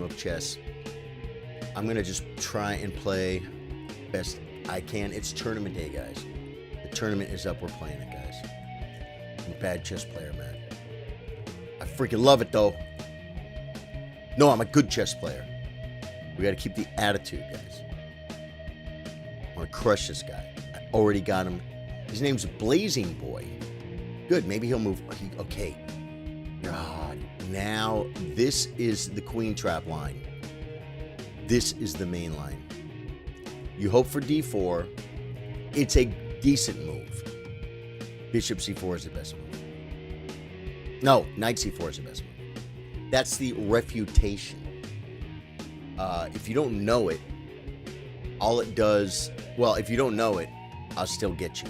of chess. I'm going to just try and play best I can. It's tournament day, guys. The tournament is up. We're playing it, guys. I'm a bad chess player, man. I freaking love it, though. No, I'm a good chess player. We got to keep the attitude, guys. I want to crush this guy. I already got him. His name's Blazing Boy. Good. Maybe he'll move. Okay. God. Now, this is the queen trap line. This is the main line. You hope for d4. It's a decent move. Bishop c4 is the best move. No, knight c4 is the best move. That's the refutation. If you don't know it, all it does... Well, if you don't know it, I'll still get you.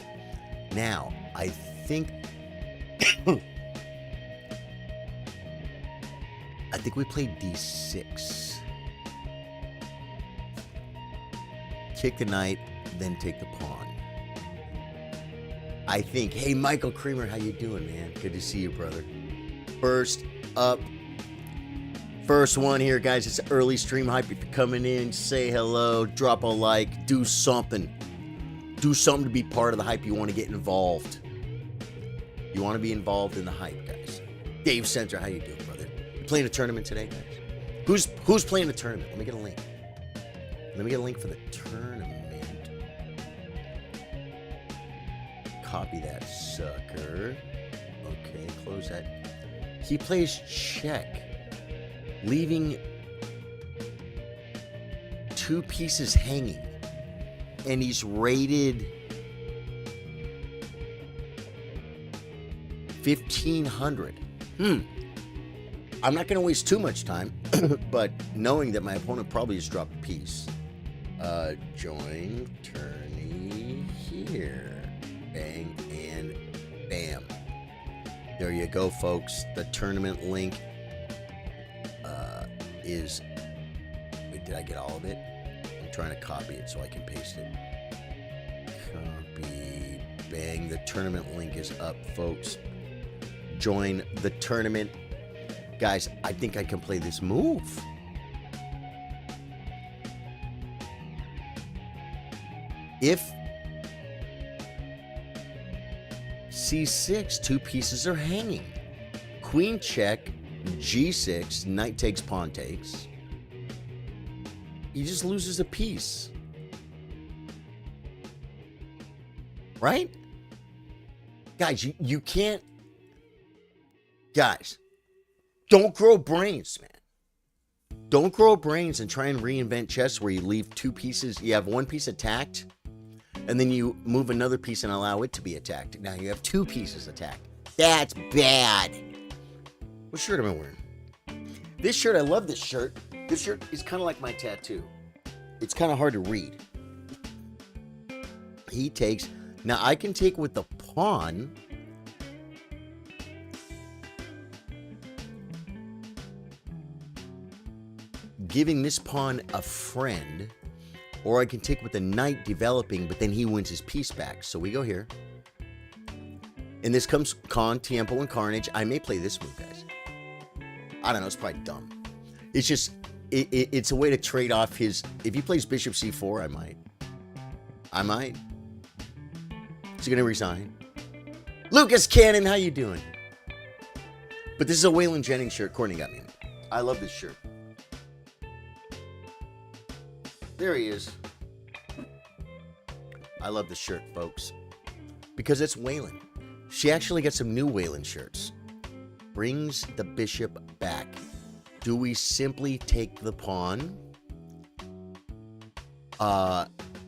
Now, I think... I think we played d6. Kick the knight, then take the pawn. I think. Hey, Michael Creamer, how you doing, man? Good to see you, brother. First up. First one here, guys. It's early stream hype. If you're coming in, say hello, drop a like, do something. Do something to be part of the hype. You want to get involved. You want to be involved in the hype, guys. Dave Center, how you doing, brother? You playing a tournament today, guys? Who's playing a tournament? Let me get a link. Let me get a link for the tournament. Copy that sucker. Okay, close that. He plays check, leaving two pieces hanging. And he's rated 1,500. I'm not going to waste too much time, but knowing that my opponent probably just dropped a piece. Join tourney here. Bang and bam. There you go, folks. The tournament link is... Wait, did I get all of it? I'm trying to copy it so I can paste it. Copy. Bang. The tournament link is up, folks. Join the tournament. Guys, I think I can play this move. If c6, two pieces are hanging. Queen check, g6, knight takes, pawn takes. He just loses a piece. Right? Guys, you can't... Guys, don't grow brains, man. Don't grow brains and try and reinvent chess where you leave two pieces. You have one piece attacked, and then you move another piece and allow it to be attacked. Now you have two pieces attacked. That's bad. What shirt am I wearing? This shirt, I love this shirt. This shirt is kind of like my tattoo. It's kind of hard to read. He takes... Now I can take with the pawn... giving this pawn a friend, or I can take with the knight developing, but then he wins his piece back. So we go here. And this comes Con, Tiempo, and Carnage. I may play this move, guys. I don't know. It's probably dumb. It's just, it's a way to trade off his... If he plays Bishop C4, I might. I might. Is he going to resign? Lucas Cannon, how you doing? But this is a Waylon Jennings shirt. Courtney got me. I love this shirt. There he is. I love this shirt, folks. Because it's Waylon. She actually got some new Waylon shirts. Brings the bishop back. Do we simply take the pawn?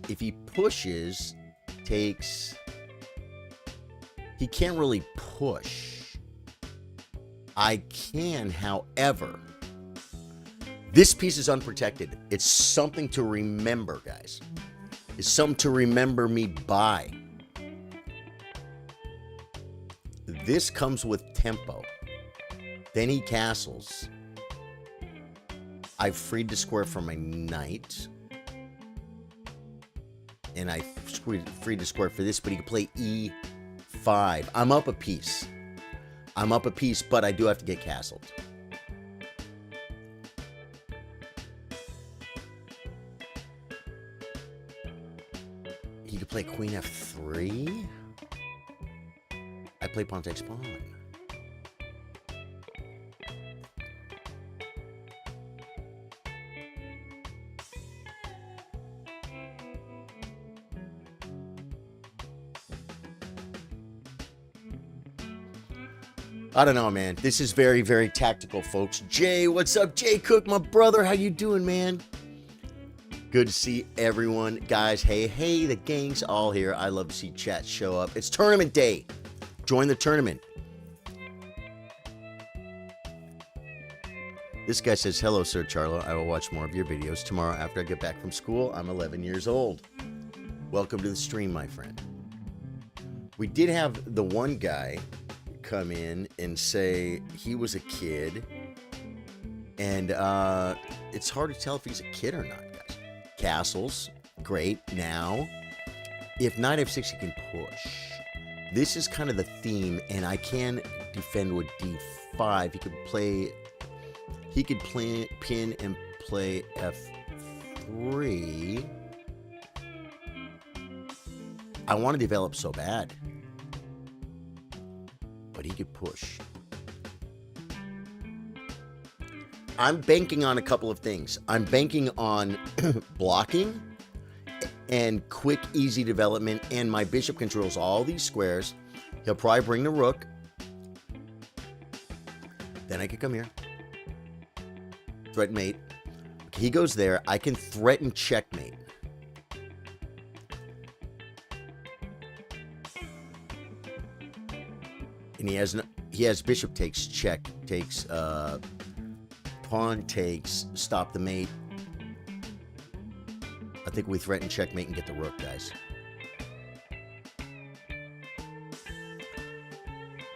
If he pushes, takes... He can't really push. I can, however... This piece is unprotected. It's something to remember, guys. It's something to remember me by. This comes with tempo. Then he castles. I've freed the square from my knight. And I freed the square for this, but he can play e5. I'm up a piece. I'm up a piece, but I do have to get castled. He could play queen f3. I play pawn takes pawn. I don't know, man. This is very, very tactical, folks. Jay, what's up? Jay Cook, my brother. How you doing, man? Good to see everyone. Guys, hey, the gang's all here. I love to see chat show up. It's tournament day. Join the tournament. This guy says, hello, Sir Charlo. I will watch more of your videos tomorrow after I get back from school. I'm 11 years old. Welcome to the stream, my friend. We did have the one guy come in and say he was a kid, and it's hard to tell if he's a kid or not, guys. Castles, great. Now, if knight f6, he can push. This is kind of the theme, and I can defend with d5. He could play pin and play f3. I want to develop so bad, but he could push. I'm banking on a couple of things. I'm banking on blocking and quick, easy development, and my bishop controls all these squares. He'll probably bring the rook. Then I could come here. Threat mate. He goes there. I can threaten checkmate. And he has bishop takes, check, takes, pawn takes, stop the mate. I think we threaten checkmate and get the rook, guys.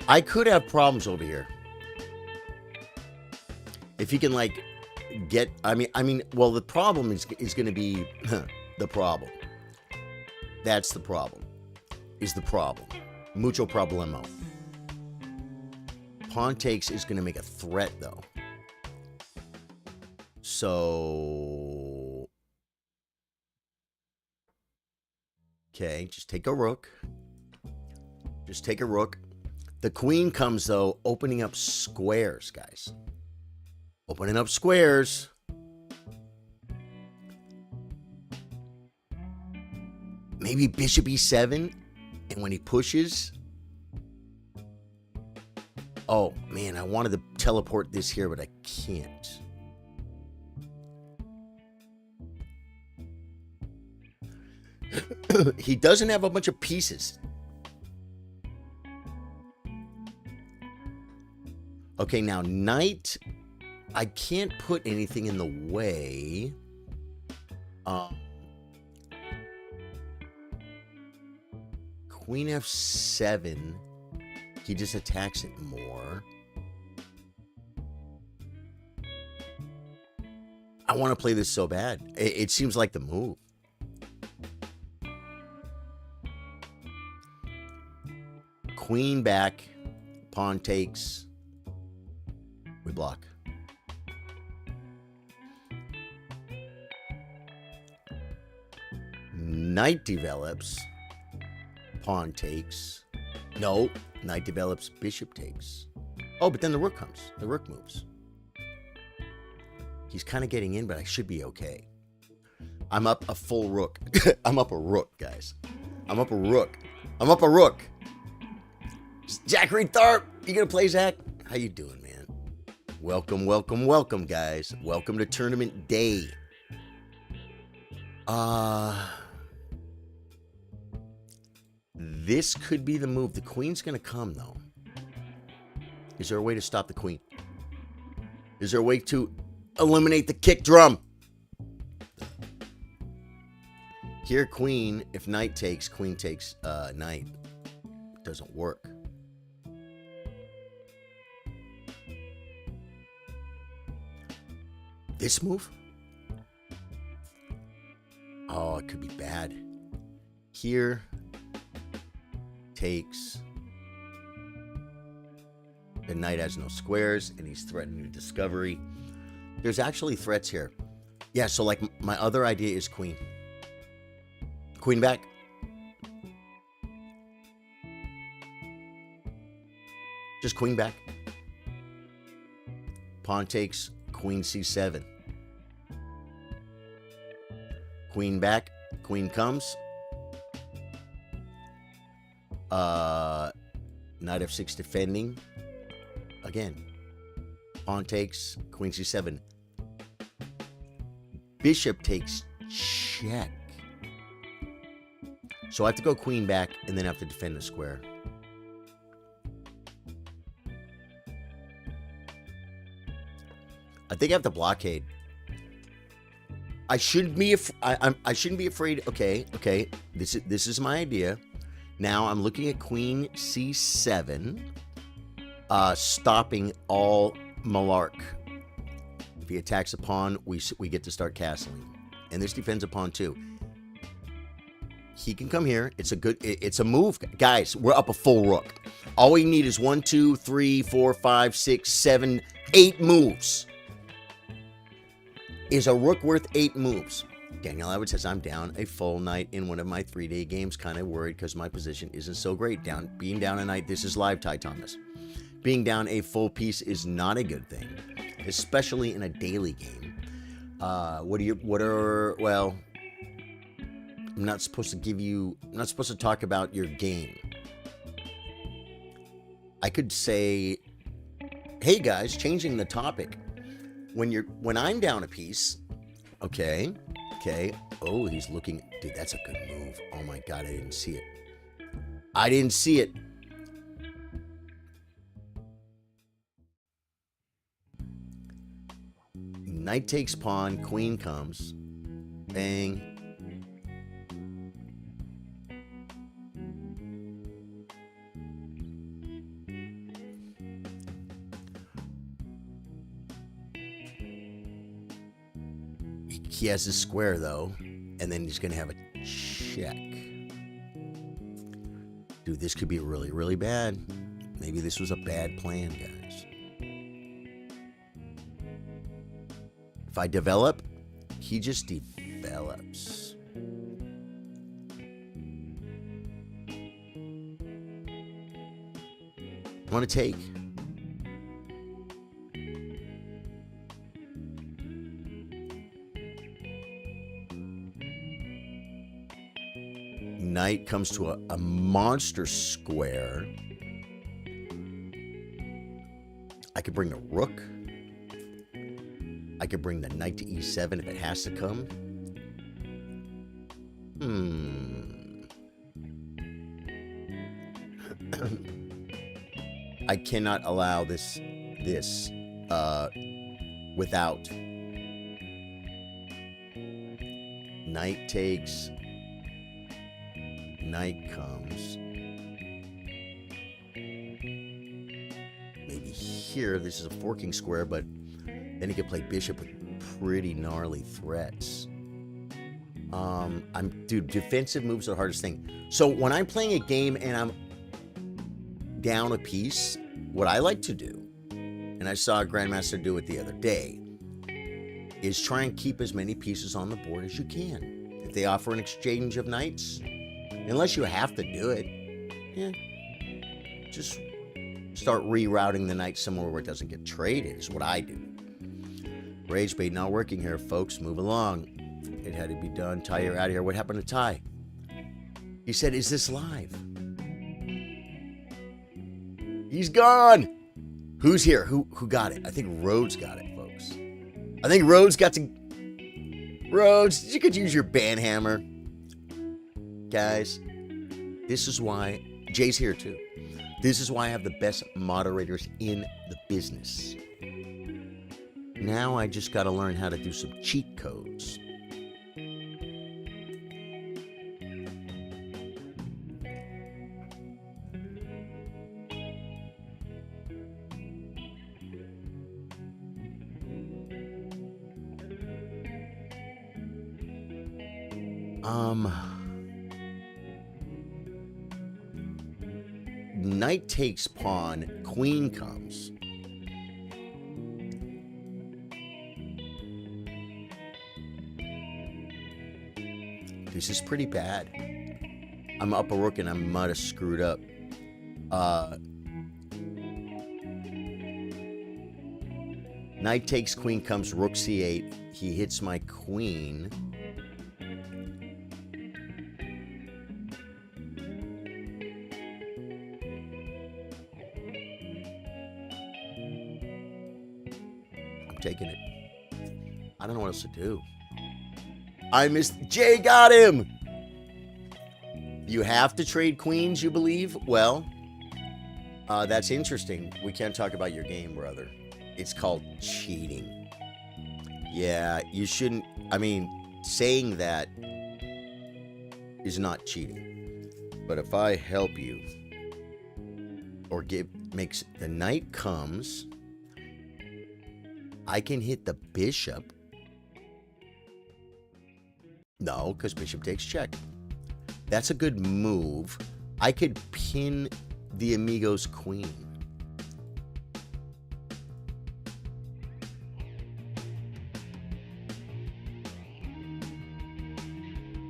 I could have problems over here. If he can, like, get, well, the problem is going to be the problem. That's the problem. Is the problem. Mucho problemo. Pawn takes is going to make a threat, though. So, okay, just take a rook. Just take a rook. The queen comes, though, opening up squares, guys. Opening up squares. Maybe bishop e7, and when he pushes... Oh, man, I wanted to teleport this here, but I can't. He doesn't have a bunch of pieces. Okay, now knight. I can't put anything in the way. Queen f7. He just attacks it more. I want to play this so bad. It seems like the move. Queen back. Pawn takes. We block. Knight develops. Pawn takes. No. Knight develops. Bishop takes. Oh, but then the rook comes. The rook moves. He's kind of getting in, but I should be okay. I'm up a full rook. I'm up a rook, guys. I'm up a rook. I'm up a rook. Zachary Tharp. You gonna play, Zach? How you doing, man? Welcome, welcome, welcome, guys. Welcome to tournament day. This could be the move. The queen's going to come, though. Is there a way to stop the queen? Is there a way to eliminate the kick drum? Here, queen. If knight takes, queen takes knight. It doesn't work. This move? Oh, it could be bad. Here... takes. The knight has no squares, and he's threatening discovery. There's actually threats here. Yeah, so like my other idea is queen. Queen back. Just queen back. Pawn takes, queen c7. Queen back, queen comes. Knight f6 defending. Again, pawn takes, queen c7. Bishop takes check. So I have to go queen back and then have to defend the square. I think I have to blockade. I shouldn't be. I shouldn't be afraid. Okay. This is my idea. Now I'm looking at queen c7, stopping all Malark. If he attacks a pawn, we get to start castling, and this defends a pawn too. He can come here. It's a move, guys. We're up a full rook. All we need is 1, 2, 3, 4, 5, 6, 7, 8 moves. Is a rook worth 8 moves? Daniel Howard says, I'm down a full knight in one of my 3-day games. Kind of worried because my position isn't so great. Being down a knight, this is live, Ty Thomas. Being down a full piece is not a good thing, especially in a daily game. Well, I'm not supposed to talk about your game. I could say, hey guys, changing the topic. When I'm down a piece, okay. Oh, he's looking. Dude, that's a good move. Oh my God, I didn't see it. Knight takes pawn, queen comes. Bang. He has his square, though, and then he's going to have a check. Dude, this could be really, really bad. Maybe this was a bad plan, guys. If I develop, he just develops. I want to take. Knight comes to a monster square. I could bring the rook. I could bring the knight to e7 if it has to come. I cannot allow this without. Knight takes. Knight comes. Maybe here, this is a forking square, but then he could play bishop with pretty gnarly threats. Dude, defensive moves are the hardest thing. So when I'm playing a game and I'm down a piece, what I like to do, and I saw a grandmaster do it the other day, is try and keep as many pieces on the board as you can. If they offer an exchange of knights, unless you have to do it, yeah, just start rerouting the knight somewhere where it doesn't get traded is what I do. Rage bait not working here, folks. Move along. It had to be done. Ty, you're out of here. What happened to Ty? He said, is this live? He's gone. Who's here? Who got it? I think Rhodes got it, folks. I think Rhodes got to... Rhodes, you could use your band hammer. Guys, this is why... Jay's here, too. This is why I have the best moderators in the business. Now I just got to learn how to do some cheat codes. Knight takes pawn, queen comes. This is pretty bad. I'm up a rook and I might have screwed up. Knight takes, queen comes, rook c8. He hits my queen. I'm taking it. I don't know what else to do. I missed. Jay got him. You have to trade queens, you believe? Well, that's interesting. We can't talk about your game, brother. It's called cheating. Yeah, you shouldn't. I mean, saying that is not cheating. But if I help you or makes the knight comes, I can hit the bishop. No, because bishop takes check. That's a good move. I could pin the amigo's queen.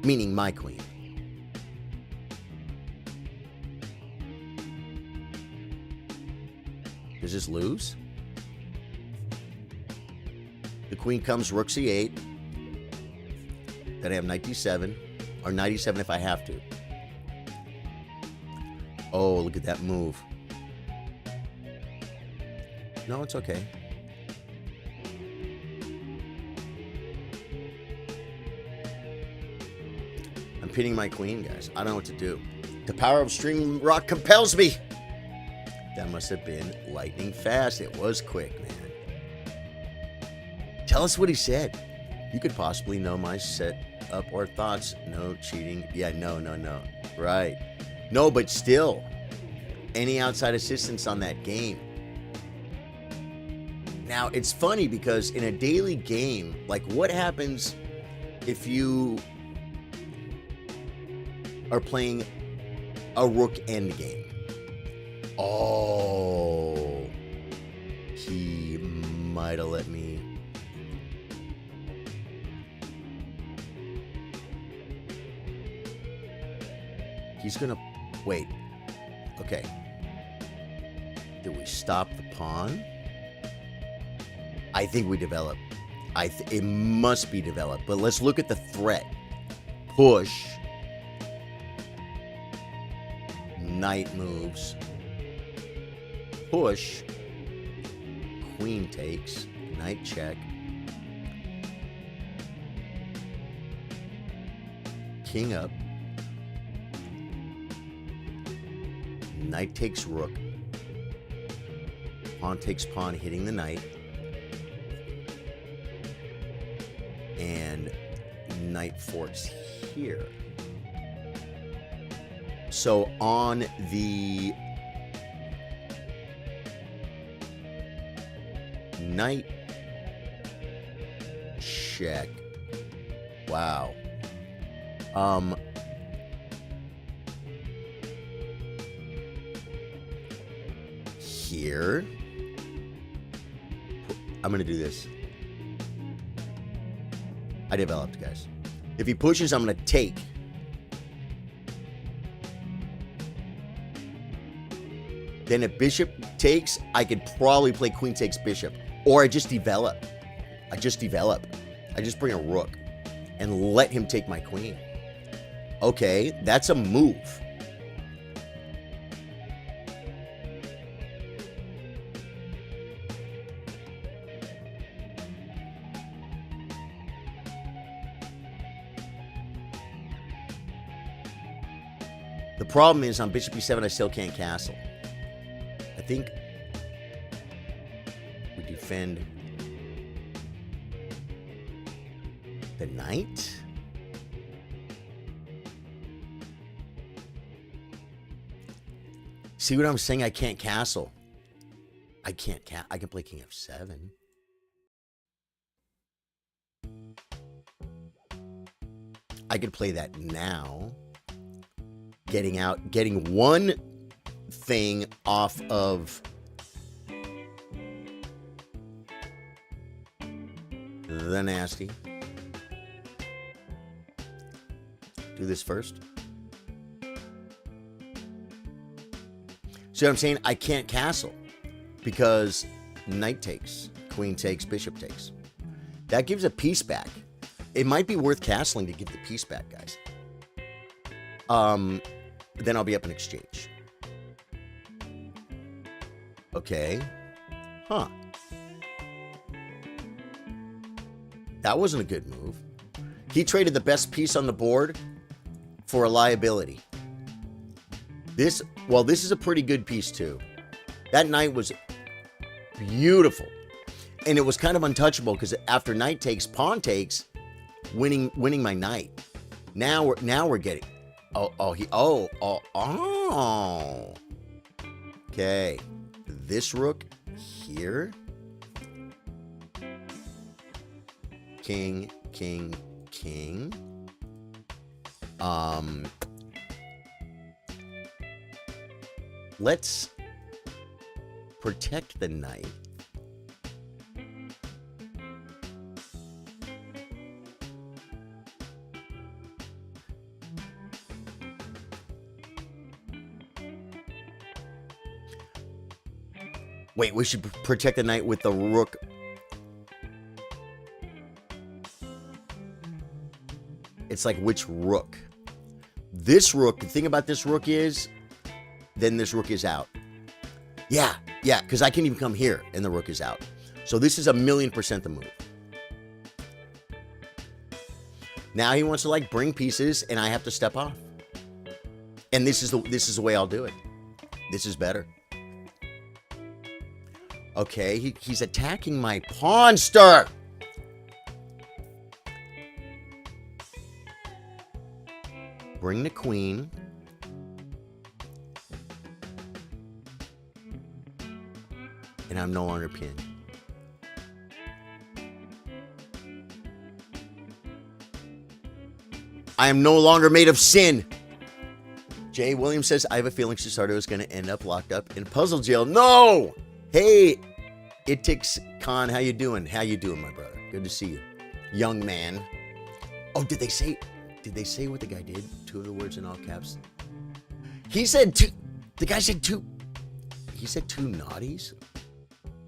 Meaning my queen. Does this lose? The queen comes, rook c8. Then I have knight d7. Or knight e7 if I have to. Oh, look at that move. No, it's okay. I'm pinning my queen, guys. I don't know what to do. The power of Stream Rock compels me. That must have been lightning fast. It was quick, man. Tell us what he said. You could possibly know my setup or thoughts. No cheating. Yeah, no. Right. No, but still. Any outside assistance on that game. Now, it's funny because in a daily game, like what happens if you are playing a rook endgame? Oh, he might have let me. He's gonna wait. Okay. Did we stop the pawn? I think we develop. It must be developed. But let's look at the threat. Push. Knight moves. Push. Queen takes. Knight check. King up. Knight takes rook. Pawn takes pawn, hitting the knight. And knight forks here. So on the knight check. Wow. Here. I'm going to do this. I developed, guys. If he pushes, I'm going to take. Then if bishop takes, I could probably play queen takes bishop. Or I just develop. I just bring a rook and let him take my queen. Okay, that's a move. The problem is on bishop e7, I still can't castle. I think we defend the knight. See what I'm saying? I can't castle. I can play king f7. I could play that now. Getting one thing off of the nasty. Do this first. See what I'm saying? I can't castle because knight takes, queen takes, bishop takes. That gives a piece back. It might be worth castling to give the piece back, guys. Then I'll be up in exchange. Okay. Huh. That wasn't a good move. He traded the best piece on the board for a liability. This is a pretty good piece too. That knight was beautiful. And it was kind of untouchable because after knight takes, pawn takes, winning my knight. Now we're getting Okay. This rook here. King, king, king. Let's protect the knight. Wait, we should protect the knight with the rook. It's like which rook? This rook, the thing about this rook is, then this rook is out. Yeah, because I can even come here and the rook is out. So this is 1,000,000% the move. Now he wants to like bring pieces and I have to step off. And this is the way I'll do it. This is better. Okay, he's attacking my pawnster. Bring the queen. And I'm no longer pinned. I am no longer made of sin. Jay Williams says, I have a feeling Cesaro is going to end up locked up in puzzle jail. No! Hey, Itix Khan, how you doing? How you doing, my brother? Good to see you. Young man. Oh, did they say what the guy did? Two of the words in all caps. He said two. The guy said two. He said two naughties?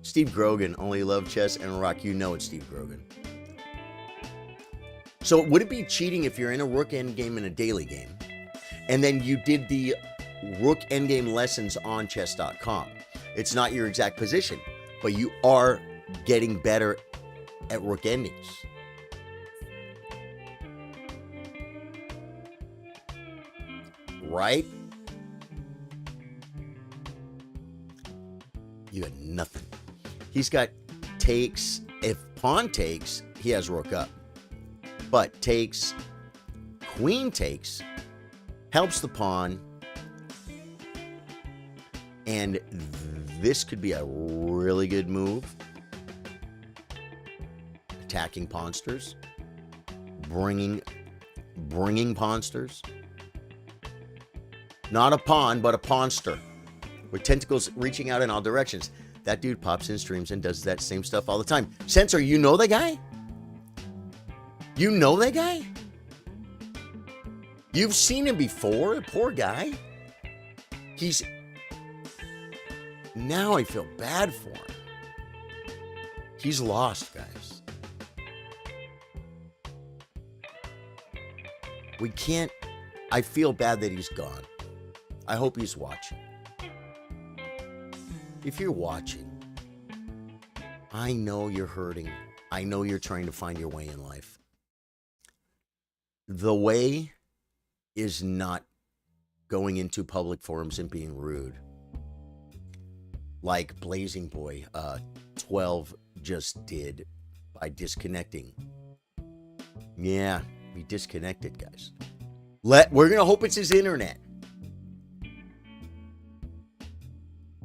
Steve Grogan, only love chess and rock. You know it's Steve Grogan. So would it be cheating if you're in a rook endgame in a daily game, and then you did the rook endgame lessons on chess.com? It's not your exact position, but you are getting better at rook endings. Right? You got nothing. He's got takes. If pawn takes, he has rook up. But takes, queen takes, helps the pawn. And this could be a really good move. Attacking pawnsters. Bringing pawnsters. Not a pawn, but a pawnster. With tentacles reaching out in all directions. That dude pops in streams and does that same stuff all the time. Censor, you know that guy? You know that guy? You've seen him before? Poor guy. Now I feel bad for him. He's lost, guys. We can't... I feel bad that he's gone. I hope he's watching. If you're watching, I know you're hurting. I know you're trying to find your way in life. The way is not going into public forums and being rude. Like Blazing Boy 12 just did by disconnecting. Yeah, he disconnected, guys. We're going to hope it's his internet.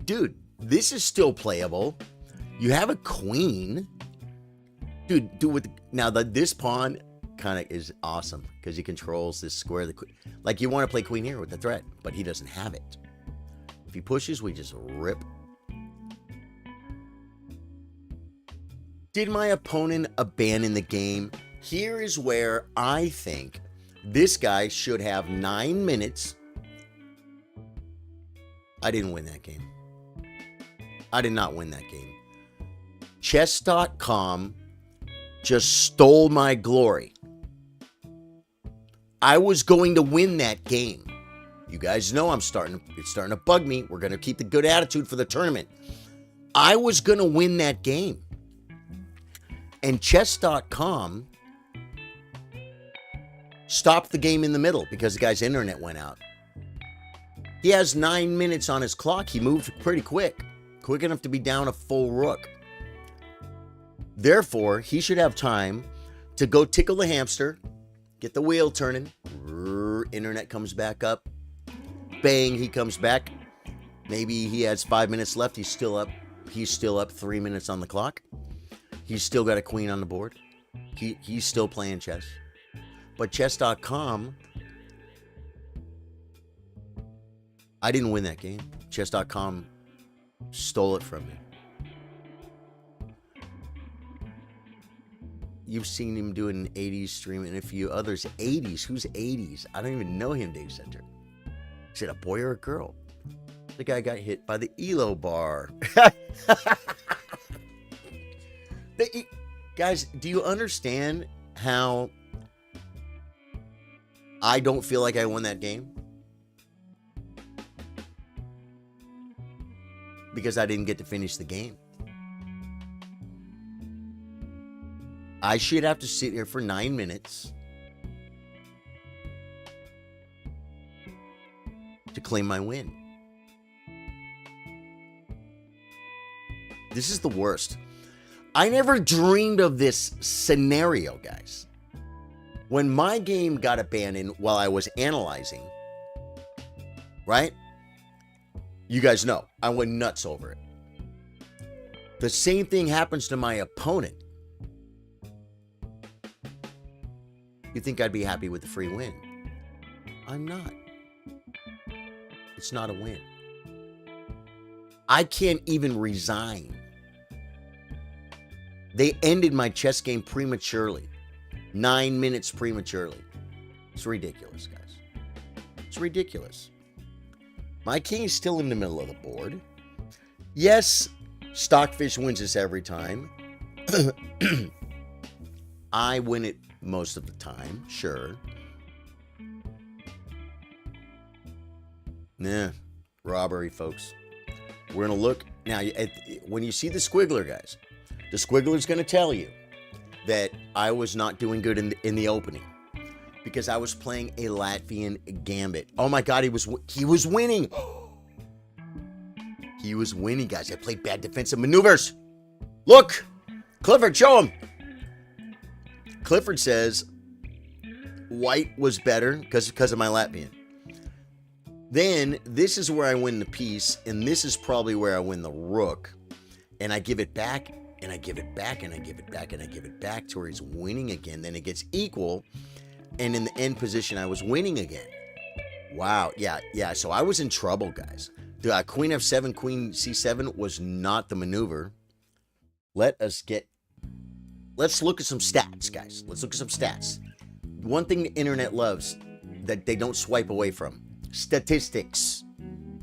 Dude, this is still playable. You have a queen. Dude, now this pawn kind of is awesome because he controls this square. Like you want to play queen here with the threat, but he doesn't have it. If he pushes, we just rip. Did my opponent abandon the game? Here is where I think this guy should have 9 minutes. I didn't win that game. I did not win that game. Chess.com just stole my glory. I was going to win that game. You guys know it's starting to bug me. We're going to keep the good attitude for the tournament. I was going to win that game. And Chess.com stopped the game in the middle because the guy's internet went out. He has 9 minutes on his clock. He moved pretty quick enough to be down a full rook. Therefore, he should have time to go tickle the hamster, get the wheel turning. Internet comes back up. Bang, he comes back. Maybe he has 5 minutes left. He's still up 3 minutes on the clock. He's still got a queen on the board. He's still playing chess. But Chess.com, I didn't win that game. Chess.com stole it from me. You've seen him do an 80s stream and a few others. 80s? Who's 80s? I don't even know him, Dave Center. Is it a boy or a girl? The guy got hit by the ELO bar. Guys, do you understand how I don't feel like I won that game? Because I didn't get to finish the game. I should have to sit here for 9 minutes to claim my win. This is the worst. I never dreamed of this scenario, guys. When my game got abandoned while I was analyzing, right? You guys know, I went nuts over it. The same thing happens to my opponent. You think I'd be happy with the free win? I'm not. It's not a win. I can't even resign. They ended my chess game prematurely. 9 minutes prematurely. It's ridiculous, guys. It's ridiculous. My king is still in the middle of the board. Yes, Stockfish wins this every time. I win it most of the time, sure. Nah, robbery, folks. We're going to look. Now, when you see the squiggler, guys, the squiggler's going to tell you that I was not doing good in the opening because I was playing a Latvian gambit. Oh, my God, he was winning. He was winning, guys. I played bad defensive maneuvers. Look, Clifford, show him. Clifford says white was better because of my Latvian. Then this is where I win the piece, and this is probably where I win the rook. And I give it back, and I give it back, and I give it back, and I give it back to where he's winning again. Then it gets equal, and in the end position, I was winning again. Wow, yeah. So I was in trouble, guys. The queen f7, queen c7 was not the maneuver. Let's look at some stats, guys. Let's look at some stats. One thing the internet loves that they don't swipe away from: statistics.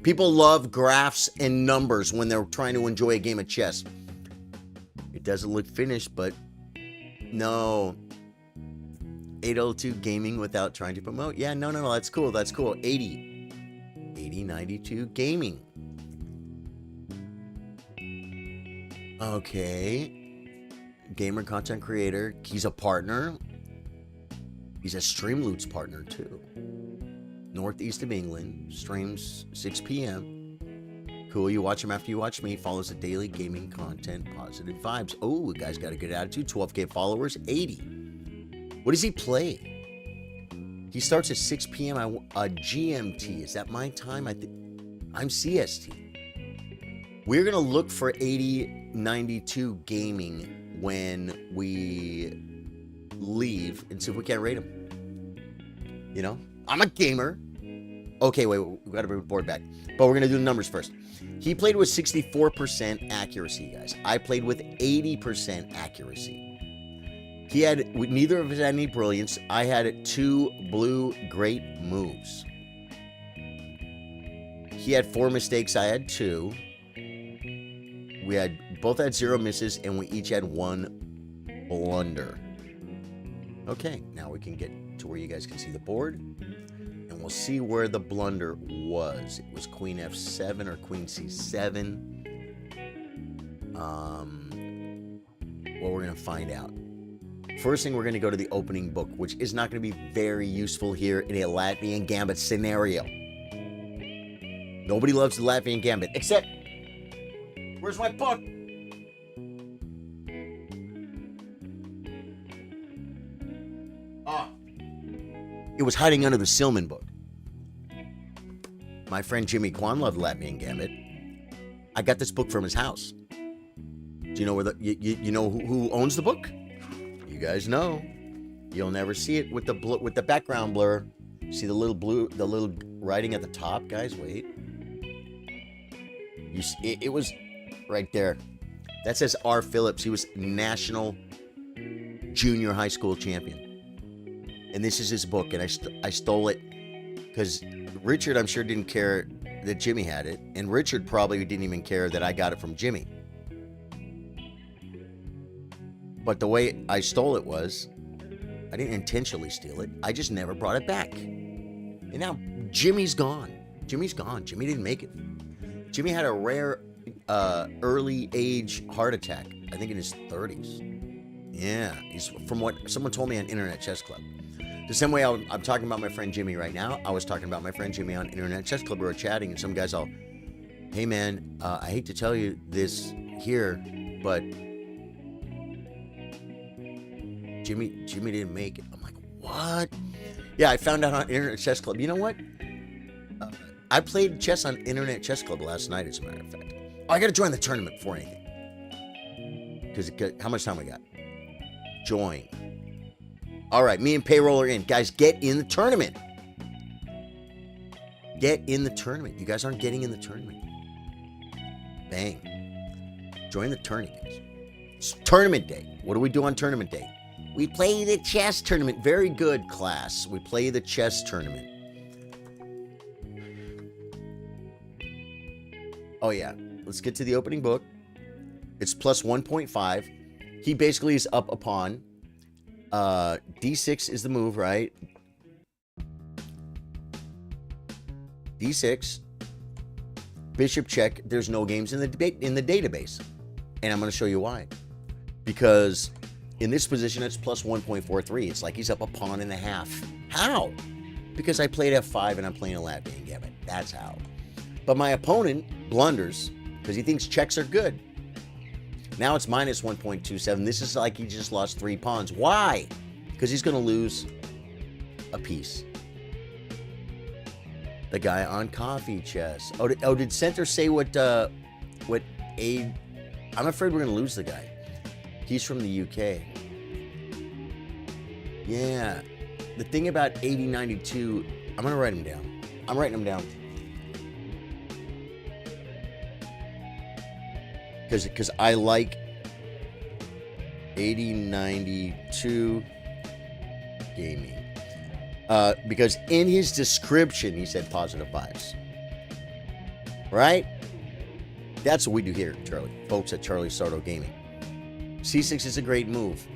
People love graphs and numbers when they're trying to enjoy a game of chess. It doesn't look finished, but no. 802 gaming without trying to promote. Yeah, no. That's cool. 8092 gaming. Okay. Gamer content creator. He's a partner. He's a Streamloots partner too. Northeast of England. Streams 6 p.m. Cool. You watch him after you watch me. Follows the daily gaming content. Positive vibes. Oh, the guy's got a good attitude. 12K followers. 80. What does he play? He starts at 6 p.m. GMT. Is that my time? I'm CST. We're going to look for 8092 gaming when we leave and see if we can't rate him. You know? I'm a gamer. Okay, wait. We got to bring the board back. But we're going to do the numbers first. He played with 64% accuracy, guys. I played with 80% accuracy. Neither of us had any brilliance. I had 2 blue great moves. He had 4 mistakes. I had 2. We had both had 0 misses, and we each had 1 blunder. Okay, now we can get to where you guys can see the board, and we'll see where the blunder was. It was Queen F7 or Queen C7. Well, we're going to find out. First thing, we're going to go to the opening book, which is not going to be very useful here in a Latvian Gambit scenario. Nobody loves the Latvian Gambit, except... Where's my book? It was hiding under the Silman book. My friend Jimmy Kwan loved Latvian Gambit. I got this book from his house. Do you know where you know who owns the book? You guys know. You'll never see it with the background blur. See the little writing at the top, guys. Wait. It was right there. That says R. Phillips. He was national junior high school champion. And this is his book, and I stole it because Richard, I'm sure, didn't care that Jimmy had it, and Richard probably didn't even care that I got it from Jimmy. But the way I stole it was, I didn't intentionally steal it. I just never brought it back. And now Jimmy's gone. Jimmy's gone. Jimmy didn't make it. Jimmy had a rare early age heart attack, I think in his 30s. Yeah, he's from what someone told me on Internet Chess Club. The same way I'm talking about my friend Jimmy right now, I was talking about my friend Jimmy on Internet Chess Club. We were chatting, and some guy's all, hey man, I hate to tell you this here, but Jimmy didn't make it. I'm like, what? Yeah, I found out on Internet Chess Club. You know what? I played chess on Internet Chess Club last night, as a matter of fact. Oh, I got to join the tournament before anything. Because how much time we got? Join. All right, me and Payroll are in. Guys, get in the tournament. Get in the tournament. You guys aren't getting in the tournament. Bang. Join the tournament, guys. It's tournament day. What do we do on tournament day? We play the chess tournament. Very good, class. We play the chess tournament. Oh, yeah. Let's get to the opening book. It's plus 1.5. He basically is up a pawn. D6 is the move, right? D6. Bishop check. There's no games in the database. And I'm going to show you why. Because in this position, it's plus 1.43. It's like he's up a pawn and a half. How? Because I played F5 and I'm playing a Latvian Gambit. That's how. But my opponent blunders because he thinks checks are good. Now it's minus 1.27. This is like he just lost 3 pawns. Why? Because he's going to lose a piece. The guy on Coffee Chess. Oh, did Center say what aid? I'm afraid we're going to lose the guy. He's from the UK. Yeah. The thing about 8092, I'm going to write him down. I'm writing him down. Because I like 8092 gaming. Because in his description, he said positive vibes. Right? That's what we do here, Charlie. Folks at Charlie Sardo Gaming. C6 is a great move.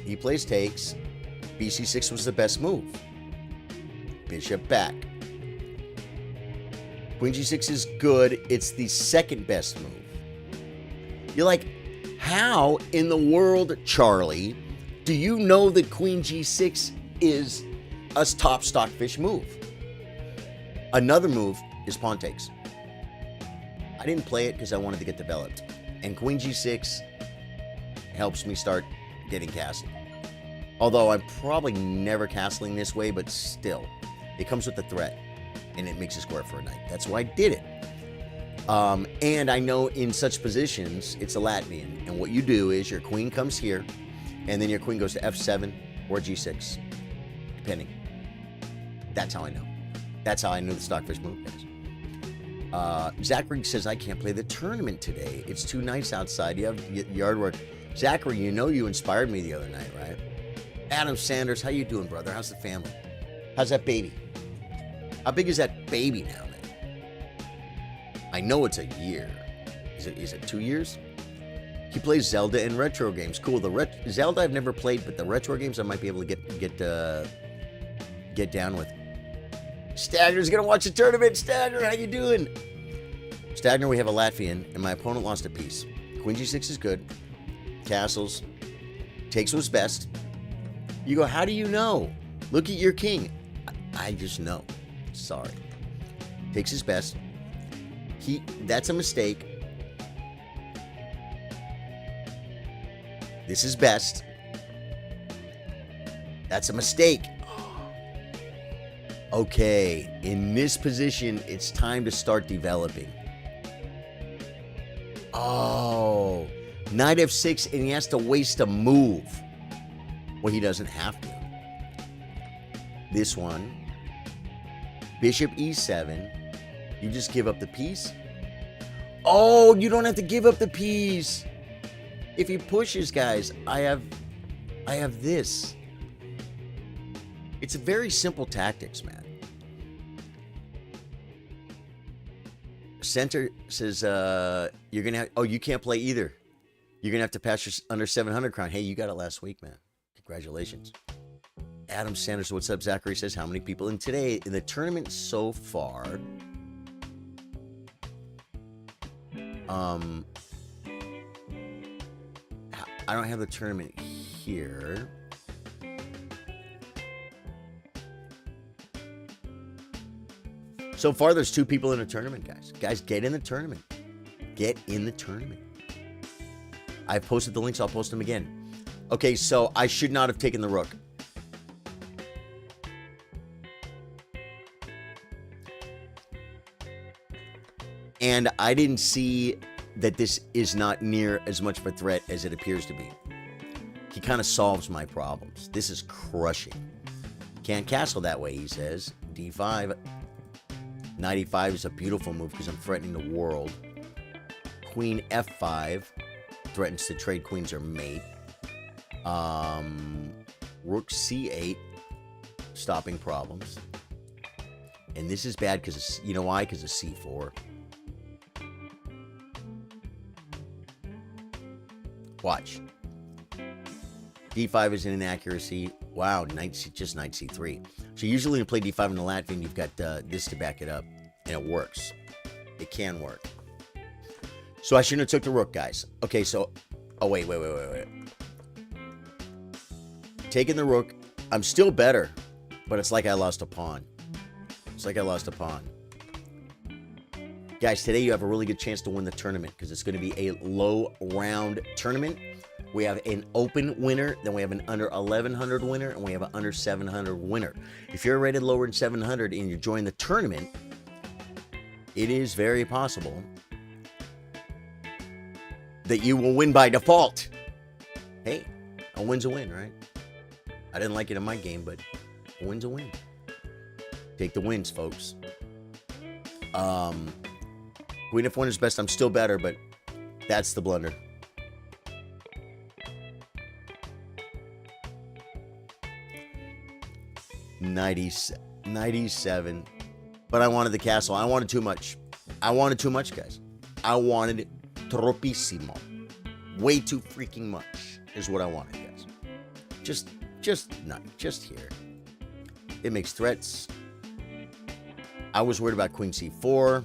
He plays takes. BC6 was the best move. Bishop back. Queen G6 is good. It's the second best move. You're like, how in the world, Charlie, do you know that Queen G6 is a top stockfish move? Another move is pawn takes. I didn't play it because I wanted to get developed. And Queen G6 helps me start getting castled. Although I'm probably never castling this way, but still, it comes with the threat. And it makes a square for a knight. That's why I did it. And I know in such positions, it's a Latvian. And what you do is your queen comes here, and then your queen goes to F7 or G6, depending. That's how I know. That's how I knew the stockfish move, guys. Zachary says, I can't play the tournament today. It's too nice outside. You have yard work. Zachary, you know you inspired me the other night, right? Adam Sanders, how you doing, brother? How's the family? How's that baby? How big is that baby now, man? I know it's a year. Is is it 2 years? He plays Zelda and retro games. Cool. The Zelda I've never played, but the retro games I might be able to get down with. Stagner's gonna watch the tournament. Stagner, how you doing? Stagner, we have a Latvian, and my opponent lost a piece. Queen G6 is good. Castles. Takes what's best. You go, how do you know? Look at your king. I just know. Sorry. Takes his best. That's a mistake. This is best. That's a mistake. Okay, in this position, it's time to start developing. Oh, Knight F6, and he has to waste a move. Well, he doesn't have to. This one, Bishop E7. You just give up the piece. Oh, you don't have to give up the piece. If he pushes, guys, I have this. It's a very simple tactics, man. Center says, you're going to have, oh, you can't play either. You're going to have to pass your under 700 crown. Hey, you got it last week, man. Congratulations. Adam Sanders, what's up? Zachary says, how many people in the tournament so far? I don't have the tournament here. So far, there's 2 people in the tournament, guys. Guys, get in the tournament. Get in the tournament. I've posted the links. I'll post them again. Okay, so I should not have taken the rook. And I didn't see that this is not near as much of a threat as it appears to be. He kind of solves my problems. This is crushing. Can't castle that way, he says. D5. Knight E5 is a beautiful move because I'm threatening the world. Queen F5 threatens to trade queens or mate. Rook C8, stopping problems. And this is bad because, you know why? Because of C4. Watch. D5 is an inaccuracy. Wow, just Knight C3. So usually when you play D5 in the Latvian, you've got this to back it up. And it works. It can work. So I shouldn't have took the rook, guys. Okay, so... Oh, wait. Taking the rook. I'm still better. But it's like I lost a pawn. Guys, today you have a really good chance to win the tournament because it's going to be a low round tournament. We have an open winner, then we have an under 1100 winner, and we have an under 700 winner. If you're rated lower than 700 and you join the tournament, it is very possible that you will win by default. Hey, a win's a win, right? I didn't like it in my game, but a win's a win. Take the wins, folks. Queen F1 is best. I'm still better, but that's the blunder. Knight E7. But I wanted the castle. I wanted too much. Guys. I wanted tropissimo. Way too freaking much is what I wanted, guys. Just here. It makes threats. I was worried about Queen C4.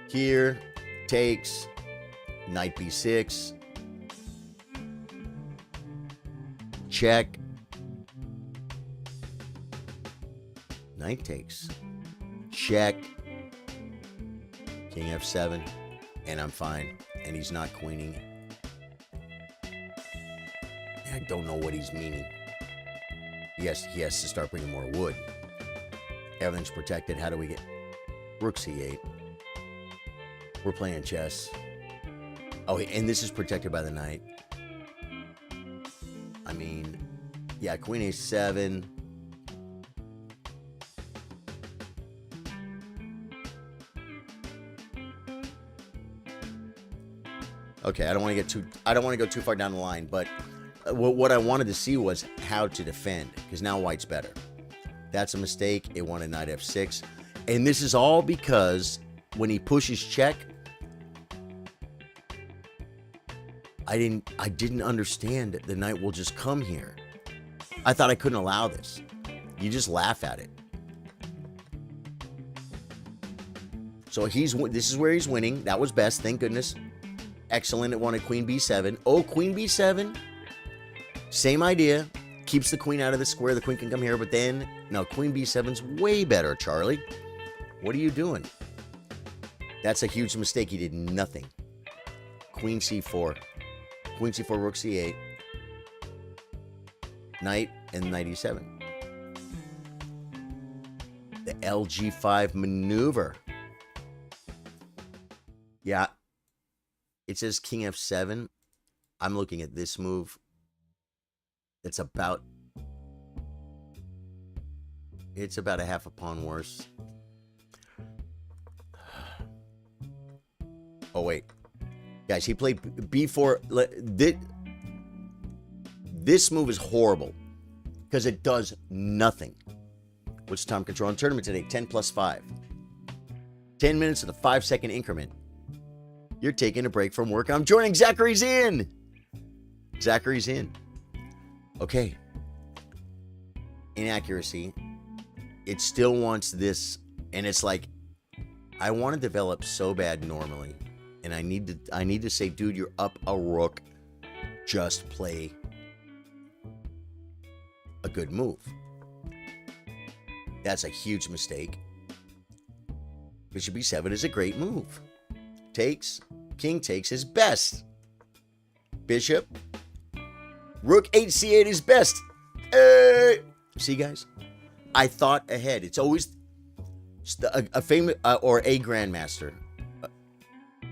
Here, takes, Knight B6, check, Knight takes, check, King F7, and I'm fine, and he's not queening. I don't know what he's meaning. Yes, he has to start bringing more wood. Everything's protected. How do we get Rook C8? We're playing chess. Oh, and this is protected by the knight. I mean, yeah, Queen A7. Okay, I don't want to go too far down the line, but what I wanted to see was how to defend, because now white's better. That's a mistake. It wanted knight f6. And this is all because when he pushes check, I didn't understand that the knight will just come here. I thought I couldn't allow this. You just laugh at it. So this is where he's winning. That was best, thank goodness. Excellent. It wanted queen b7. Oh, queen b7. Same idea. Keeps the queen out of the square. The queen can come here, but then, no, queen b7's way better, Charlie. What are you doing? That's a huge mistake. He did nothing. Queen c4. Queen c4, rook c8. Knight and knight e7. The LG5 maneuver. Yeah. It says king f7. I'm looking at this move. It's about a half a pawn worse. Oh, wait. Guys, he played b4. This move is horrible because it does nothing. What's time control on tournament today? 10 plus 5. 10 minutes of the 5-second increment. You're taking a break from work. I'm joining. Zachary's in. Zachary's in. Okay. Inaccuracy. It still wants this. And it's like, I want to develop so bad normally. And I need to say, dude, you're up a rook. Just play a good move. That's a huge mistake. Bishop b7 is a great move. Takes. King takes is best. Bishop. Rook h8 is best. Hey! See, guys? I thought ahead. It's always a famous or a grandmaster.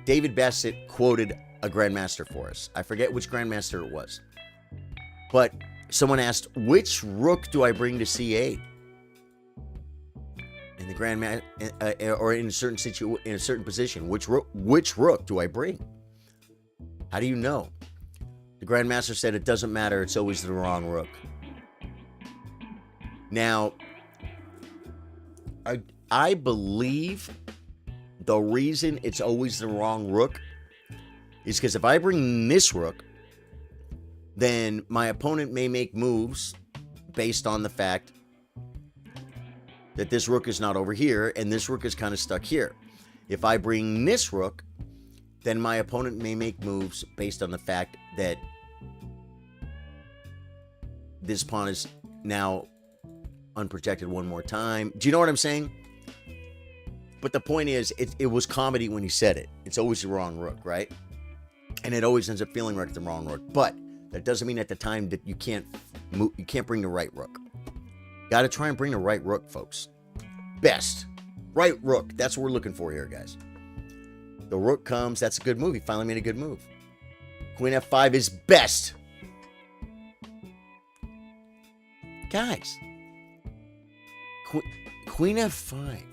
David Bassett quoted a grandmaster for us. I forget which grandmaster it was. But someone asked, which rook do I bring to c8? In the grandmaster, or in a certain position, which rook do I bring? How do you know? The grandmaster said it doesn't matter. It's always the wrong rook. Now, I believe the reason it's always the wrong rook is because if I bring this rook, then my opponent may make moves based on the fact that this rook is not over here and this rook is kind of stuck here. If I bring this rook, then my opponent may make moves based on the fact that this pawn is now unprotected one more time. Do you know what I'm saying? But the point is, it was comedy when he said it. It's always the wrong rook, right? And it always ends up feeling like the wrong rook. But that doesn't mean at the time that you can't bring the right rook. Got to try and bring the right rook, folks. Best. Right rook. That's what we're looking for here, guys. The rook comes. That's a good move. He finally made a good move. Queen f5 is best. Guys. Queen f5.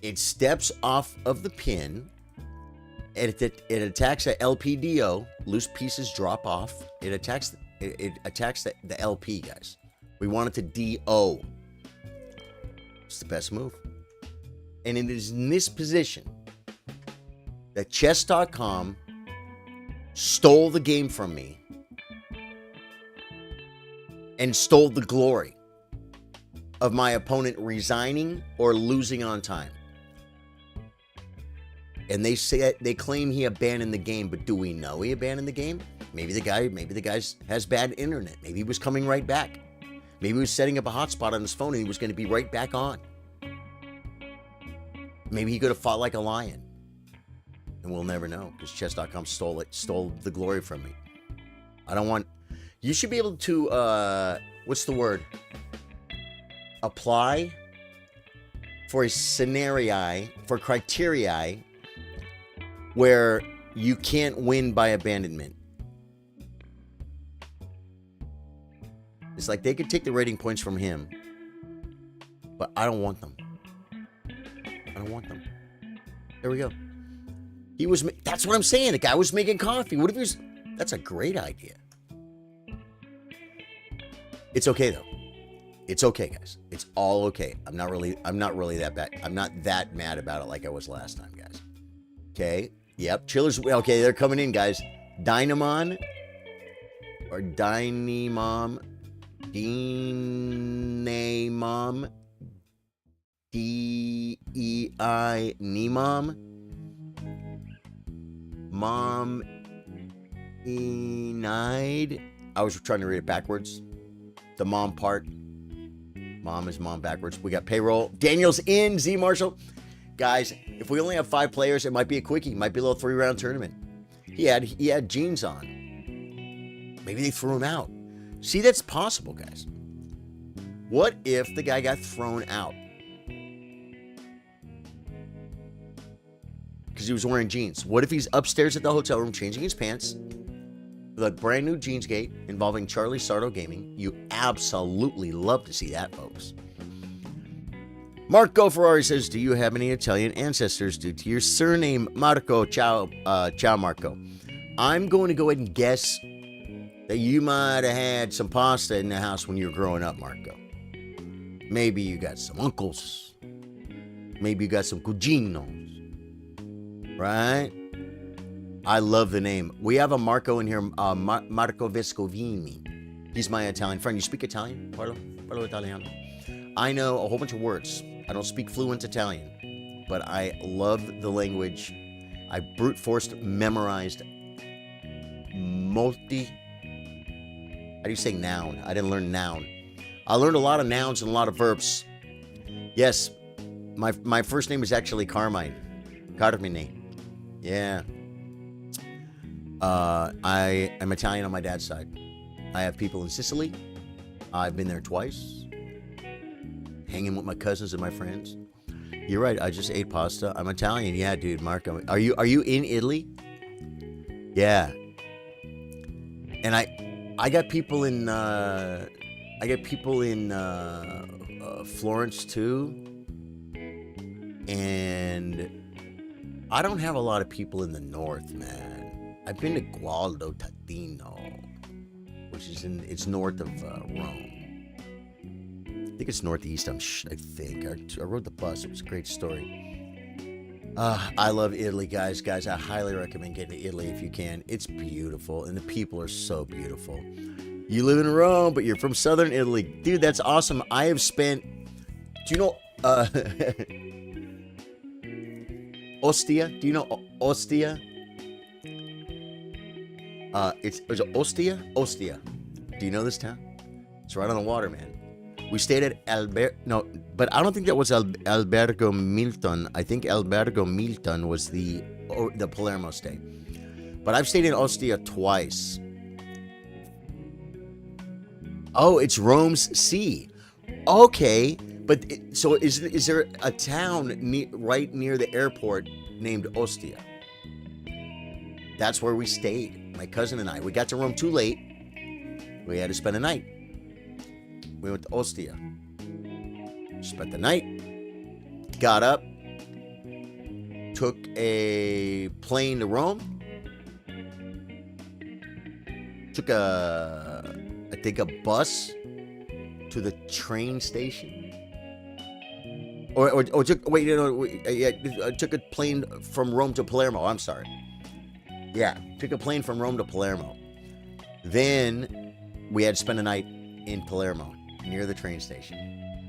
It steps off of the pin. It attacks a LPDO. Loose pieces drop off. It attacks the LP, guys. We want it to DO. It's the best move. And it is in this position that chess.com stole the game from me and stole the glory of my opponent resigning or losing on time. And they claim he abandoned the game, but do we know he abandoned the game? Maybe the guy has bad internet. Maybe he was coming right back. Maybe he was setting up a hotspot on his phone and he was going to be right back on. Maybe he could have fought like a lion. And we'll never know because chess.com stole the glory from me. You should be able to, what's the word? Apply for a scenario, for criteria where you can't win by abandonment. It's like they could take the rating points from him, but I don't want them. I don't want them. There we go. That's what I'm saying. The guy was making coffee. What if he was... That's a great idea. It's okay, though. It's okay, guys. It's all okay. I'm not really that bad. I'm not that mad about it like I was last time, guys. Okay. Yep. Chillers. Okay, they're coming in, guys. Dynamon or Dynamom. Dynamom. D-E-I Nemom. Mom Enide. I was trying to read it backwards. The mom part. Mom is mom backwards. We got payroll. Daniel's in. Z Marshall. Guys, if we only have 5 players, it might be a quickie. It might be a little 3-round tournament. He had jeans on. Maybe they threw him out. See, that's possible, guys. What if the guy got thrown out? Because he was wearing jeans. What if he's upstairs at the hotel room changing his pants with a brand new jeans gate involving Charlie Sardo Gaming? You absolutely love to see that, folks. Marco Ferrari says, do you have any Italian ancestors due to your surname, Marco? Ciao, Marco. I'm going to go ahead and guess that you might have had some pasta in the house when you were growing up, Marco. Maybe you got some uncles. Maybe you got some cuginos. Right? I love the name. We have a Marco in here, Marco Vescovini. He's my Italian friend. You speak Italian? Parlo Italiano. I know a whole bunch of words. I don't speak fluent Italian, but I love the language. I brute forced memorized molti. How do you say noun? I didn't learn noun. I learned a lot of nouns and a lot of verbs. Yes, my first name is actually Carmine. Carmine. Yeah. I am Italian on my dad's side. I have people in Sicily. I've been there twice. Hanging with my cousins and my friends. You're right. I just ate pasta. I'm Italian. Yeah, dude. Marco. Are you in Italy? Yeah. And I got people in Florence too. And I don't have a lot of people in the north, man. I've been to Gualdo Tadino, which is it's north of Rome. I think it's northeast. I think I rode the bus. It was a great story. I love Italy, guys. I highly recommend getting to Italy if you can. It's beautiful, and the people are so beautiful. You live in Rome, but you're from southern Italy, dude. That's awesome. I have spent. Do you know? Ostia. Do you know Ostia? Is it Ostia? Ostia. Do you know this town? It's right on the water, man. We stayed at but I don't think that was Albergo Milton. I think Albergo Milton was the Palermo stay. But I've stayed in Ostia twice. Oh, it's Rome's sea. Okay. But so is there a town right near the airport named Ostia? That's where we stayed, my cousin and I. We got to Rome too late. We had to spend a night. We went to Ostia. Spent the night. Got up. Took a plane to Rome. Took I think a bus to the train station. Or took took a plane from Rome to Palermo. I'm sorry. Yeah, took a plane from Rome to Palermo. Then we had to spend a night in Palermo near the train station,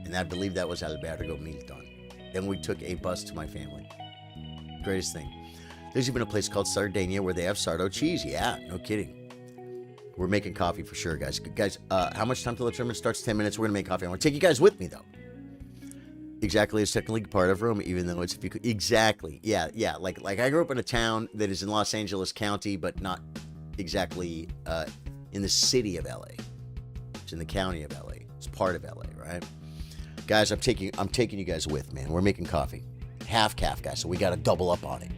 and I believe that was Albergo Milton. Then we took a bus to my family. Greatest thing. There's even a place called Sardinia where they have Sardo cheese. Yeah, no kidding. We're making coffee for sure, guys. Guys, how much time till the tournament starts? 10 minutes. We're gonna make coffee. I want to take you guys with me though. Exactly, it's technically part of Rome, even though it's if you could, exactly, yeah. Like I grew up in a town that is in Los Angeles County, but not exactly in the city of LA. It's in the county of LA. It's part of LA, right? Guys, I'm taking you guys with, man. We're making coffee, half calf, guys. So we got to double up on it.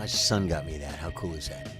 My son got me that. How cool is that?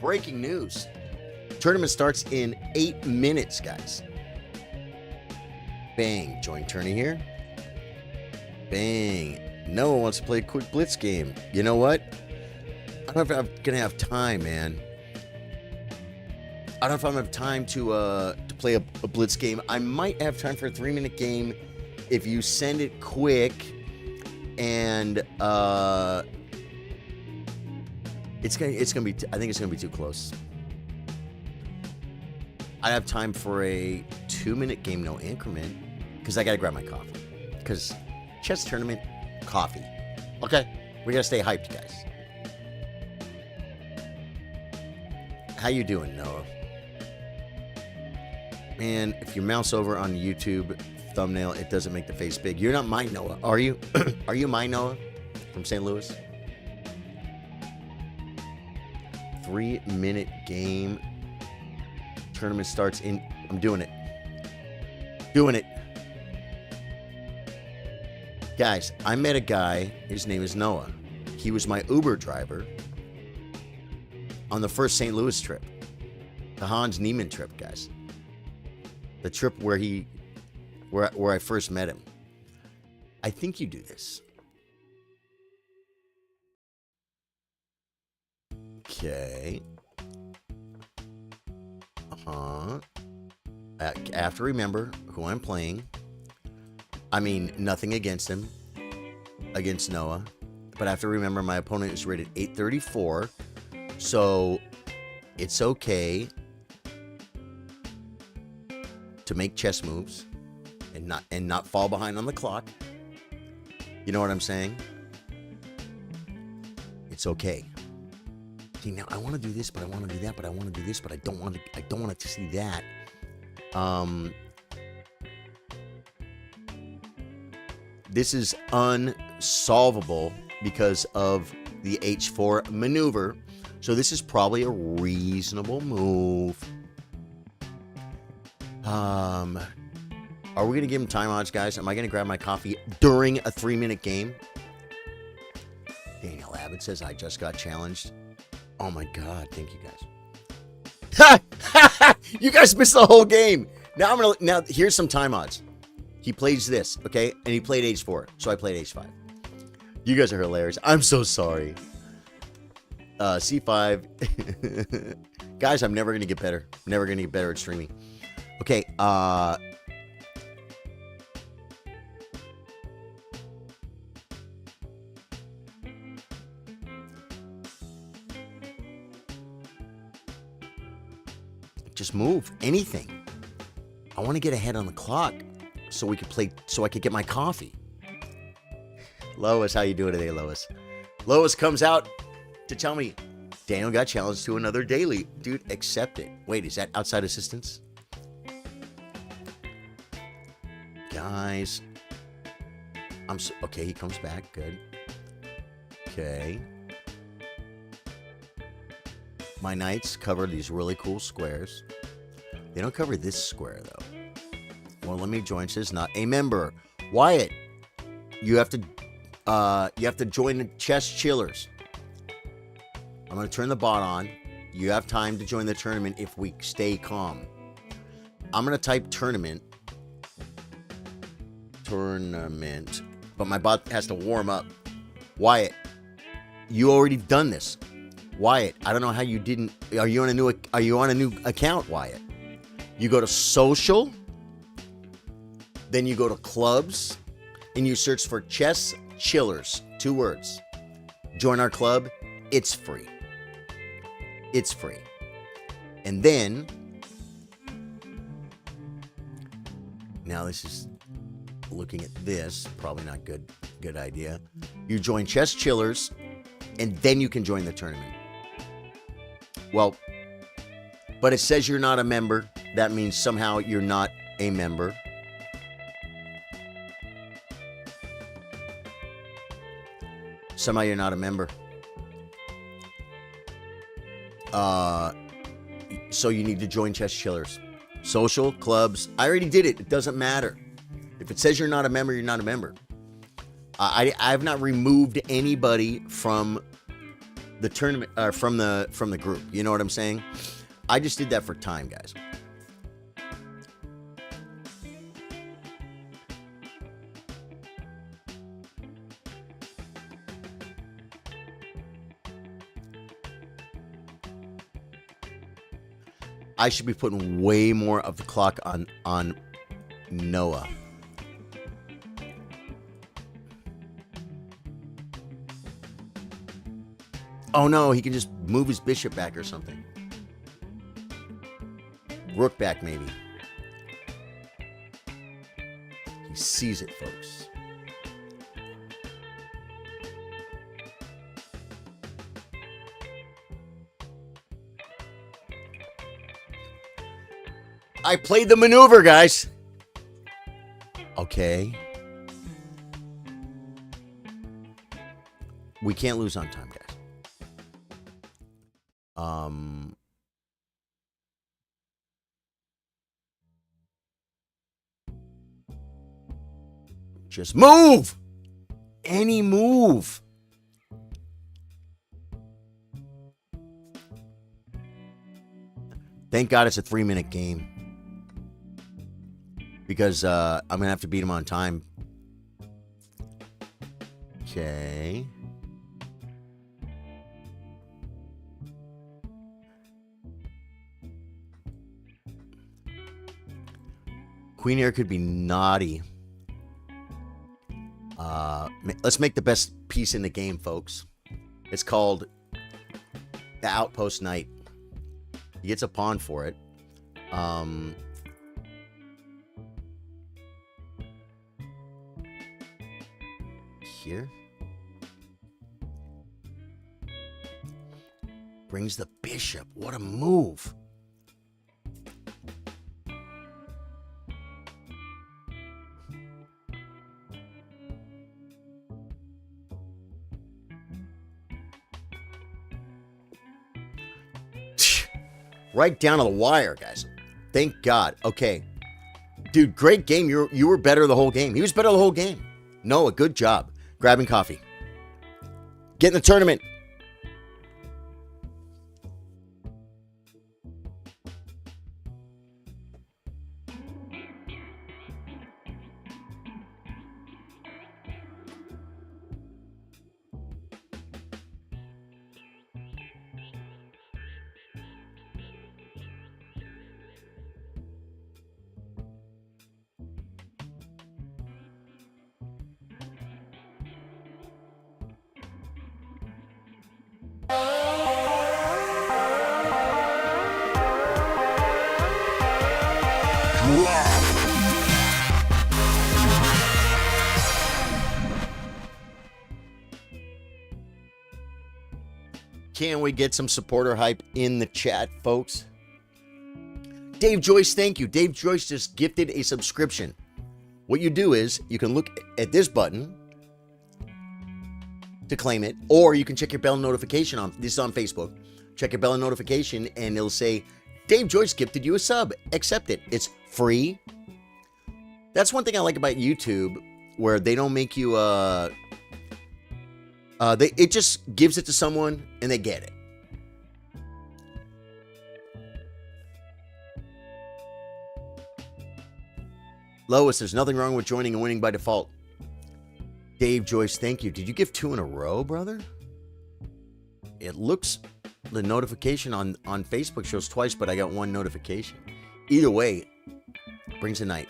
Breaking news. Tournament starts in 8 minutes, guys. Bang. Join tourney here. Bang. No one wants to play a quick blitz game. You know what? I don't know if I'm going to have time, man. I don't know if I'm going to have time to play a blitz game. I might have time for a 3-minute game if you send it quick and it's gonna be. I think it's gonna be too close. I have time for a 2-minute game, no increment, because I gotta grab my coffee. Because chess tournament, coffee. Okay, we gotta stay hyped, guys. How you doing, Noah? Man, if you mouse over on YouTube thumbnail, it doesn't make the face big. You're not my Noah, are you? Are you my Noah from St. Louis? 3-minute game. Tournament starts in. I'm doing it. Doing it. Guys, I met a guy. His name is Noah. He was my Uber driver on the first St. Louis trip. The Hans Niemann trip, guys. The trip where I first met him. I think you do this. Okay. I have to remember who I'm playing. I mean, nothing against him, against Noah, but I have to remember my opponent is rated 834, so it's okay to make chess moves and not fall behind on the clock. You know what I'm saying? It's okay. See, now I want to do this, but I want to do that, but I want to do this, but I don't want to see that. This is unsolvable because of the H4 maneuver. So this is probably a reasonable move. Are we going to give him timeouts, guys? Am I going to grab my coffee during a 3-minute game? Daniel Abbott says, I just got challenged. Oh my God, thank you guys. You guys missed the whole game. Now here's some time odds. He plays this, okay? And he played H4, so I played H5. You guys are hilarious. I'm so sorry. C5. Guys, I'm never going to get better. I'm never going to get better at streaming. Okay, just move anything. I want to get ahead on the clock so we could play, so I could get my coffee. Lois, how you doing today, Lois? Lois comes out to tell me Daniel got challenged to another daily. Dude, accept it. Wait, is that outside assistance? Guys, okay, he comes back. Good. Okay. My knights cover these really cool squares. They don't cover this square, though. Well, let me join. Says not a member. Wyatt, you have to join the chess chillers. I'm going to turn the bot on. You have time to join the tournament if we stay calm. I'm going to type tournament. Tournament. But my bot has to warm up. Wyatt, you already done this. Wyatt, I don't know how you didn't. Are you on a new account, Wyatt? You go to social, then you go to clubs, and you search for Chess Chillers. 2 words. Join our club. It's free. It's free. And then, now this is looking at this, probably not good idea. You join Chess Chillers, and then you can join the tournament. Well, but it says you're not a member. That means somehow you're not a member. Somehow you're not a member. So you need to join Chess Chillers. Social, clubs. I already did it. It doesn't matter. If it says you're not a member, you're not a member. I've not removed anybody from the tournament, from the group. You know what I'm saying? I just did that for time, guys. I should be putting way more of the clock on Noah. Oh no, he can just move his bishop back or something. Rook back, maybe. He sees it, folks. I played the maneuver, guys. Okay. We can't lose on time, guys. Just move. Any move. Thank God it's a 3-minute game. Because I'm going to have to beat him on time. Okay. Queen here could be naughty. Let's make the best piece in the game, folks. It's called the Outpost Knight. He gets a pawn for it. Here. Brings the bishop. What a move. Right down to the wire, guys. Thank God. Okay. Dude, great game. You were better the whole game. He was better the whole game. Noah, good job. Grabbing coffee. Get in the tournament. Can we get some supporter hype in the chat, folks? Dave Joyce, thank you. Dave Joyce just gifted a subscription. What you do is you can look at this button to claim it, or you can check your bell notification on this is on Facebook. Check your bell notification, and it'll say, Dave Joyce gifted you a sub. Accept it. It's free. That's one thing I like about YouTube, where they don't make you it just gives it to someone and they get it. Lois, there's nothing wrong with joining and winning by default. Dave Joyce, thank you. Did you give 2 in a row, brother? It looks, the notification on Facebook shows twice, but I got 1 notification. Either way, brings a night.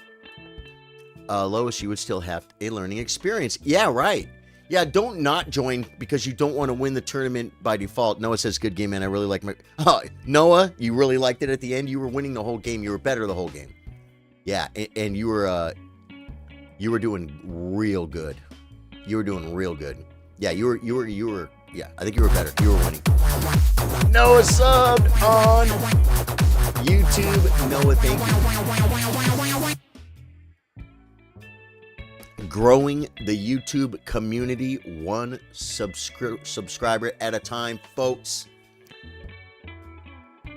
Lois, you would still have a learning experience. Yeah, right. Yeah, don't not join because you don't want to win the tournament by default. Noah says, good game, man. I really like my... Oh, Noah, you really liked it at the end? You were winning the whole game. You were better the whole game. Yeah, and you were doing real good. You were doing real good. Yeah, you were, yeah, I think you were better. You were winning. Noah subbed on YouTube. Noah, thank you. Growing the YouTube community 1 subscriber at a time, folks.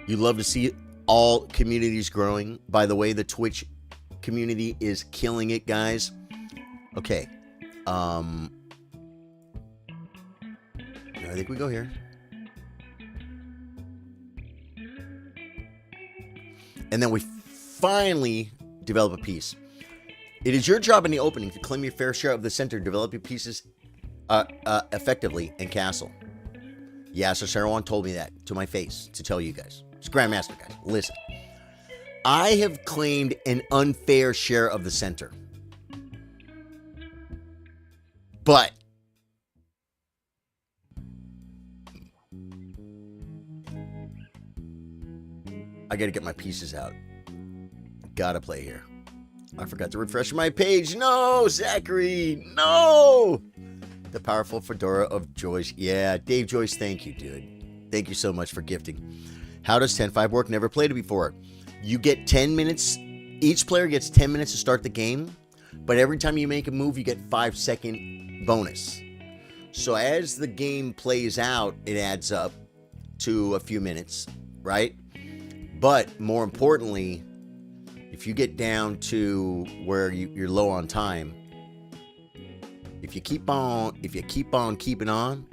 You love to see all communities growing. By the way, the Twitch community is killing it, guys. Okay. I think we go here. And then we finally develop a piece. It is your job in the opening to claim your fair share of the center, develop your pieces effectively, and castle. Yeah, so Saruman told me that to my face to tell you guys. It's Grandmaster, guys. Listen. I have claimed an unfair share of the center. But I got to get my pieces out. Gotta play here. I forgot to refresh my page. No, Zachary. No. The powerful fedora of Joyce. Yeah, Dave Joyce, thank you, dude. Thank you so much for gifting. How does 10-5 work? Never played it before. You get 10 minutes. Each player gets 10 minutes to start the game. But every time you make a move, you get 5-second bonus. So as the game plays out, it adds up to a few minutes, right? But more importantly, if you get down to where you're low on time, if you keep on keeping on,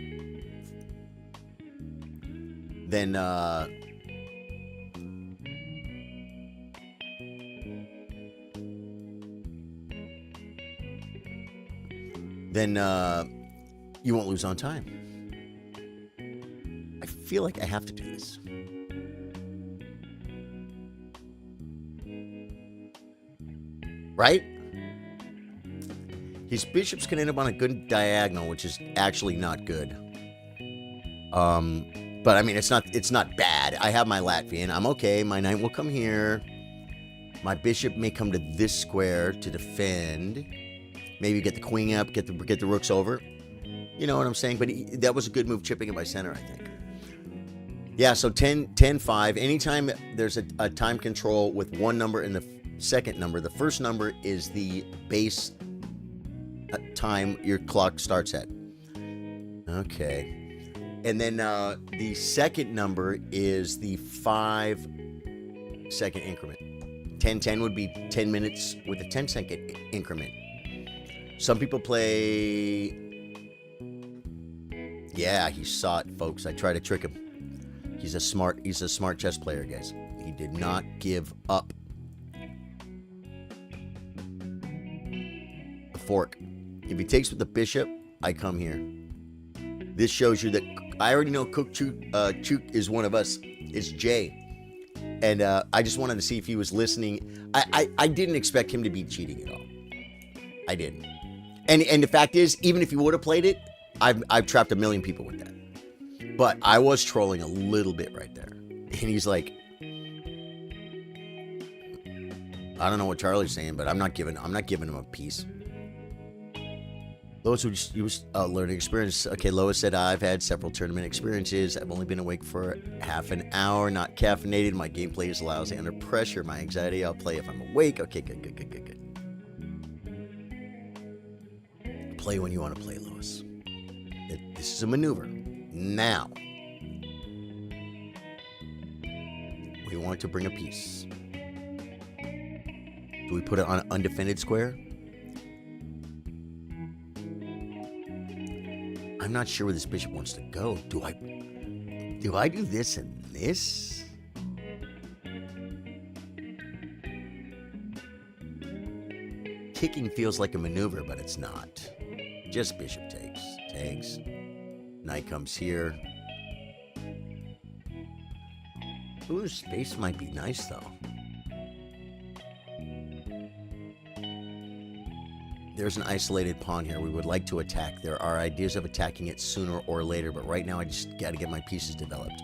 then you won't lose on time. I feel like I have to do this. Right? His bishops can end up on a good diagonal, which is actually not good. But I mean, it's not bad. I have my Latvian. I'm okay. My knight will come here. My bishop may come to this square to defend. Maybe get the queen up, get the rooks over. You know what I'm saying? But that was a good move, chipping it by center, I think. Yeah, so 10-5. Anytime there's a time control with one number and the second number, the first number is the base time your clock starts at. Okay. And then the second number is the 5-second increment. 10-10 would be 10 minutes with a 10-second increment. Some people play... Yeah, he saw it, folks. I tried to trick him. He's a smart chess player, guys. He did not give up. The fork. If he takes with the bishop, I come here. This shows you that I already know Cook Chuk is one of us. It's Jay. And I just wanted to see if he was listening. I didn't expect him to be cheating at all. I didn't. And the fact is, even if he would have played it, I've trapped a million people with that. But I was trolling a little bit right there. And he's like, I don't know what Charlie's saying, but I'm not giving him a piece. Lois would use learning experience. Okay, Lois said, I've had several tournament experiences. I've only been awake for half an hour, not caffeinated. My gameplay is lousy under pressure. My anxiety, I'll play if I'm awake. Okay, good. Play when you want to play, Lois. This is a maneuver. Now, we want to bring a piece. Do we put it on an undefended square? I'm not sure where this bishop wants to go. Do I do this and this? kicking feels like a maneuver, but it's not. Just bishop takes. Takes. Knight comes here. Ooh, space might be nice, though. There's an isolated pawn here we would like to attack. There are ideas of attacking it sooner or later, but right now I just got to get my pieces developed.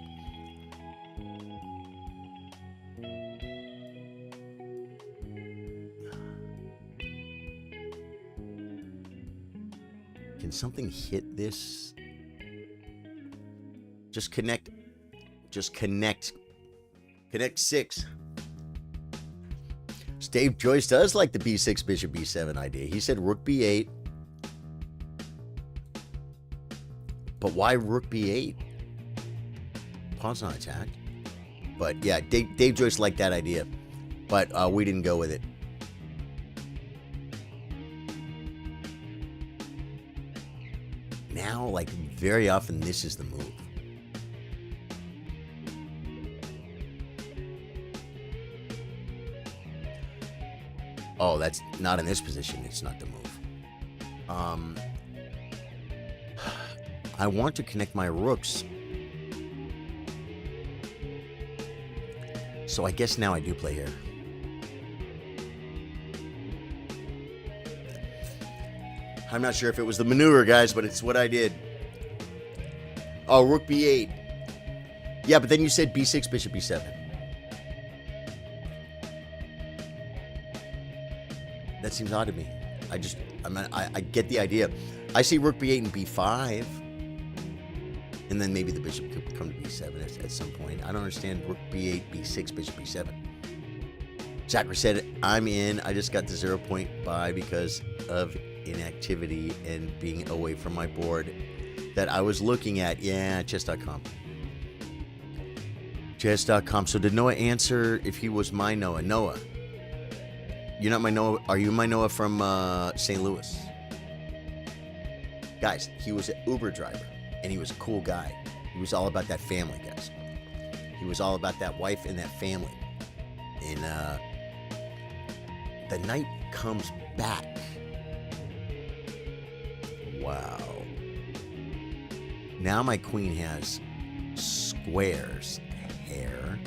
Can something hit this? Just connect. Just connect. Connect 6. Dave Joyce does like the b6, bishop b7 idea. He said rook b8. But why rook b8? Pawn's not attacked. But yeah, Dave Joyce liked that idea. But we didn't go with it. Now, like, very often this is the move. Oh, that's not in this position. It's not the move. I want to connect my rooks. So I guess now I do play here. I'm not sure if it was the maneuver, guys, but it's what I did. Oh, rook b8. Yeah, but then you said b6, bishop b7. That seems odd to me. I get the idea. I see rook b8 and b5. And then maybe the bishop could come to b7 at some point. I don't understand rook b8, b6, bishop b7. Zachary said, I'm in. I just got the 0 point buy because of inactivity and being away from my board that I was looking at. Yeah, chess.com. Chess.com. So did Noah answer if he was my Noah? Noah. You're not my Noah. Are you my Noah from St. Louis? Guys, he was an Uber driver, and he was a cool guy. He was all about that family, guys. He was all about that wife and that family. And the knight comes back. Wow. Now my queen has squares hair.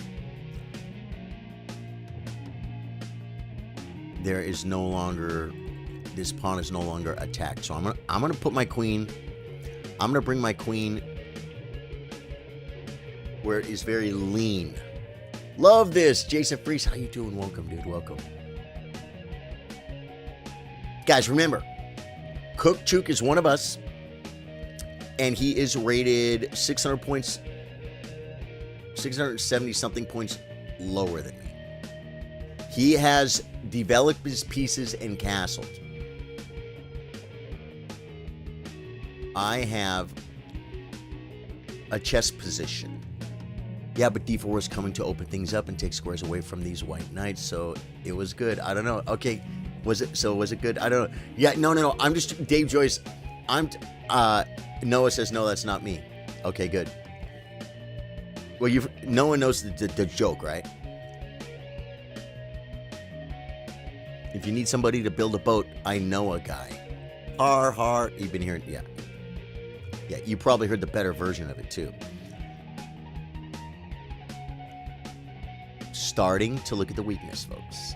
There is no longer, this pawn is no longer attacked. So I'm gonna put my queen, I'm gonna bring my queen where it is very lean. Love this. Jason Freese, how you doing? Welcome, dude. Welcome. Guys, remember, Kukchuk is one of us, and he is rated 600 points, 670 something points lower than me. He has developed his pieces and castled. I have a chess position. Yeah, but d4 is coming to open things up and take squares away from these white knights, so it was good. I don't know. Okay, was it good? I don't know. Yeah, no. I'm just Dave Joyce. Noah says no, that's not me. Okay, good. Well, no one knows the joke, right? If you need somebody to build a boat, I know a guy. Har. You've been hearing, yeah. Yeah, you probably heard the better version of it too. Starting to look at the weakness, folks.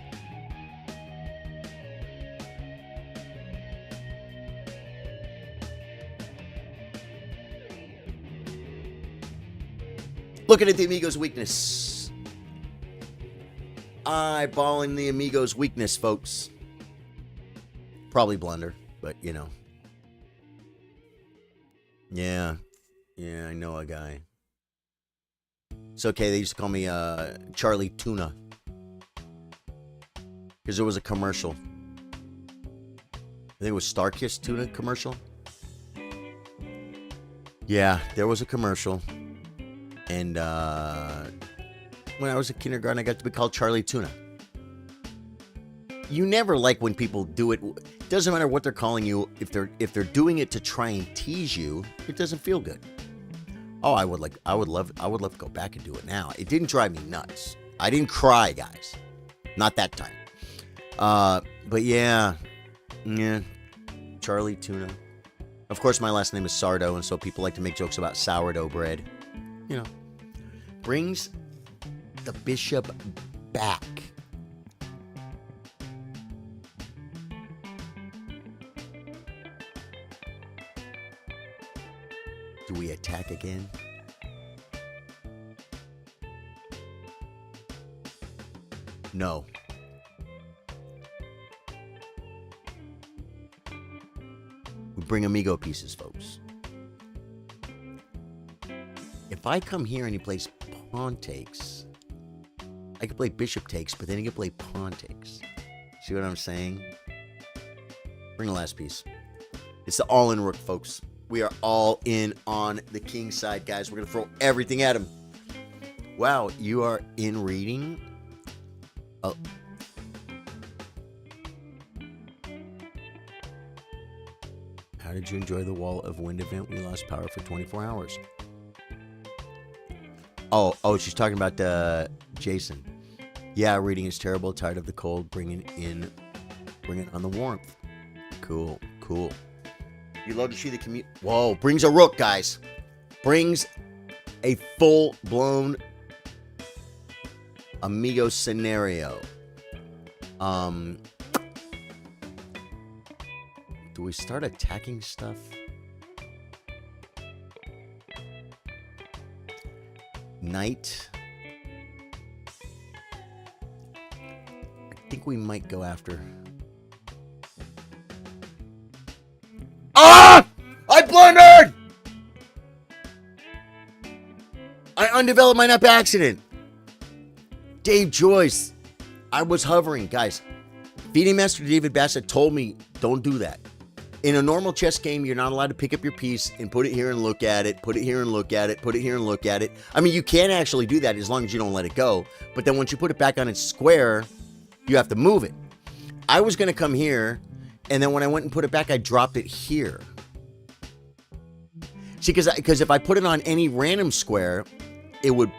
Looking at the Amigo's weakness. Eyeballing the Amigo's weakness, folks. Probably blunder, but you know. Yeah, I know a guy. It's okay, they used to call me Charlie Tuna. Because there was a commercial. I think it was Starkist Tuna commercial. Yeah, there was a commercial. And when I was in kindergarten, I got to be called Charlie Tuna. You never like when people do it. Doesn't matter what they're calling you. If they're doing it to try and tease you, it doesn't feel good. Oh, I would love to go back and do it now. It didn't drive me nuts. I didn't cry, guys. Not that time. But yeah, Yeah, Charlie Tuna. Of course, my last name is Sardo, and so people like to make jokes about sourdough bread. You know, brings the bishop back. Do we attack again? No. We bring amigo pieces, folks. If I come here and he plays pawn takes, I could play bishop takes, but then he could play pawn takes. See what I'm saying? Bring the last piece. It's the all-in rook, folks. We are all in on the king side, guys. We're going to throw everything at him. Wow, you are in reading? Oh. How did you enjoy the Wall of Wind event? We lost power for 24 hours. Oh, she's talking about Jason. Yeah, reading is terrible. Tired of the cold. Bring on the warmth. Cool. You love to see the commute. Whoa, brings a rook, guys. Brings a full-blown amigo scenario. Do we start attacking stuff? Knight. I think we might go after. Ah! I blundered! I undeveloped mine up by accident. Dave Joyce. I was hovering. Guys, Feeding Master David Bassett told me, don't do that. In a normal chess game, you're not allowed to pick up your piece and put it here and look at it, put it here and look at it, put it here and look at it. I mean, you can actually do that as long as you don't let it go. But then once you put it back on its square, you have to move it. I was going to come here, and then when I went and put it back, I dropped it here. See, because if I put it on any random square, it would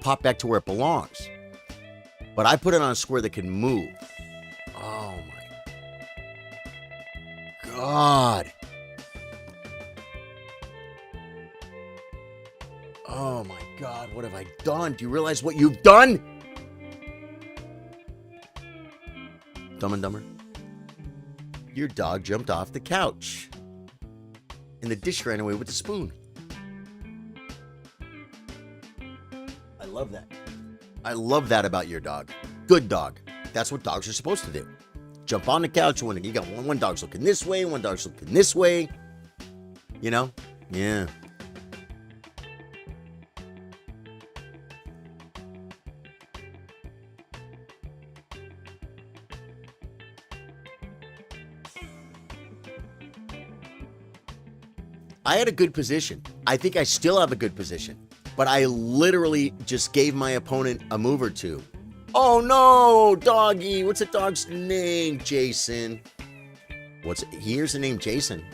pop back to where it belongs. But I put it on a square that can move. Oh, my God. Oh, my God. What have I done? Do you realize what you've done? Dumb and Dumber. Your dog jumped off the couch. And the dish ran away with the spoon. I love that. I love that about your dog. Good dog. That's what dogs are supposed to do. Jump on the couch when you got one dog's looking this way, one dog's looking this way. You know? Yeah. I had a good position. I think I still have a good position. But I literally just gave my opponent a move or two. Oh no, doggy. What's the dog's name? Jason. Here's the name Jason.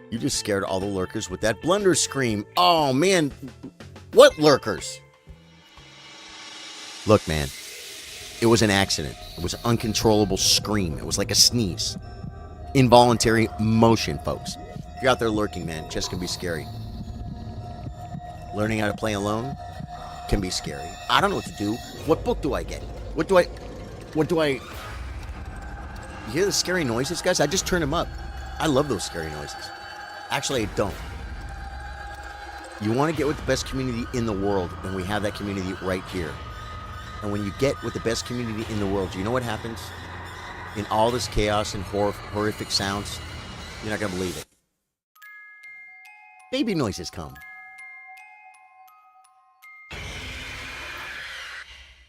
You just scared all the lurkers with that blunder scream. Oh man. What lurkers? Look, man. It was an accident. It was an uncontrollable scream. It was like a sneeze. Involuntary motion, folks. If you're out there lurking, man, chess can be scary. Learning how to play alone can be scary. I don't know what to do. What book do I get? What do I... You hear the scary noises, guys? I just turn them up. I love those scary noises. Actually, I don't. You want to get with the best community in the world, and we have that community right here. And when you get with the best community in the world, do you know what happens? In all this chaos and horrific sounds, you're not going to believe it. Baby noises come.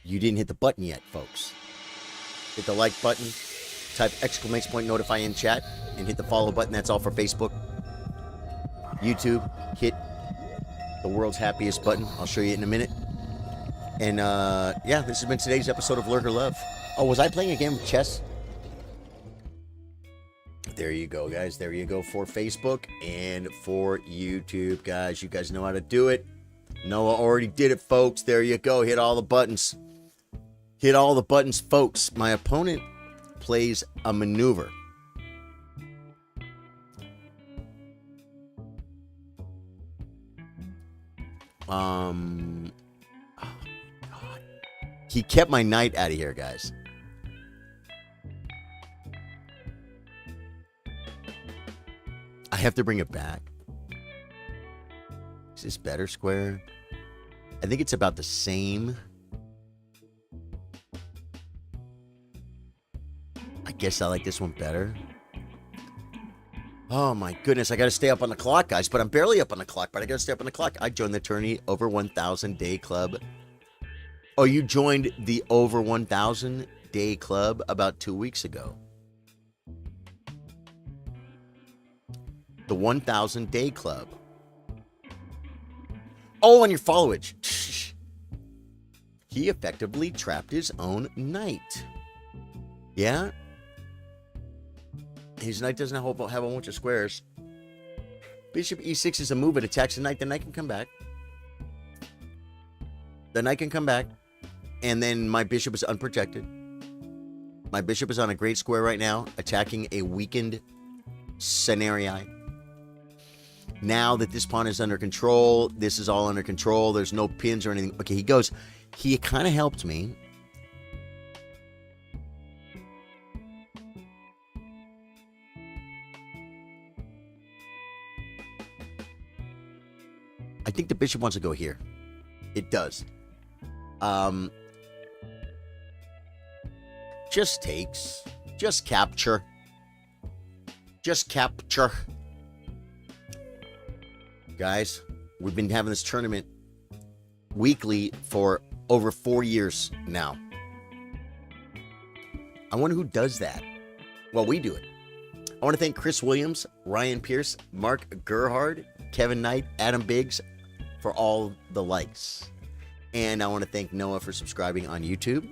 You didn't hit the button yet, folks. Hit the like button, type ! Notify in chat, and hit the follow button. That's all for Facebook. YouTube, hit the world's happiest button. I'll show you in a minute. And yeah, this has been today's episode of Lurker Love. Oh, was I playing a game of chess? There you go, guys. There you go for Facebook and for YouTube, guys. You guys know how to do it. Noah already did it, folks. There you go. Hit all the buttons. Hit all the buttons, folks. My opponent plays a maneuver. Oh, God. He kept my knight out of here, guys. I have to bring it back. Is this better, Square? I think it's about the same. I guess I like this one better. Oh my goodness, I gotta stay up on the clock, guys, but I'm barely up on the clock, but I gotta stay up on the clock. I joined the Tourney Over 1,000 Day Club. Oh, you joined the Over 1,000 Day Club about 2 weeks ago. The 1,000 Day Club. Oh, and your followage. He effectively trapped his own knight. Yeah? His knight doesn't have a bunch of squares. Bishop e6 is a move. It attacks the knight. The knight can come back. The knight can come back. And then my bishop is unprotected. My bishop is on a great square right now, attacking a weakened scenario. Now that this pawn is under control, this is all under control. There's no pins or anything. Okay, he kind of helped me. I think the bishop wants to go here. It does. Just takes. Just capture. Just capture. Guys, we've been having this tournament weekly for over 4 years now. I wonder who does that. Well, we do it. I want to thank Chris Williams, Ryan Pierce, Mark Gerhard, Kevin Knight, Adam Biggs for all the likes. And I want to thank Noah for subscribing on YouTube.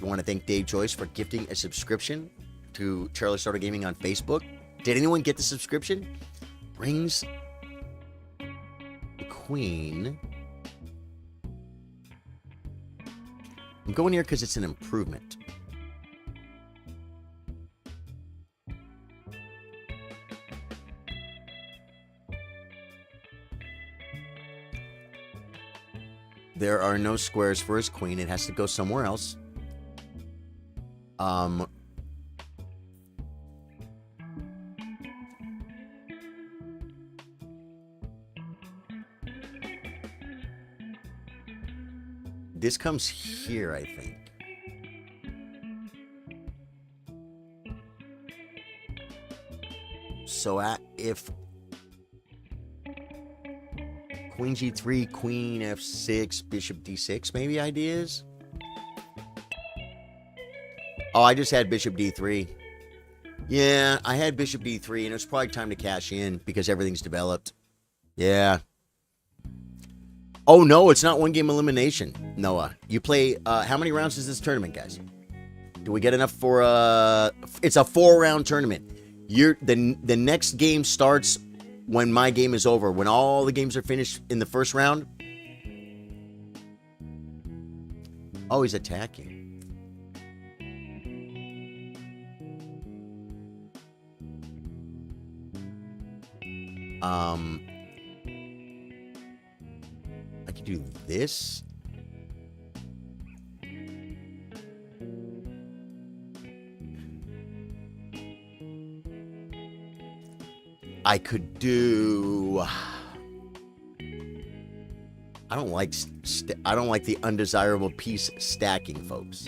I want to thank Dave Joyce for gifting a subscription to Charlie Starter Gaming on Facebook. Did anyone get the subscription? Brings the queen. I'm going here because it's an improvement. There are no squares for his queen. It has to go somewhere else. This comes here, I think. So if Queen G3, Queen F6, Bishop D6, maybe ideas? Oh, I just had Bishop D3. Yeah, I had Bishop D3, and it's probably time to cash in because everything's developed. Yeah. Oh, no, it's not one game elimination, Noah. You play, how many rounds is this tournament, guys? Do we get enough for, it's a 4-round tournament. The next game starts when my game is over. When all the games are finished in the first round. Oh, he's attacking. I could do this. I could do. I don't like the undesirable piece stacking, folks.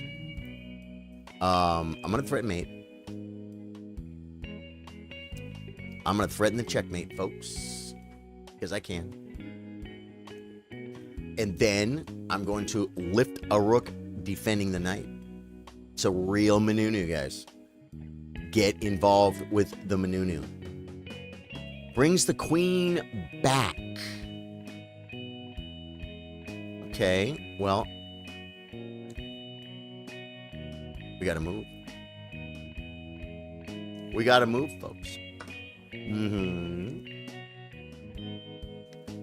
I'm gonna threaten mate. I'm gonna threaten the checkmate, folks, because I can. And then I'm going to lift a rook, defending the knight. It's a real Manunu, guys. Get involved with the Manunu. Brings the queen back. Okay, well, we gotta move. We gotta move, folks.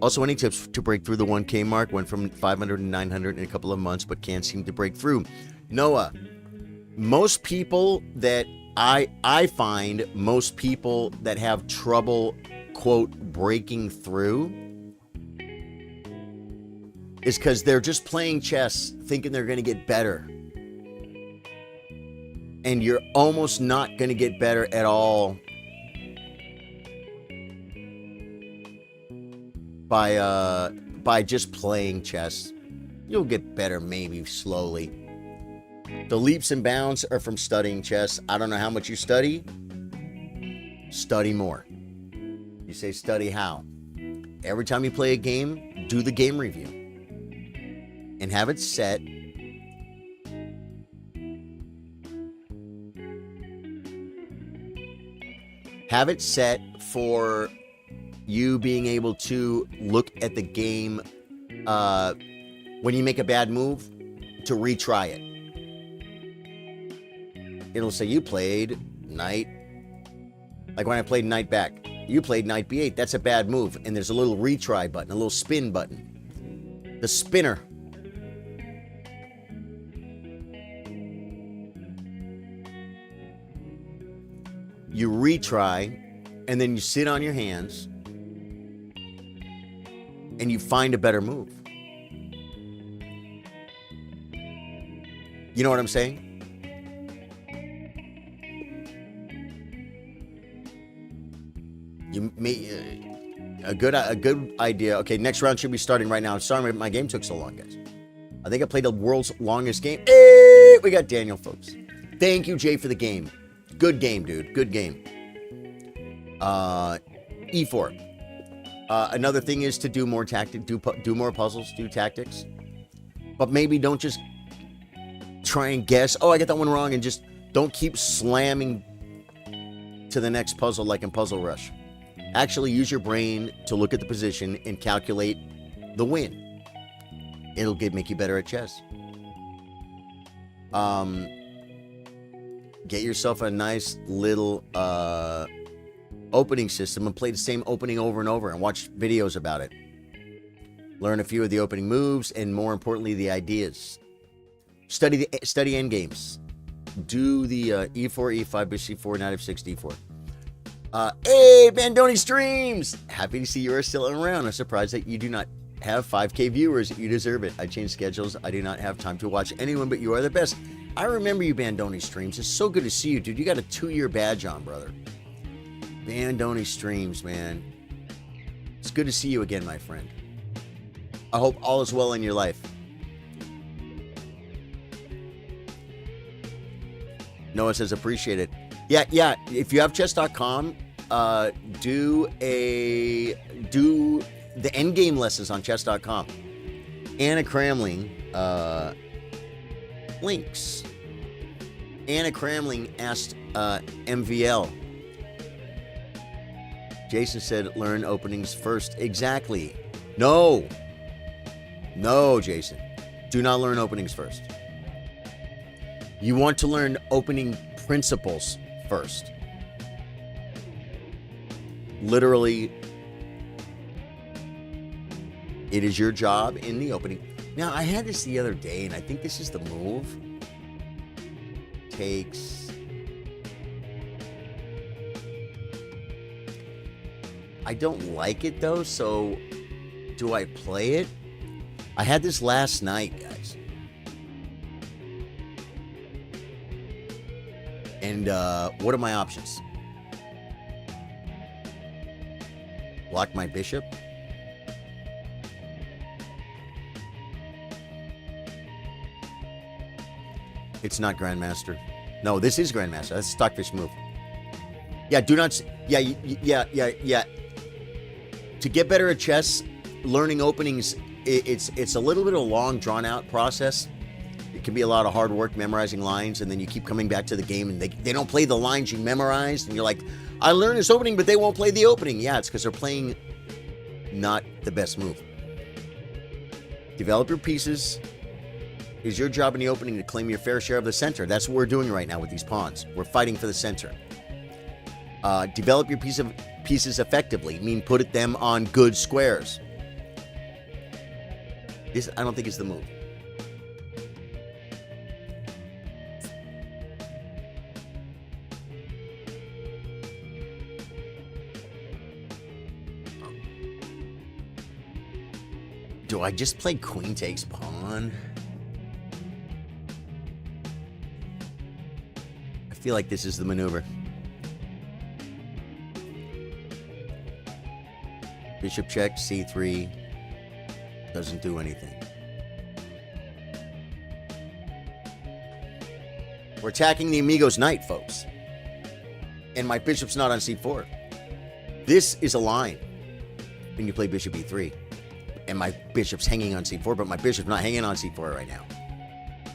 Also, any tips to break through the 1K mark? Went from 500 to 900 in a couple of months, but can't seem to break through. Noah, most people that I find, most people that have trouble, quote, breaking through, is because they're just playing chess thinking they're going to get better. And you're almost not going to get better at all by just playing chess. You'll get better maybe slowly. The leaps and bounds are from studying chess. I don't know how much you study. Study more. You say study how? Every time you play a game, do the game review. And have it set. Have it set for you being able to look at the game when you make a bad move to retry it. It'll say you played knight. Like when I played knight back. You played knight b8. That's a bad move. And there's a little retry button, a little spin button. The spinner. You retry, and then you sit on your hands, and you find a better move. You know what I'm saying? You may a good idea. Okay, next round should be starting right now. I'm sorry my game took so long, guys. I think I played the world's longest game. Hey, we got Daniel, folks. Thank you, Jay, for the game. Good game, dude. Good game. E4. Another thing is to do more tactic, do more puzzles, do tactics, but maybe don't just try and guess. Oh, I got that one wrong, and just don't keep slamming to the next puzzle like in Puzzle Rush. Actually, use your brain to look at the position and calculate the win. It'll make you better at chess. Get yourself a nice little opening system and play the same opening over and over and watch videos about it. Learn a few of the opening moves and, more importantly, the ideas. Study endgames. Do the E4, E5, Bishop C4, Knight F6, D4. Hey, Bandoni Streams! Happy to see you are still around. I'm surprised that you do not have 5K viewers. You deserve it. I changed schedules. I do not have time to watch anyone, but you are the best. I remember you, Bandoni Streams. It's so good to see you, dude. You got a 2-year badge on, brother. Bandoni Streams, man. It's good to see you again, my friend. I hope all is well in your life. Noah says appreciate it. Yeah. If you have chess.com, do the endgame lessons on chess.com. Anna Cramling links. Anna Cramling asked MVL. Jason said learn openings first. Exactly. No, Jason. Do not learn openings first. You want to learn opening principles first. Literally, it is your job in the opening. Now, I had this the other day, and I think this is the move. Takes. I don't like it, though, so do I play it? I had this last night, guys. And what are my options? Block my bishop. It's not Grandmaster. No, this is Grandmaster. That's a Stockfish move. Yeah, do not... Yeah. To get better at chess, learning openings, it's a little bit of a long, drawn-out process. It can be a lot of hard work memorizing lines, and then you keep coming back to the game, and they don't play the lines you memorized, and you're like, I learned this opening, but they won't play the opening. Yeah, it's because they're playing not the best move. Develop your pieces. It's your job in the opening to claim your fair share of the center. That's what we're doing right now with these pawns. We're fighting for the center. Develop your pieces effectively. Put them on good squares. This, I don't think, is the move. Do I just play queen takes pawn? I feel like this is the maneuver. Bishop check, c3. Doesn't do anything. We're attacking the Amigo's knight, folks. And my bishop's not on c4. This is a line. When you play bishop e3. And my bishop's hanging on c4, but my bishop's not hanging on c4 right now.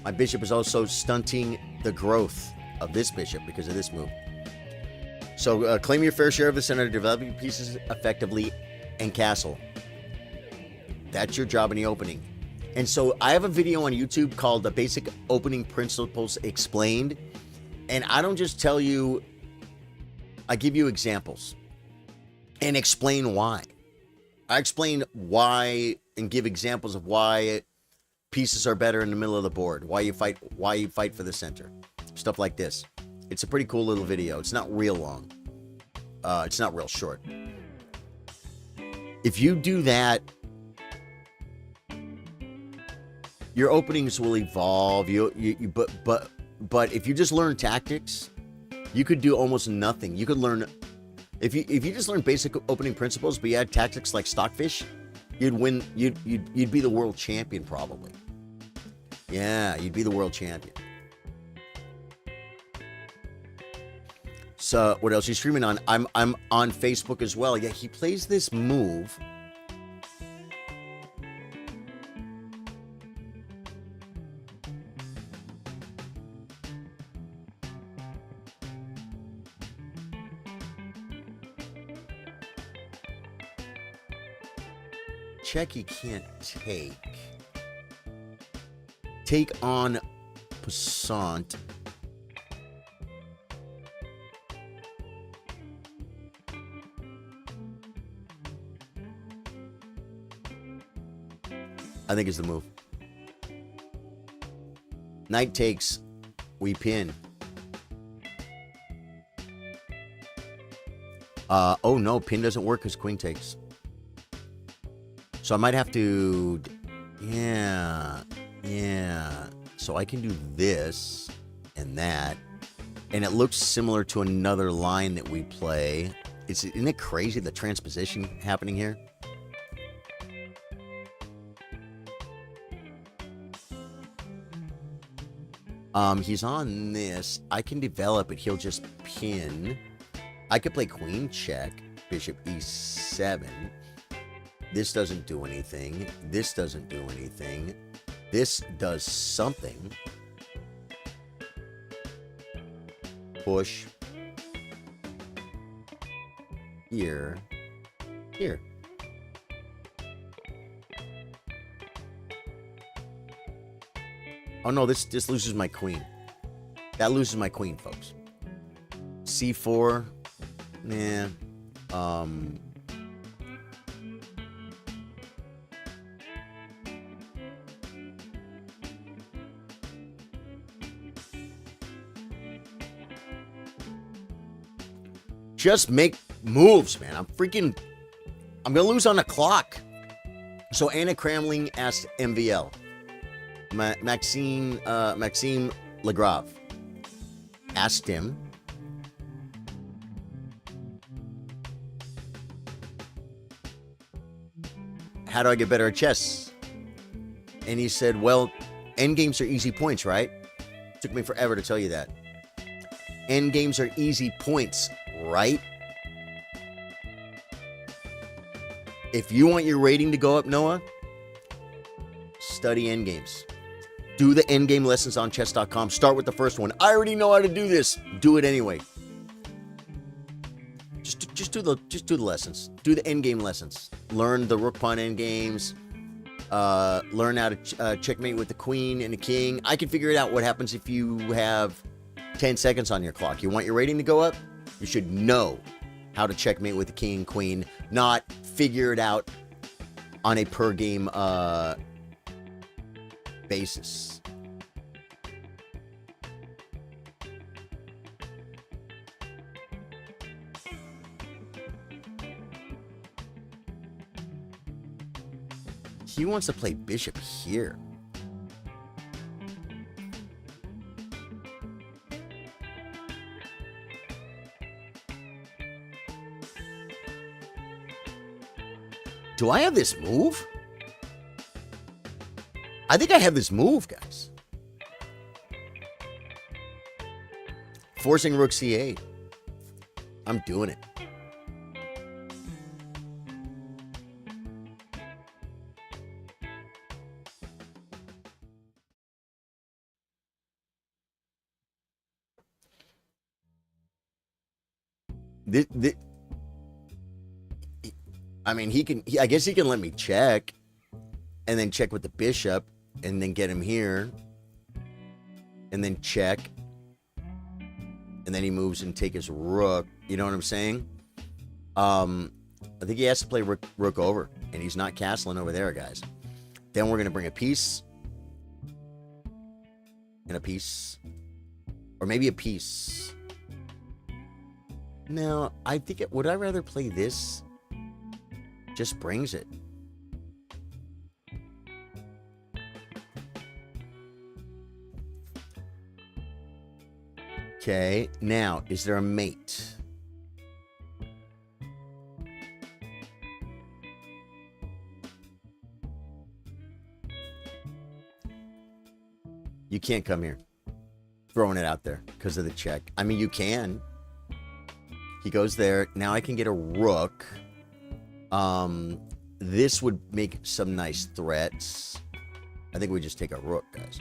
My bishop is also stunting the growth of this bishop because of this move. So claim your fair share of the center, develop your pieces effectively, and castle. That's your job in the opening. And so I have a video on YouTube called The Basic Opening Principles Explained. And I don't just tell you, I give you examples and explain why. I explain why and give examples of why pieces are better in the middle of the board, why you fight for the center, stuff like this. It's a pretty cool little video. It's not real long. It's not real short. If you do that, your openings will evolve. But if you just learn tactics, you could do almost nothing. You could learn if you just learn basic opening principles, but you had tactics like Stockfish, you'd win. You'd be the world champion probably. Yeah, you'd be the world champion. So what else? He's streaming on. I'm on Facebook as well. Yeah, he plays this move. Check he can't take. Take on Passant. I think it's the move. Knight takes. We pin. Oh no, pin doesn't work because queen takes. So I might have to, yeah. So I can do this and that. And it looks similar to another line that we play. Isn't it crazy, the transposition happening here? He's on this. I can develop it. He'll just pin. I could play queen check, bishop e7. This doesn't do anything. This doesn't do anything. This does something. Push. Here. Here. Oh no, this loses my queen. That loses my queen, folks. C4. Nah. Just make moves, man. I'm gonna lose on the clock. So Anna Cramling asked MVL. Maxime Legrave asked him, how do I get better at chess? And he said, well, endgames are easy points, right? Took me forever to tell you that. Endgames are easy points, right? If you want your rating to go up, Noah, study endgames. Do the endgame lessons on chess.com. Start with the first one. I already know how to do this. Do it anyway. Just do the lessons. Do the endgame lessons. Learn the rook pawn endgames. Learn how to checkmate with the queen and the king. I can figure it out what happens if you have 10 seconds on your clock. You want your rating to go up? You should know how to checkmate with the king and queen, not figure it out on a per game basis. He wants to play bishop here. Do I have this move? I think I have this move, guys. Forcing rook c8. I'm doing it. I mean, I guess he can let me check and then check with the bishop and then get him here and then check. And then he moves and take his rook. You know what I'm saying? I think he has to play rook over. And he's not castling over there, guys. Then we're going to bring a piece. And a piece. Or maybe a piece. No, I think would I rather play this? Just brings it. Okay, now, is there a mate? You can't come here. Throwing it out there because of the check. I mean, you can. He goes there. Now I can get a rook. This would make some nice threats. I think we just take a rook, guys.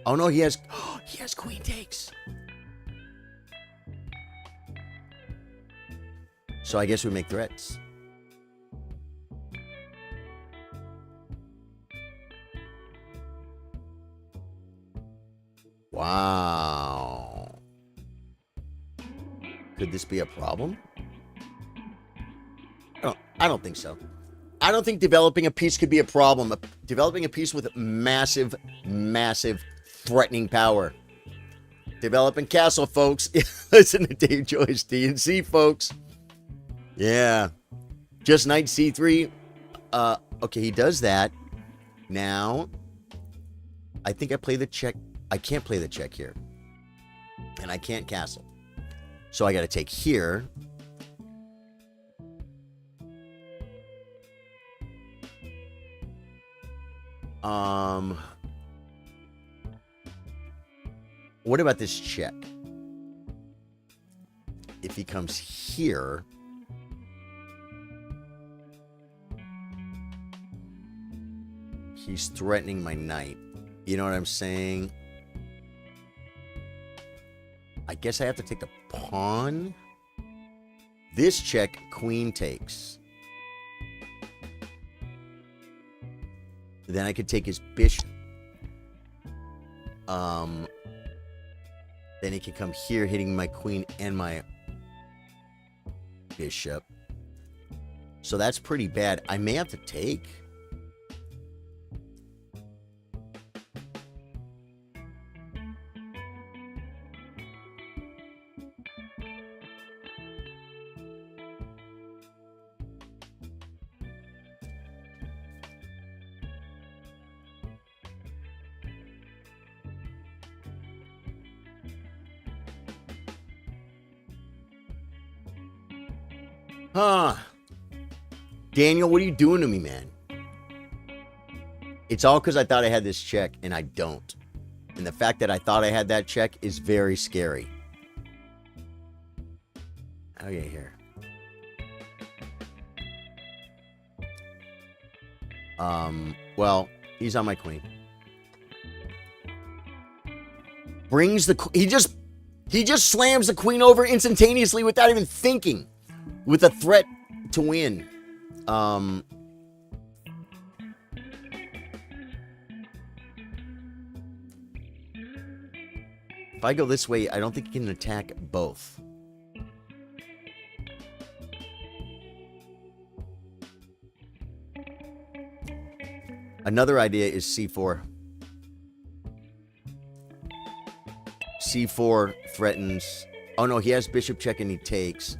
Oh, no, he has queen takes. So I guess we make threats. Wow. Could this be a problem? I don't think so. I don't think developing a piece could be a problem. Developing a piece with massive, massive threatening power. Developing castle, folks. Listen to Dave Joyce, DNC, folks. Yeah. Just knight c3. Okay, he does that. Now, I think I play the check. I can't play the check here. And I can't castle. So I got to take here. What about this check? If he comes here, he's threatening my knight. You know what I'm saying? I guess I have to take the pawn. This check, queen takes. Then I could take his bishop. Then he could come here, hitting my queen and my bishop. So that's pretty bad. I may have to take. Huh. Daniel, what are you doing to me, man? It's all because I thought I had this check, and I don't. And the fact that I thought I had that check is very scary. Okay, here. Well, he's on my queen. Brings the... He just slams the queen over instantaneously without even thinking. With a threat to win. If I go this way, I don't think he can attack both. Another idea is c4. c4 threatens... Oh no, he has bishop check and he takes...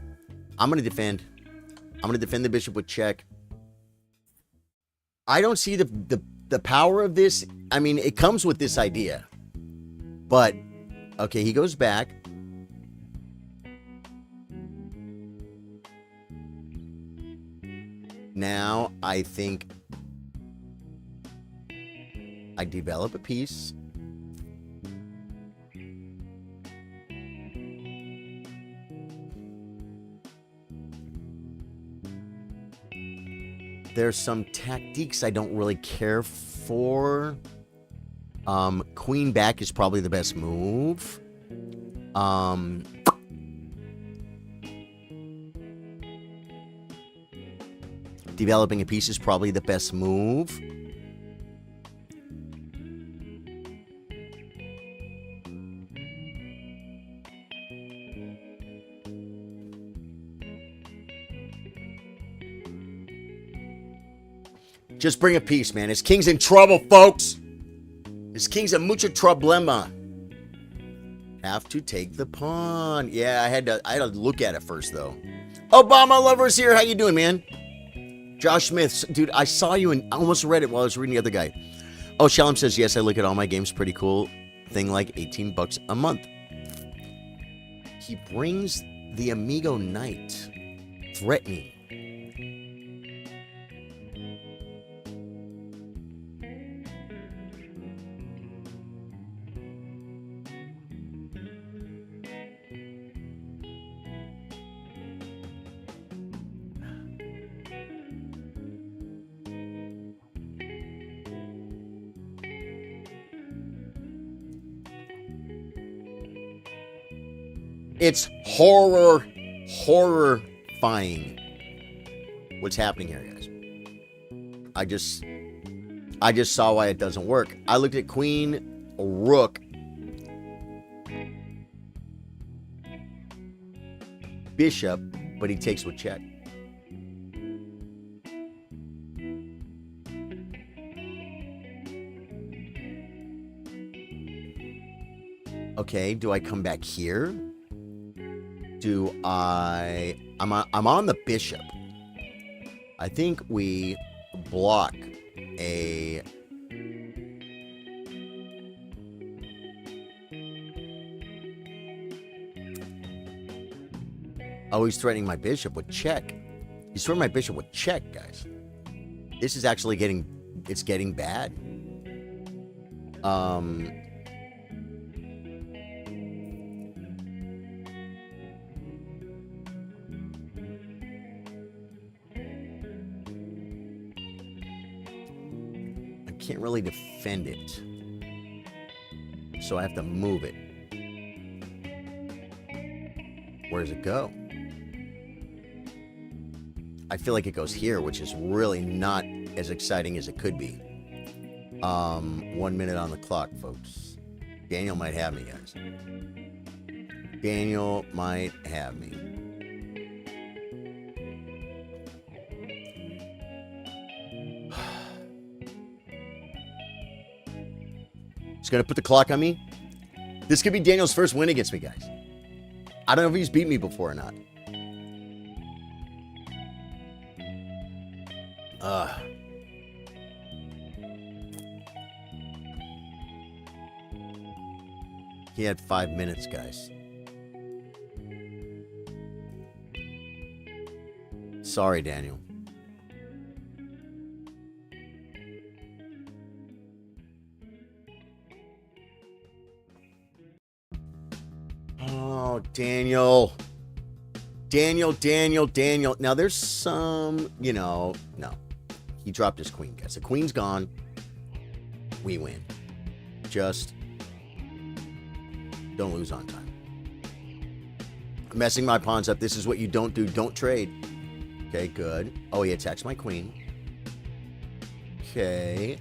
I'm going to defend. I'm going to defend the bishop with check. I don't see the power of this. I mean, it comes with this idea. But, okay, he goes back. Now, I think I develop a piece. There's some tactiques I don't really care for. Queen back is probably the best move. Developing a piece is probably the best move. Just bring a piece, man. His king's in trouble, folks. His king's a mucho problema. Have to take the pawn. Yeah, I had to look at it first, though. Obama lovers here. How you doing, man? Josh Smith. Dude, I saw you and I almost read it while I was reading the other guy. Oh, Shalom says, yes, I look at all my games. Pretty cool. Thing like $18 a month. He brings the Amigo Knight. Threatening. It's horrifying what's happening here, guys. I just saw why it doesn't work. I looked at Queen, Rook, Bishop, but he takes with check. Okay, do I come back here? I'm on the bishop. I think we block a... Oh, he's threatening my bishop with check. He's threatening my bishop with check, guys. This is actually getting bad. Can't really defend it, so I have to move it. Where does it go? I feel like it goes here, which is really not as exciting as it could be. 1 minute on the clock, folks. Daniel might have me, guys. Daniel might have me. He's going to put the clock on me. This could be Daniel's first win against me, guys. I don't know if he's beat me before or not. He had 5 minutes, guys. Sorry, Daniel. Oh, Daniel. Daniel. Now, there's some, no. He dropped his queen, guys. The queen's gone. We win. Just don't lose on time. Messing my pawns up. This is what you don't do. Don't trade. Okay, good. Oh, he attacks my queen. Okay,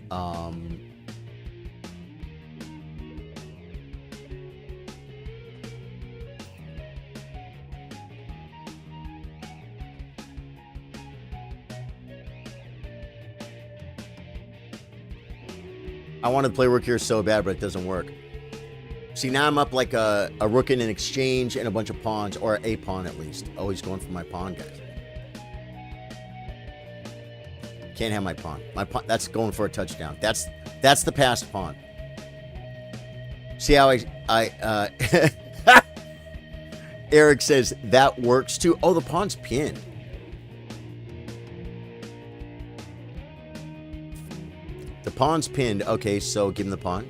I want to play rook here so bad, but it doesn't work. See, now I'm up like a rook in an exchange and a bunch of pawns, or a pawn at least. Oh, he's going for my pawn, guys. Can't have my pawn. My pawn, that's going for a touchdown. That's the passed pawn. See how Eric says that works too. Oh, the pawn's pinned. The pawn's pinned. Okay, so give him the pawn.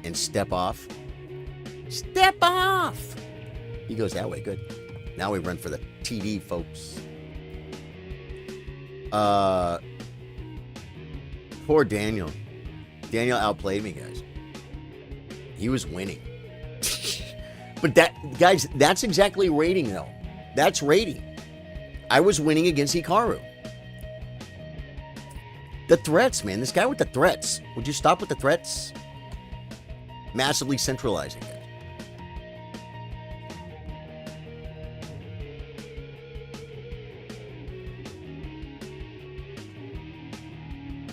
And step off. Step off! He goes that way. Good. Now we run for the TD, folks. Poor Daniel. Daniel outplayed me, guys. He was winning. But guys, that's exactly rating, though. That's rating. I was winning against Hikaru. The threats, man. This guy with the threats. Would you stop with the threats? Massively centralizing it.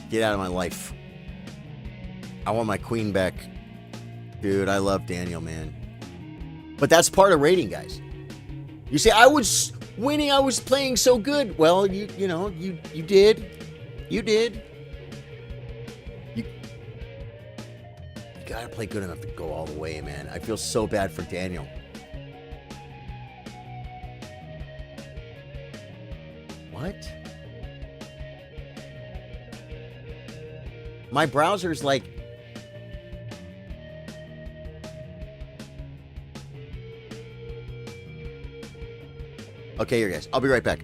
Get out of my life. I want my queen back. Dude, I love Daniel, man. But that's part of rating, guys. You say, I was winning, I was playing so good. Well, you did. You did. You gotta play good enough to go all the way, man. I feel so bad for Daniel. What? My browser's like... Okay, here, guys. I'll be right back.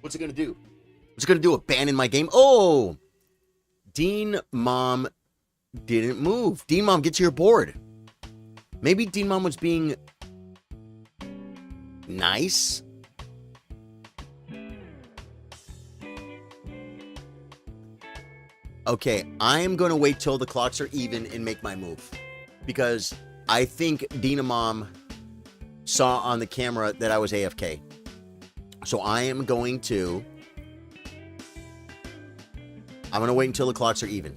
What's it going to do? What's it going to do? Abandon my game? Oh! Dean Mom didn't move. Dean Mom, get to your board. Maybe Dean Mom was being nice. Okay, I am going to wait till the clocks are even and make my move. Because I think Dina Mom saw on the camera that I was AFK. So I am going to... I'm going to wait until the clocks are even.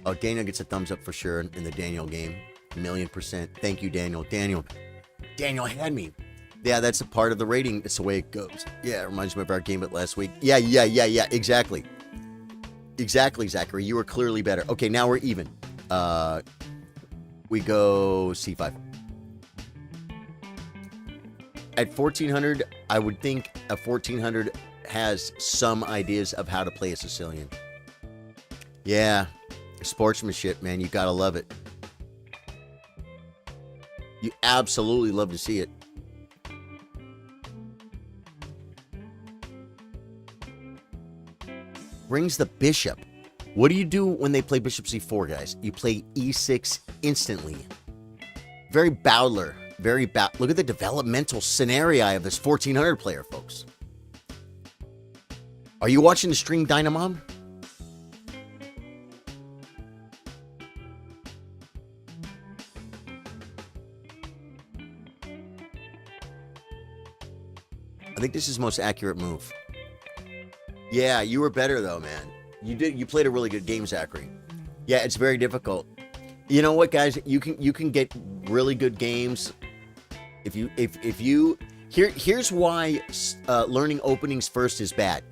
Oh, Daniel gets a thumbs up for sure in the Daniel game. 1,000,000%. Thank you, Daniel. Daniel had me. Yeah, that's a part of the rating. It's the way it goes. Yeah, it reminds me of our game last week. Yeah. Exactly. Exactly, Zachary. You were clearly better. Okay, now we're even. We go C5. At 1400, I would think a 1400 has some ideas of how to play a Sicilian. Yeah. Sportsmanship, man. You gotta love it. You absolutely love to see it. Brings the bishop. What do you do when they play bishop c4, guys? You play e6 instantly. Very Bowdler. Look at the developmental scenario of this 1400 player, folks. Are you watching the stream, Dynamom? I think this is the most accurate move. Yeah, you were better though, man. You played a really good game, Zachary. Yeah, it's very difficult. You know what, guys? You can get really good games if you here's why learning openings first is bad.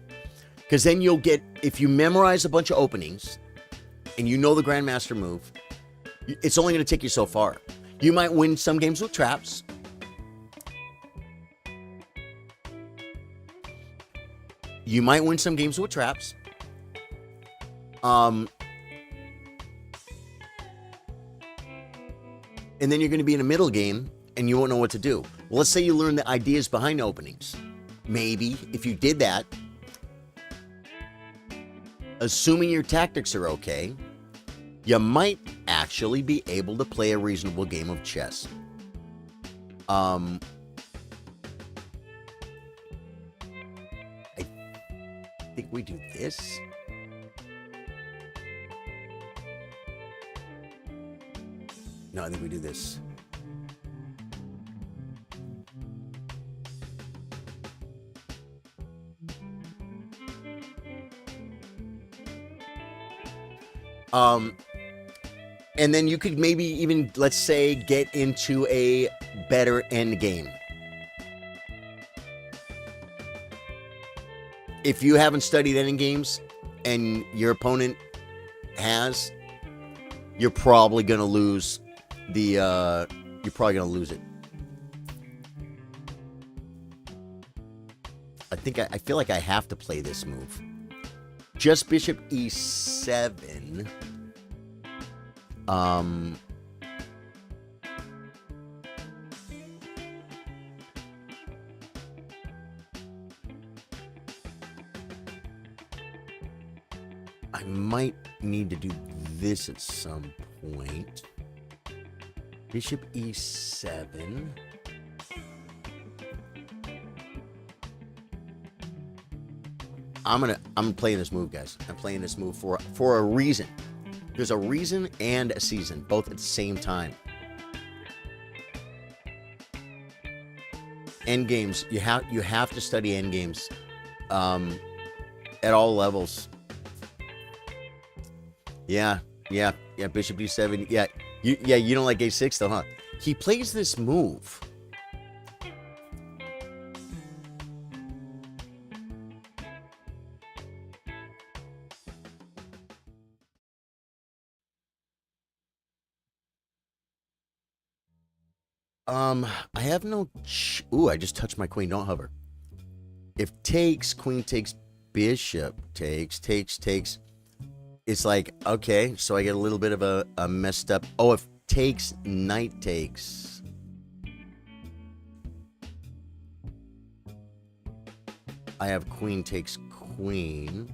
Because then you'll get, if you memorize a bunch of openings and you know the Grandmaster move, it's only going to take you so far. You might win some games with traps. You might win some games with traps. And then you're going to be in a middle game and you won't know what to do. Well, let's say you learn the ideas behind openings. Maybe if you did that, assuming your tactics are okay, you might actually be able to play a reasonable game of chess. I think we do this. No, I think we do this. And then you could maybe even, let's say, get into a better end game. If you haven't studied ending games and your opponent has, you're probably going to lose the, you're probably going to lose it. I feel like I have to play this move. Just bishop e7. I might need to do this at some point. Bishop e7. I'm playing this move, guys. I'm playing this move for a reason. There's a reason and a season, both at the same time. End games, you have to study end games, at all levels. Yeah. Bishop d7. Yeah, you don't like a6 though, huh? He plays this move. I have no... Ooh, I just touched my queen. Don't hover. If takes, queen takes, bishop takes. It's like, okay, so I get a little bit of a messed up... Oh, if takes, knight takes. I have queen takes queen.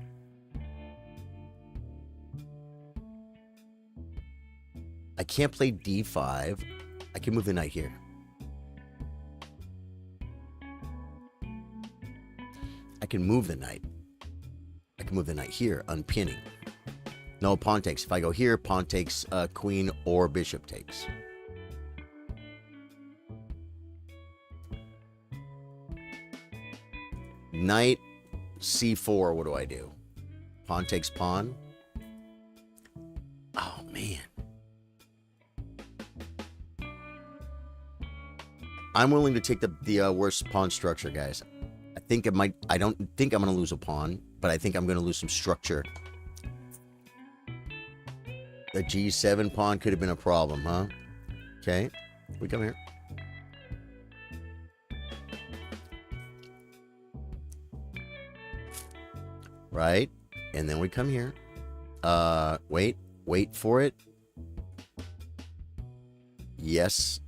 I can't play d5. I can move the knight here. I can move the knight. I can move the knight here, unpinning. No, pawn takes. If I go here, pawn takes queen or bishop takes. Knight c4, what do I do? Pawn takes pawn. Oh, man. I'm willing to take the worst pawn structure, guys. I don't think I'm going to lose a pawn, but I think I'm going to lose some structure. The g7 pawn could have been a problem, huh? Okay, we come here. Right, and then we come here. Wait for it. Yes.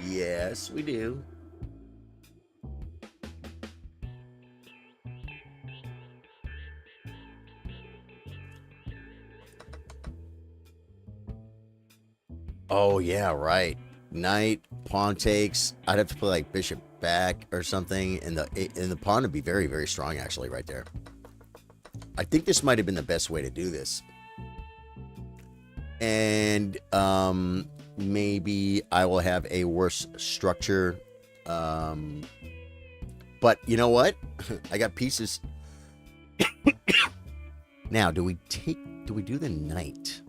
Yes, we do. Oh, yeah, right. Knight, pawn takes. I'd have to play like bishop back or something, and the pawn would be very, very strong actually right there. I think this might have been the best way to do this. And maybe I will have a worse structure. But you know what? I got pieces. Now, do we do the knight?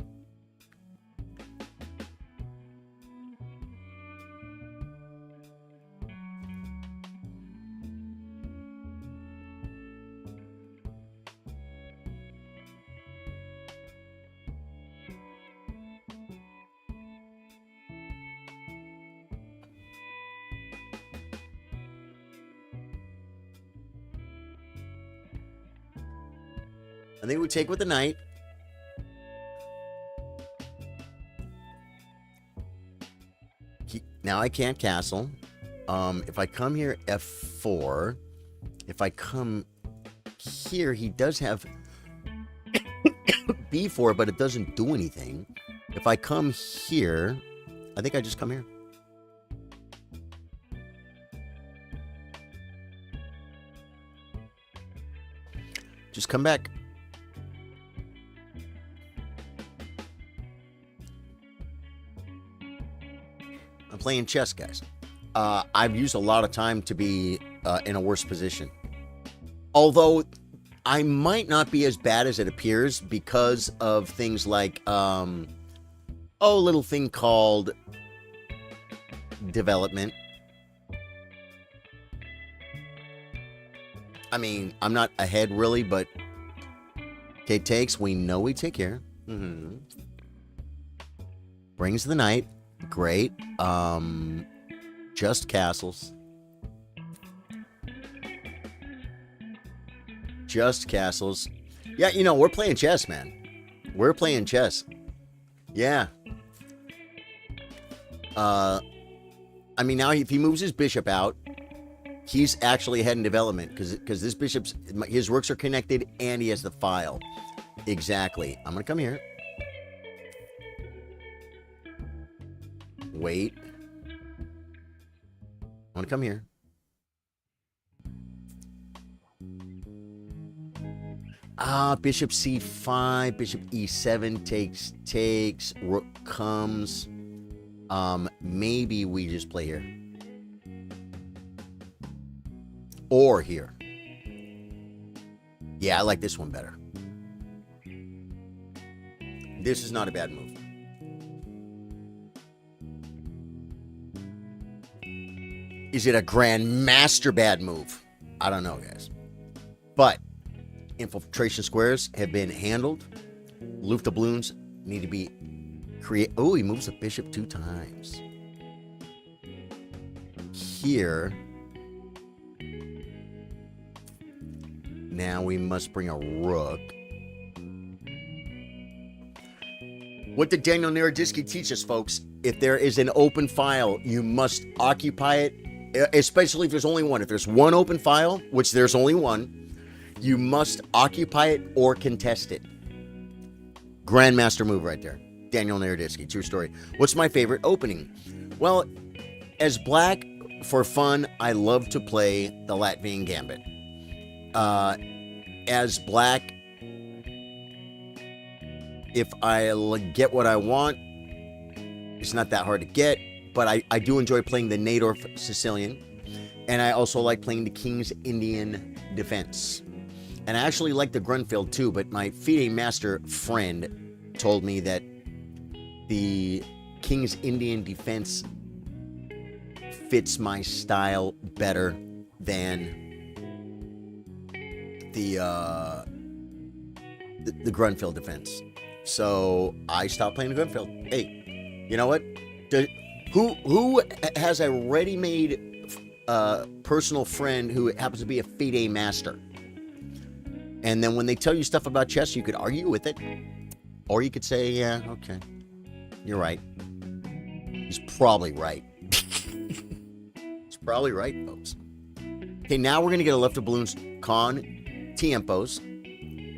I think we take with the knight. Now I can't castle. If I come here, F4. If I come here, he does have B4, but it doesn't do anything. If I come here, I think I just come here. Just come back. I'm playing chess, guys. I've used a lot of time to be in a worse position. Although I might not be as bad as it appears because of things like, a little thing called development. I mean, I'm not ahead really, but okay, takes. We know we take here. Brings the knight. Great. Just castles. Just castles. Yeah, you know, we're playing chess, man. We're playing chess. Yeah. I mean, now if he moves his bishop out, he's actually ahead in development because this bishop's, his rooks are connected and he has the file. Exactly. I'm going to come here. Wait. I want to come here. Bishop C5, bishop E7 takes, rook comes. Maybe we just play here. Or here. Yeah, I like this one better. This is not a bad move. Is it a grandmaster bad move? I don't know, guys. But infiltration squares have been handled. Luftdoubloons need to be created. Oh, he moves the bishop 2 times. Here. Now we must bring a rook. What did Daniel Naroditsky teach us, folks? If there is an open file, you must occupy it. Especially if there's only one. If there's one open file, which there's only one, you must occupy it or contest it. Grandmaster move right there. Daniel Naroditsky, true story. What's my favorite opening? Well, as black, for fun, I love to play the Latvian Gambit. As black, if I get what I want, it's not that hard to get. But I do enjoy playing the Najdorf Sicilian. And I also like playing the King's Indian Defense. And I actually like the Grunfeld too, but my FIDE Master friend told me that the King's Indian Defense fits my style better than the Grunfeld Defense. So I stopped playing the Grunfeld. Hey, you know what? Who has a ready-made personal friend who happens to be a FIDE master? And then when they tell you stuff about chess, you could argue with it. Or you could say, yeah, okay. You're right. He's probably right. He's probably right, folks. Okay, now we're going to get a Luftdoubloons con tiempos.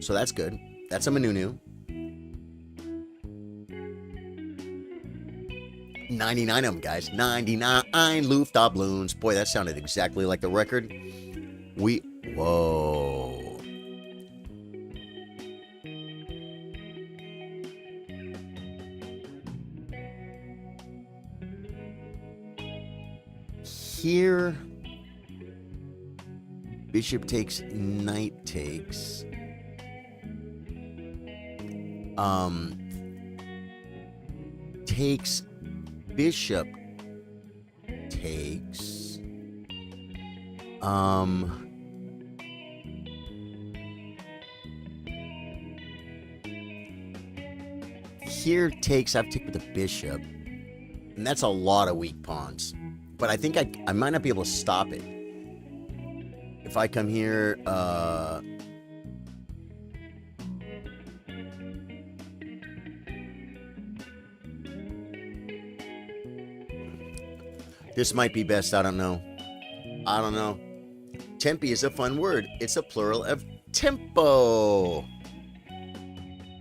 So that's good. That's a Manunu. 99 of them, guys. 99 Luftdoubloons. Boy, that sounded exactly like the record. Whoa. Here, bishop takes, knight takes. Takes, bishop takes. Here takes, I've taken with the bishop. And that's a lot of weak pawns. But I think I might not be able to stop it. If I come here, This might be best. I don't know. I don't know. Tempi is a fun word. It's a plural of tempo.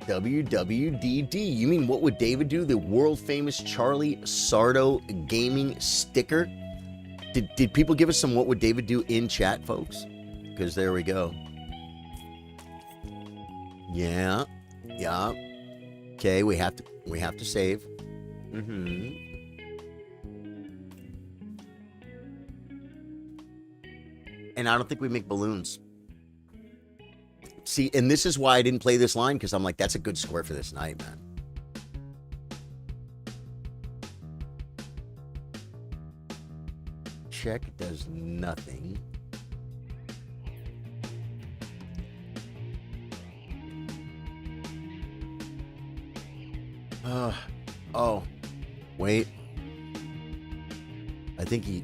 WWDD. You mean what would David do? The world famous Charlie Sardo gaming sticker? Did people give us some what would David do in chat, folks? Because there we go. Yeah. Yeah. Okay, we have to save. Mm-hmm. And I don't think we make balloons. See, and this is why I didn't play this line, because I'm like, that's a good square for this night, man. Check does nothing. Oh, wait. I think he...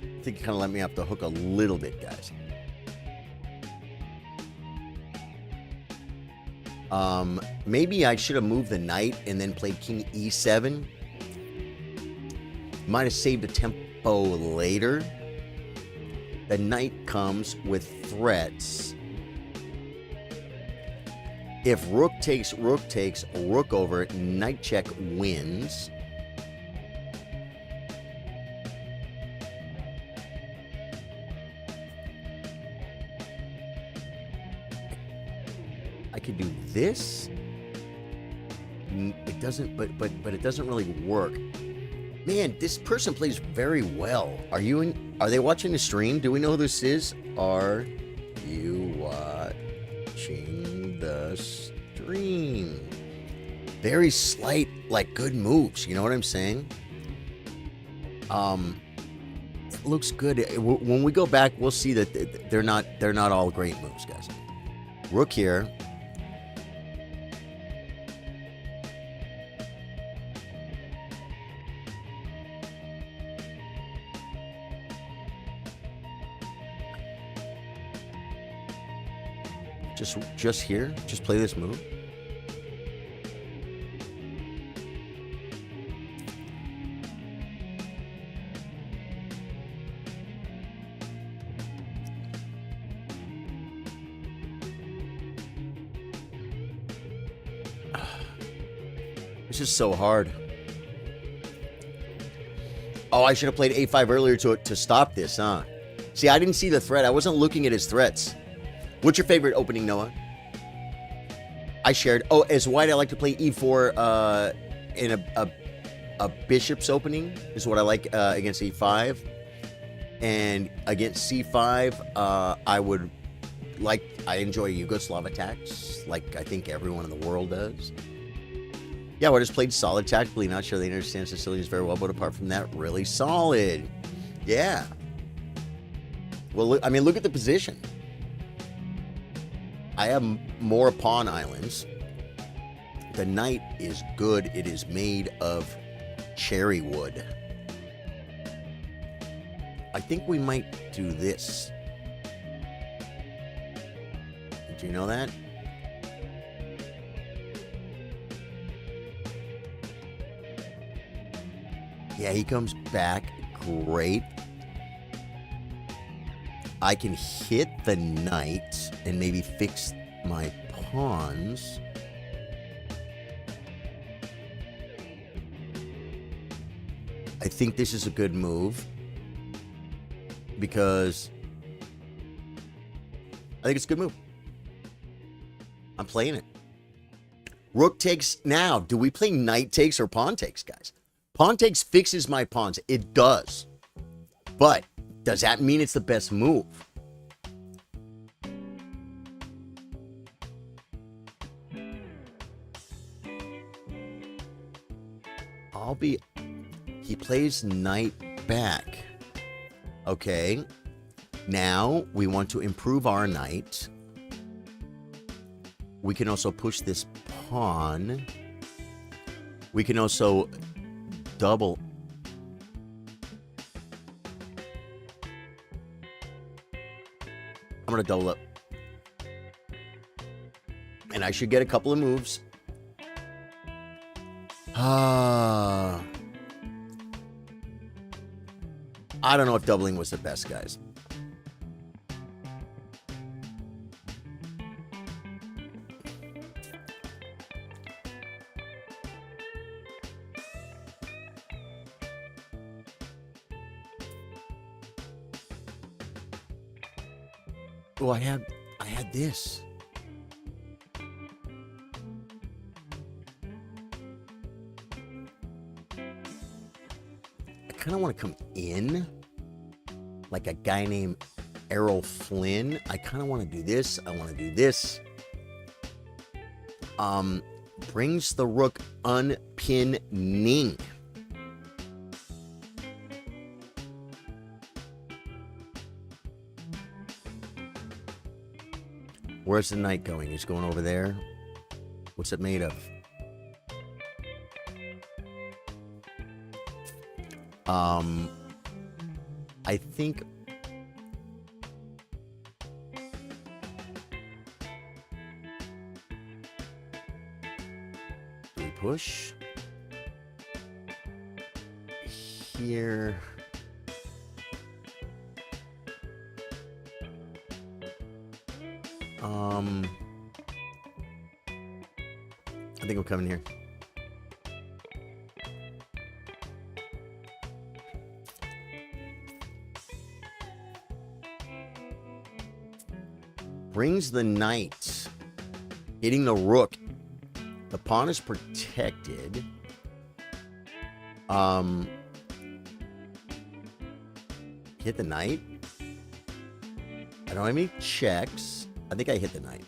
I think he kind of let me off the hook a little bit, guys. Maybe I should have moved the knight and then played king e7. Might have saved a tempo later. The knight comes with threats. If rook takes, rook over, knight check wins. I could do this. It doesn't, but it doesn't really work. Man, this person plays very well. Are they watching the stream? Do we know who this is? Are you watching the stream? Very slight, like good moves. You know what I'm saying? It looks good. When we go back, we'll see that they're not all great moves, guys. Rook here. Just here, just play this move. This is so hard. Oh, I should have played a5 earlier to stop this, huh? See, I didn't see the threat. I wasn't looking at his threats. What's your favorite opening, Noah? I shared. Oh, as white, I like to play e4 in a bishop's opening is what I like against e5. And against c5, I enjoy Yugoslav attacks, like I think everyone in the world does. Yeah, I just played solid tactically. Not sure they understand Sicilians very well, but apart from that, really solid. Yeah. Well, look, I mean, look at the position. I have more pawn islands. The knight is good. It is made of cherry wood. I think we might do this. Did you know that? Yeah, he comes back. Great. I can hit the knight and maybe fix my pawns. I think this is a good move because I think it's a good move. I'm playing it. Rook takes now. Do we play knight takes or pawn takes, guys? Pawn takes fixes my pawns. It does. But does that mean it's the best move? He plays knight back. Okay. Now we want to improve our knight. We can also push this pawn. We can also double. I'm going to double up. And And I should get a couple of moves. I don't know if doubling was the best, guys. Oh, I had this. I kind of want to come in like a guy named Errol Flynn. I kind of want to do this. I want to do this. Brings the rook unpinning. Where's the knight going? He's going over there. What's it made of? I think do we push here? I think I'm coming here. Brings the knight, hitting the rook. The pawn is protected. Hit the knight. I don't have any checks. I think I hit the knight.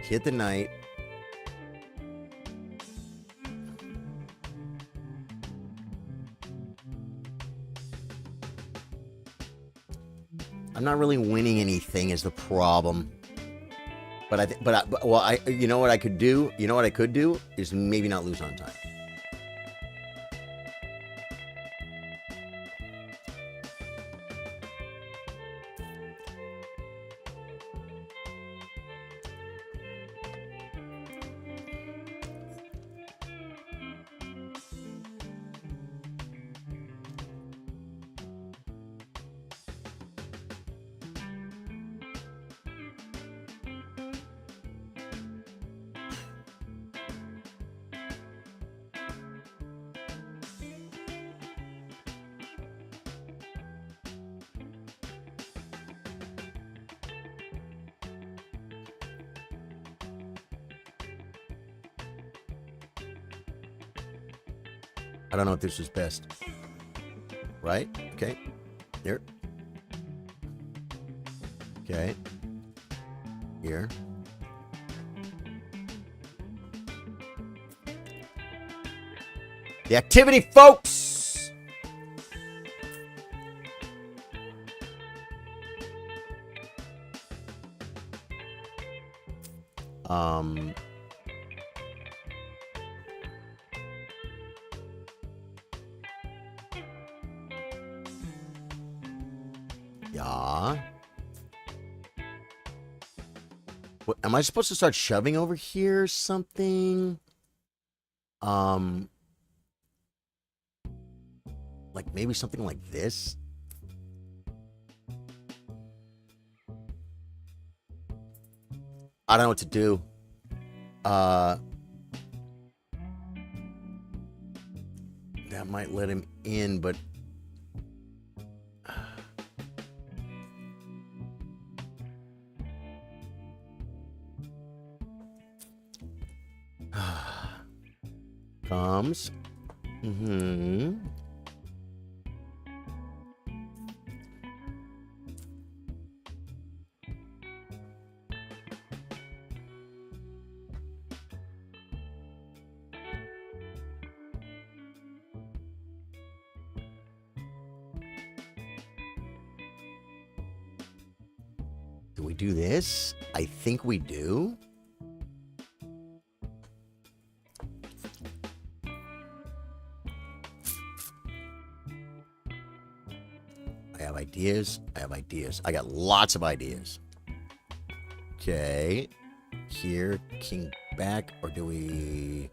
Hit the knight. I'm not really winning anything is the problem. But you know what I could do? You know what I could do is maybe not lose on time. I don't know if this was best. Right? Okay. Here. Okay. Here. The activity, folks! Yeah. What, am I supposed to start shoving over here or something? Like maybe something like this? I don't know what to do. That might let him in, but comes. Do we do this? I think we do. have ideas. I have ideas. I got lots of ideas. Okay. Here, king back, or do we...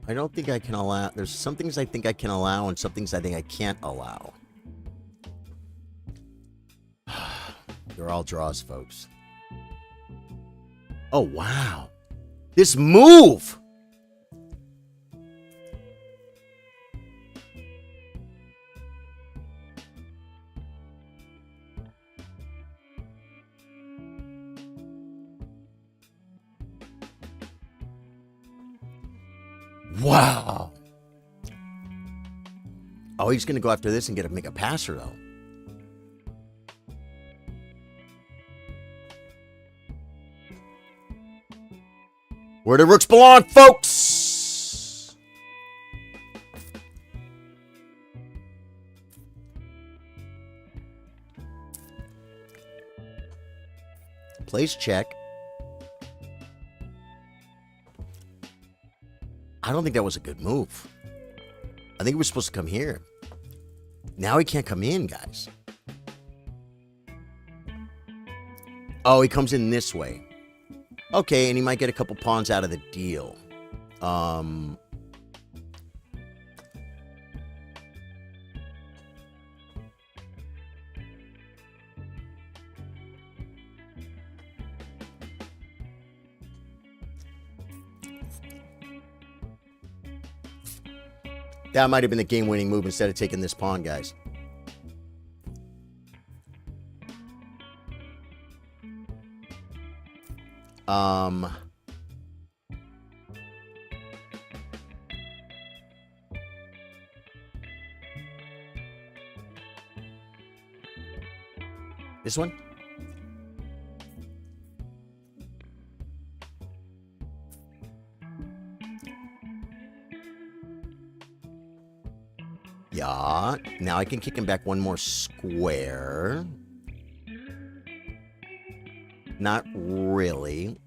I don't think I can allow... There's some things I think I can allow and some things I think I can't allow. They're all draws, folks. Oh, wow. This move! Wow. Oh, he's going to go after this and make a passer, though. Where the rooks belong, folks! Place check. I don't think that was a good move. I think he was supposed to come here. Now he can't come in, guys. Oh, he comes in this way. Okay, and he might get a couple pawns out of the deal. That might have been the game-winning move instead of taking this pawn, guys. This one? Yeah. Now I can kick him back one more square. Not really.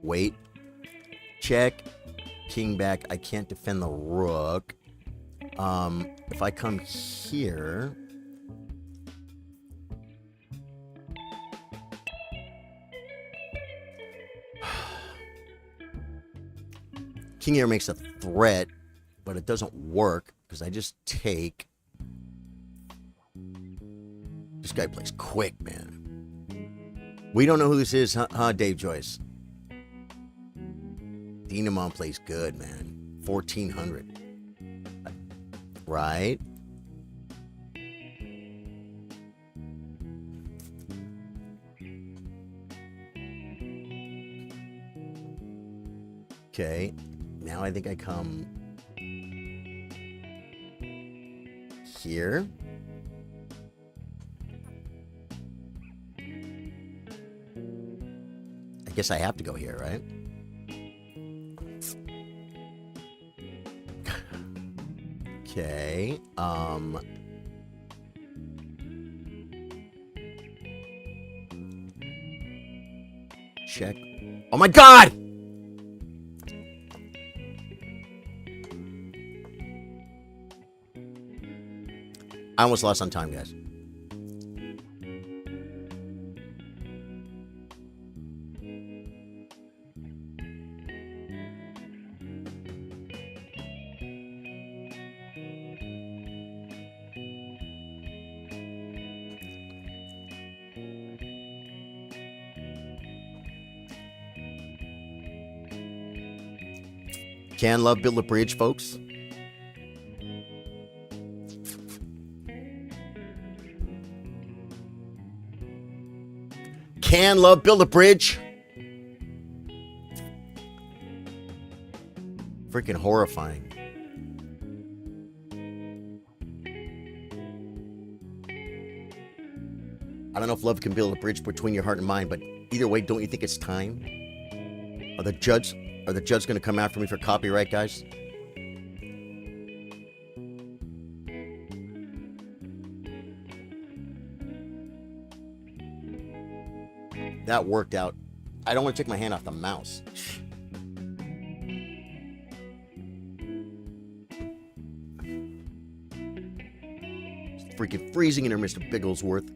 Wait. Check. King back. I can't defend the rook. If I come here... King here makes a threat, but it doesn't work because I just take. This guy plays quick, man. We don't know who this is, huh, Dave Joyce? Dinamon plays good, man. 1400. Right? Okay. Now I think I come here. I guess I have to go here, right? Okay. Check. Oh my God! I almost lost on time, guys. Can love build a bridge, folks. Can love build a bridge. Freaking horrifying. I don't know if love can build a bridge between your heart and mind, but either way, don't you think it's time? Are the judge going to come after me for copyright, guys? That worked out. I don't want to take my hand off the mouse. It's freaking freezing in here, Mr. Bigglesworth.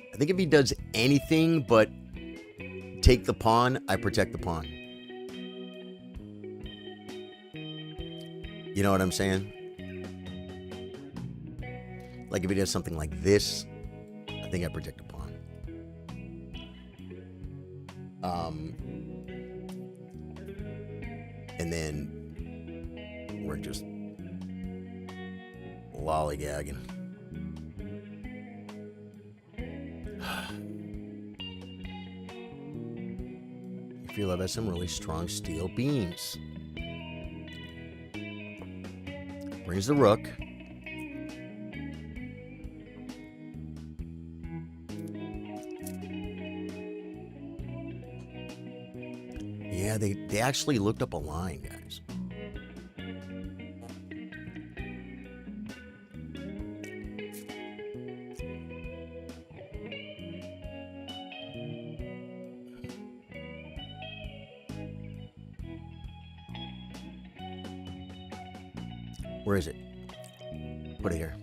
I think if he does anything but take the pawn, I protect the pawn. You know what I'm saying? Like if he does something like this, I think I protect the pawn. And then we're just lollygagging. If you love has some really strong steel beams. Brings the rook. Yeah, they actually looked up a line, guys. Where is it? Put it here.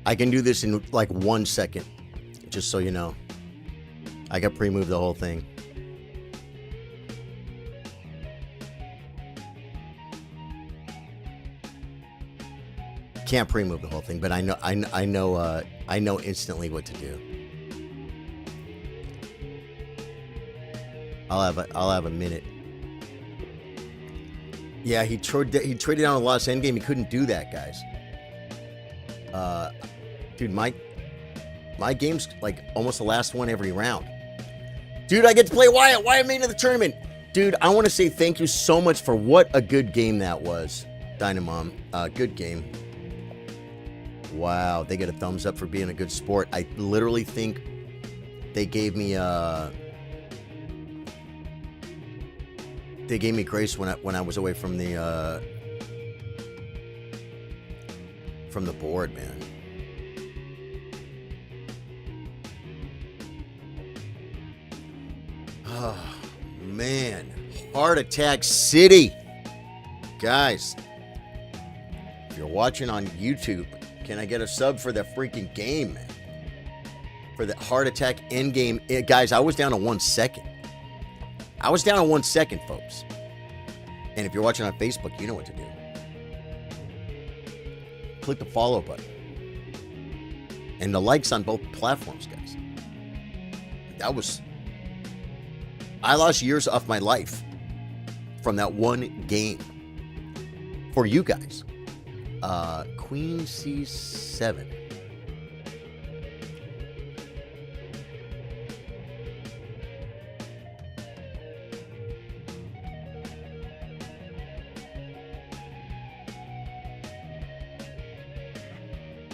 I can do this in like 1 second, just so you know. I can pre-move the whole thing. Can't pre-move the whole thing, but I know instantly what to do. I'll have a minute. Yeah, he traded down a lost endgame. He couldn't do that, guys. Dude, my game's like almost the last one every round. Dude, I get to play Wyatt. Wyatt made it to the tournament. Dude, I want to say thank you so much for what a good game that was, Dynamom. Good game. Wow, they get a thumbs up for being a good sport. I literally think they gave me grace when I was away from the board, man. Oh, man. Heart Attack City. Guys, if you're watching on YouTube, can I get a sub for the freaking game, man? For the Heart Attack endgame. Guys, I was down to 1 second. I was down to 1 second, folks. And if you're watching on Facebook, you know what to do. Click the follow button. And the likes on both platforms, guys. I lost years off my life from that one game for you guys. Queen C7.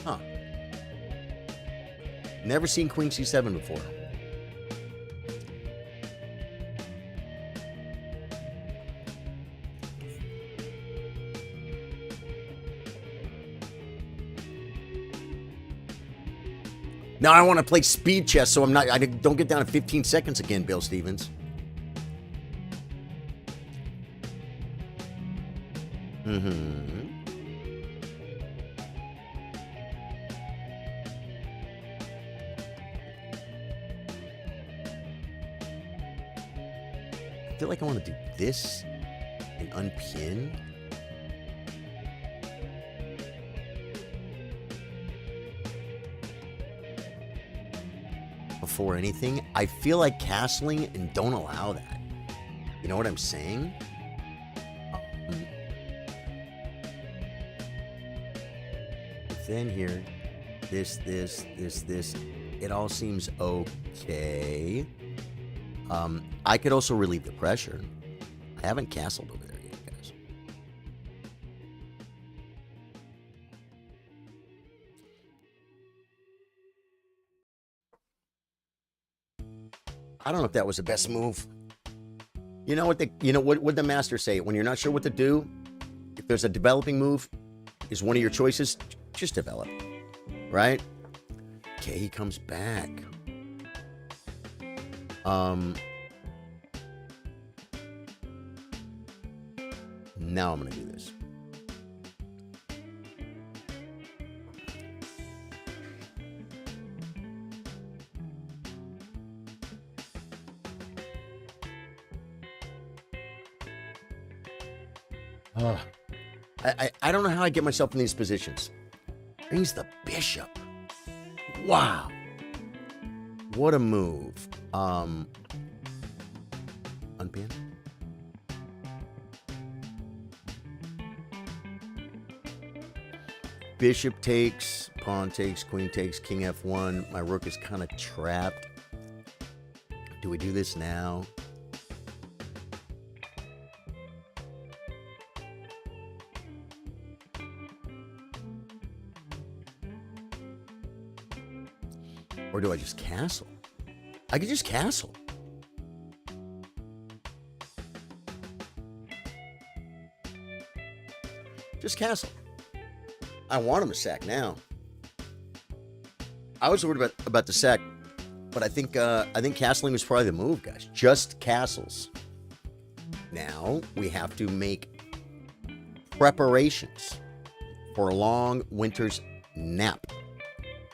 Huh. Never seen Queen C7 before. Now I want to play speed chess, so I don't get down to 15 seconds again, Bill Stevens. I feel like I want to do this and unpin. Before anything, I feel like castling and don't allow that. You know what I'm saying? Then here, this, it all seems okay. I could also relieve the pressure. I haven't castled over there yet, guys. I don't know if that was the best move. You know what the master say? When you're not sure what to do, if there's a developing move, is one of your choices, just develop. Right? Okay, he comes back. Now I'm gonna do this. I don't know how I get myself in these positions. He's the bishop. Wow. What a move. Unpin. Bishop takes, pawn takes, queen takes, king f1. My rook is kind of trapped. Do we do this now? Or do I just castle? I could just castle. Just castle. I want him to sack now. I was worried about the sack, but I think castling was probably the move, guys. Just castles. Now we have to make preparations for a long winter's nap.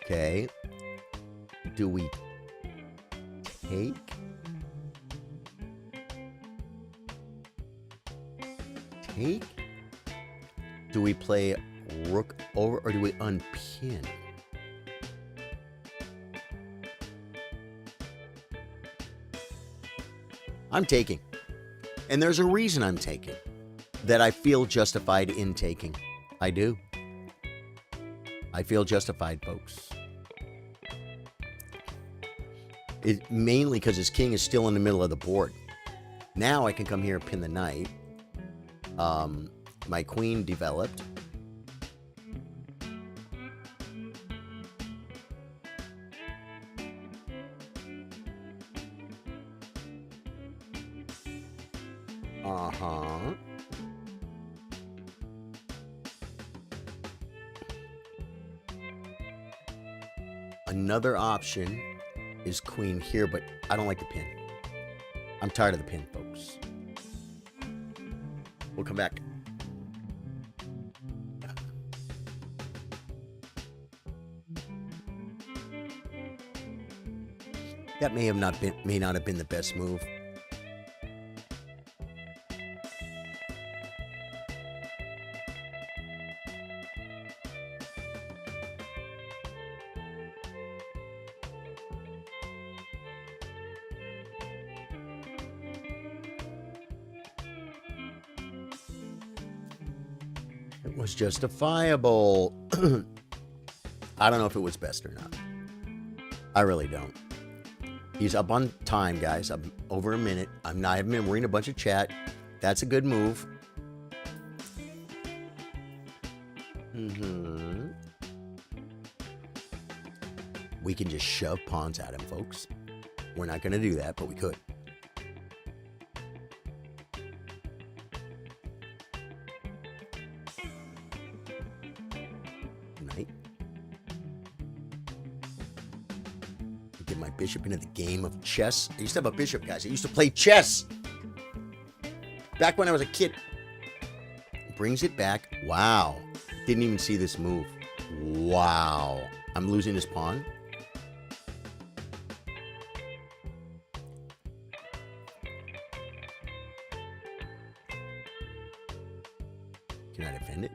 Okay. Do we take? Take? Do we play rook over or do we unpin? I'm taking. And there's a reason I'm taking. That I feel justified in taking. I do. I feel justified, folks. It, mainly because his king is still in the middle of the board. Now I can come here and pin the knight. My queen developed. Another option is queen here, but I don't like the pin. I'm tired of the pin, folks. We'll come back. That may not have been the best move. It was justifiable. I don't know if it was best or not. I really don't. He's up on time, guys. I'm over a minute. I haven't been reading a bunch of chat. That's a good move. We can just shove pawns at him, folks. We're not going to do that, but we could. Knight. bishop into the game of chess. I used to have a bishop, guys. I used to play chess back when I was a kid. Brings it back. Wow. Didn't even see this move. Wow. I'm losing this pawn. Can I defend it?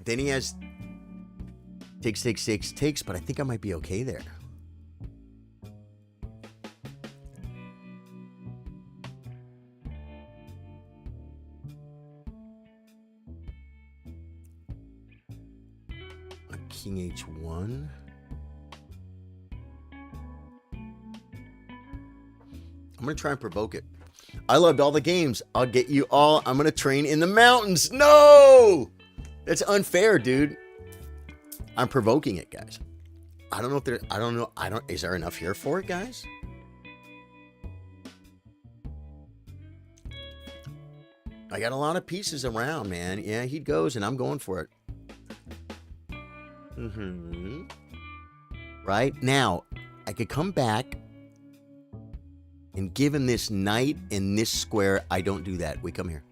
Then he has takes, but I think I might be okay there. King H1. I'm going to try and provoke it. I loved all the games. I'll get you all. I'm going to train in the mountains. No! That's unfair, dude. I'm provoking it, guys. I don't know if there, I don't know. Is there enough here for it, guys? I got a lot of pieces around, man. Yeah, he goes and I'm going for it. Right? Now, I could come back and give him this knight in this square. I don't do that. We come here.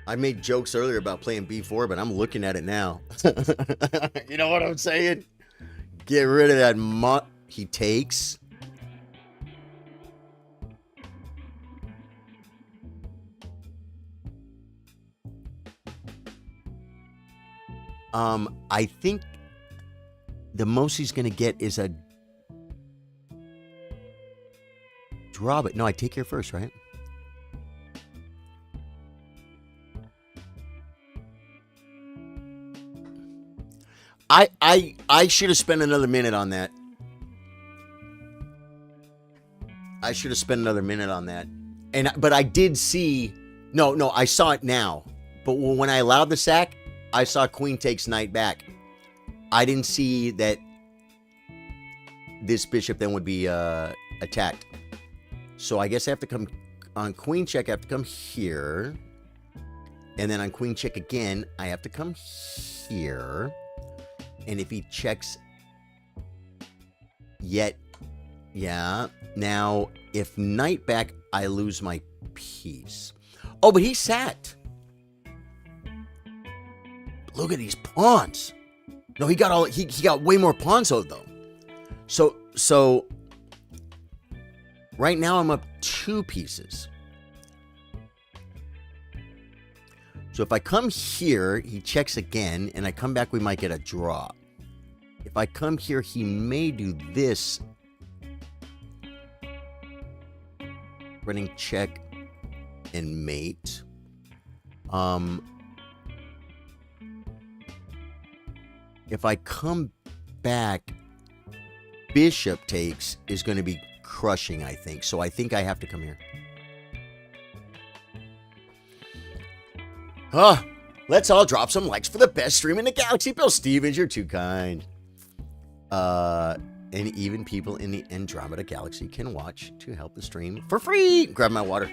I made jokes earlier about playing B4, but I'm looking at it now. You know what I'm saying? Get rid of that he takes. I think the most he's going to get is a draw, but no, I take here first, right? I should have spent another minute on that. But I did see, no, I saw it now. But when I allowed the sack, I saw queen takes knight back. I didn't see that this bishop then would be attacked. So I guess I have to come on queen check. I have to come here. And then on queen check again, I have to come here. And if he checks yet, yeah. Now, if knight back, I lose my piece. Oh, but he sat. Look at these pawns. No, he got way more pawns though. So right now I'm up 2 pieces. So if I come here, he checks again, and I come back, we might get a draw. If I come here, he may do this. Running check and mate. If I come back, bishop takes is going to be crushing, I think. So I think I have to come here. Let's all drop some likes for the best stream in the galaxy. Bill Stevens, you're too kind. And even people in the Andromeda Galaxy can watch to help the stream for free. Grab my water.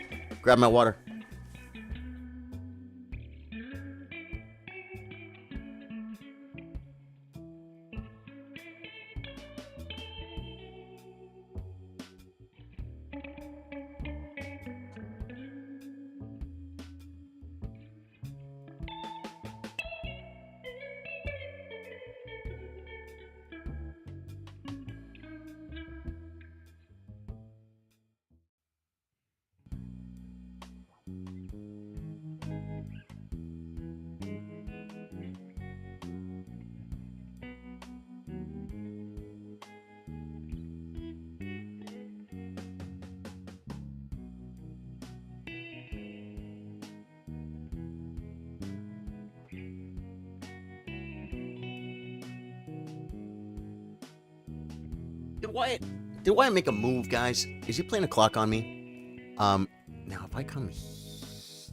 Did Wyatt make a move, guys? Is he playing a clock on me? Now if I come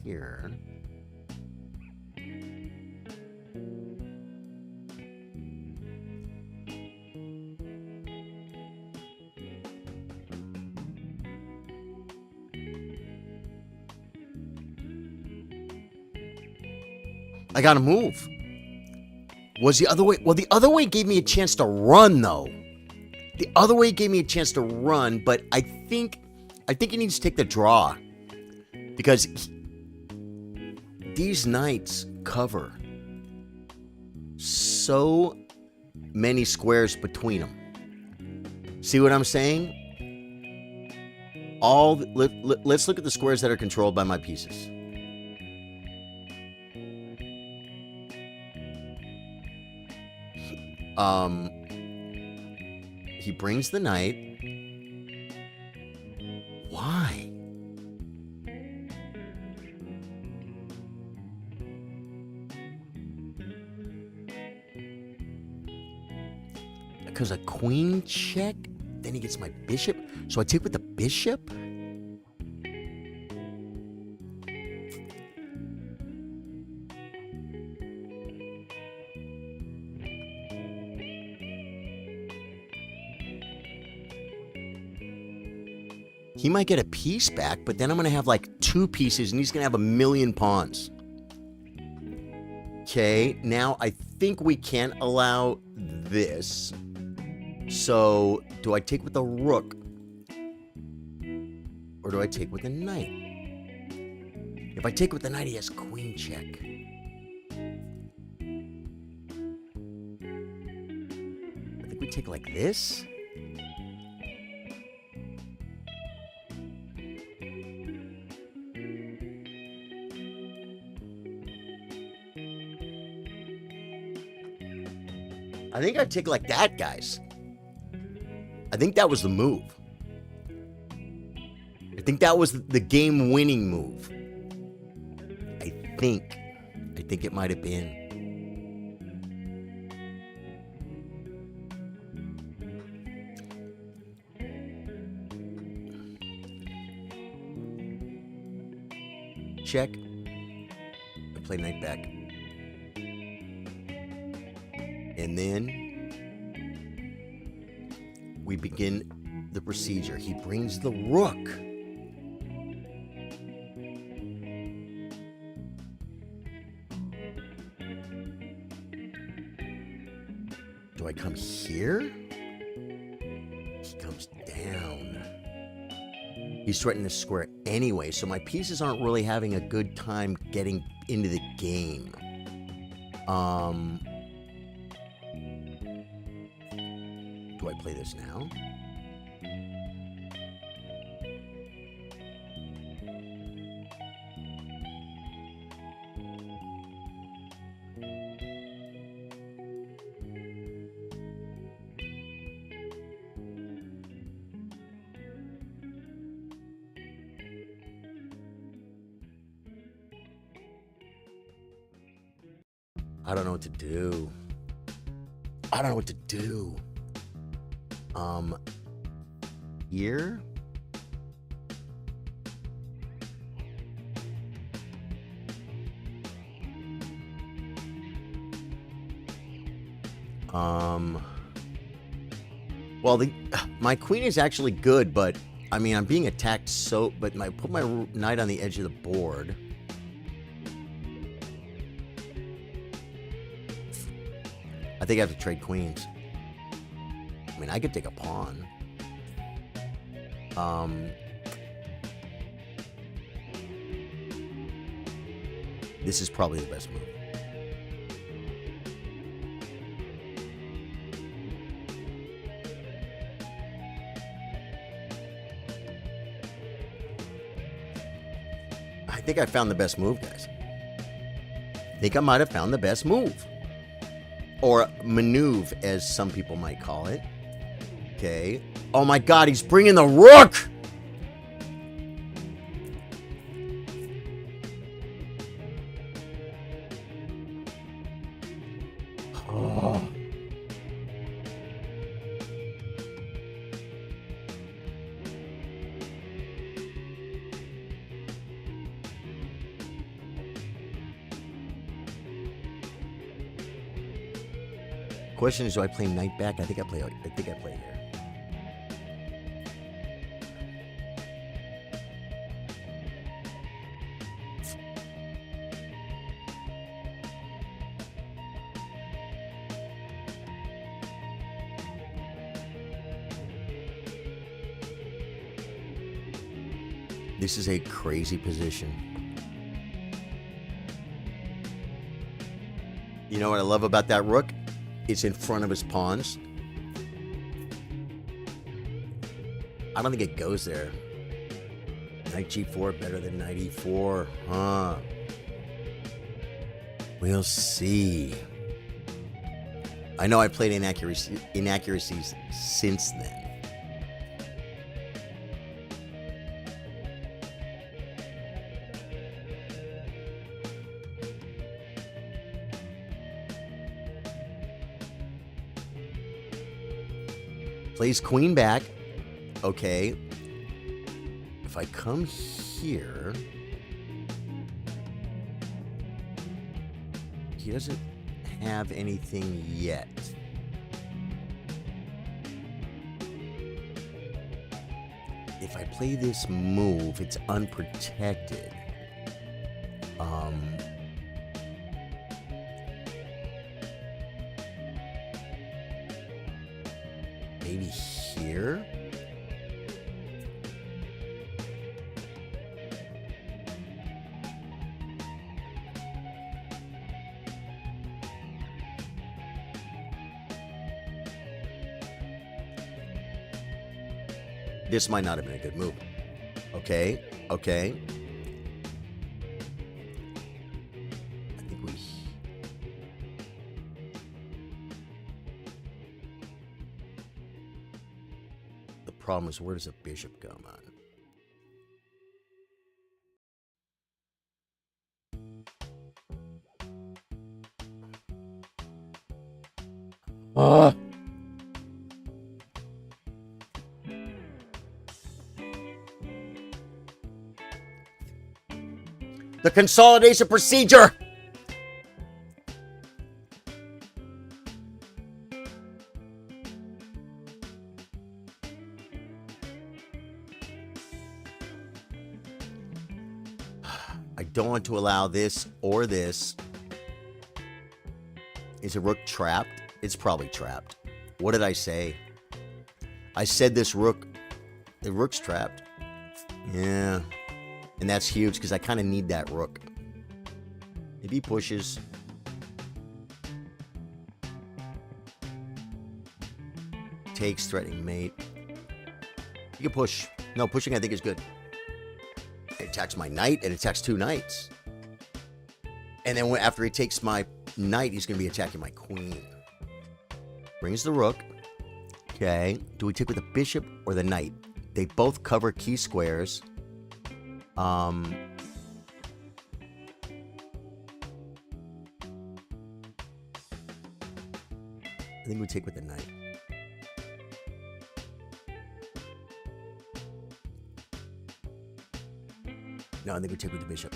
here. I gotta move. Was the other way? Well, the other way gave me a chance to run, though. The other way gave me a chance to run, but I think he needs to take the draw because these knights cover so many squares between them. See what I'm saying? Let's look at the squares that are controlled by my pieces. He brings the knight. Why? Because a queen check, then he gets my bishop. So I take with the bishop? He might get a piece back, but then I'm going to have like 2 pieces, and he's going to have 1,000,000 pawns. Okay, now I think we can't allow this. So, do I take with the rook? Or do I take with the knight? If I take with the knight, he has queen check. I think we take like this. I think I'd take like that, guys. I think that was the move. I think that was the game-winning move. I think it might have been. Check. I play knight back. And then we begin the procedure. He brings the rook. Do I come here? He comes down. He's threatening this square anyway, so my pieces aren't really having a good time getting into the game. Do I play this now? I don't know what to do. I don't know what to do. Here? Well, my queen is actually good, but I mean, I'm being attacked but I put my knight on the edge of the board. I think I have to trade queens. I mean, I could take a pawn. This is probably the best move. I think I found the best move, guys. I think I might have found the best move. Or maneuver, as some people might call it. Okay. Oh my god, he's bringing the rook! Oh. Question is, do I play knight back? I think I play here. This is a crazy position. You know what I love about that rook? It's in front of his pawns. I don't think it goes there. Knight g4 better than knight e4, huh? We'll see. I know I played inaccuracies since then. Plays queen back. Okay. If I come here, he doesn't have anything yet. If I play this move, it's unprotected. Maybe here? This might not have been a good move. Okay, okay. I think we... The problem is, where does a bishop go, man? The consolidation procedure. I don't want to allow this or this. Is a rook trapped? It's probably trapped. What did I say? I said this rook, the rook's trapped. Yeah. And that's huge because I kind of need that rook. Maybe he pushes. Takes, threatening mate. You can push. No, pushing I think is good. It attacks my knight and attacks two knights. And then after he takes my knight, he's going to be attacking my queen. Brings the rook. Okay. Do we take with the bishop or the knight? They both cover key squares. I think we take with the knight. No, I think we take with the bishop.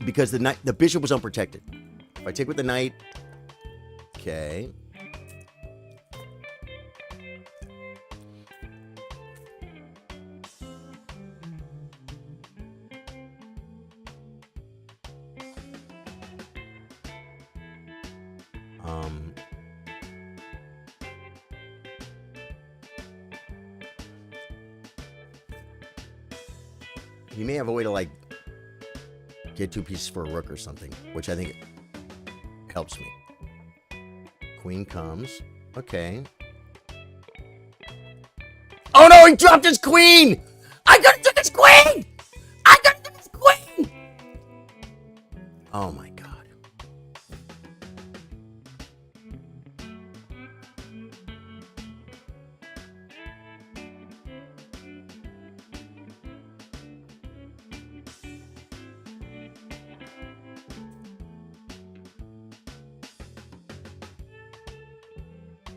Because the bishop was unprotected. If I take with the knight, okay. You may have a way to, like, get two pieces for a rook or something, which I think helps me. Queen comes. Okay. Oh, no, he dropped his queen! I could have took his queen! I could have took his queen! Oh, my God.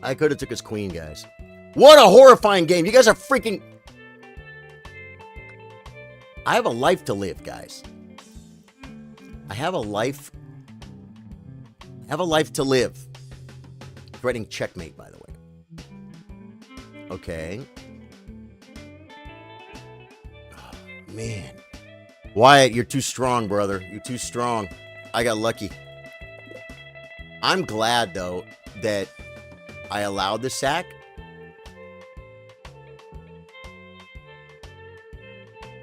I could have took his queen, guys. What a horrifying game. You guys are freaking... I have a life to live, guys. I have a life. I have a life to live. Threatening checkmate, by the way. Okay. Oh, man. Wyatt, you're too strong, brother. You're too strong. I got lucky. I'm glad, though, that I allowed the sack.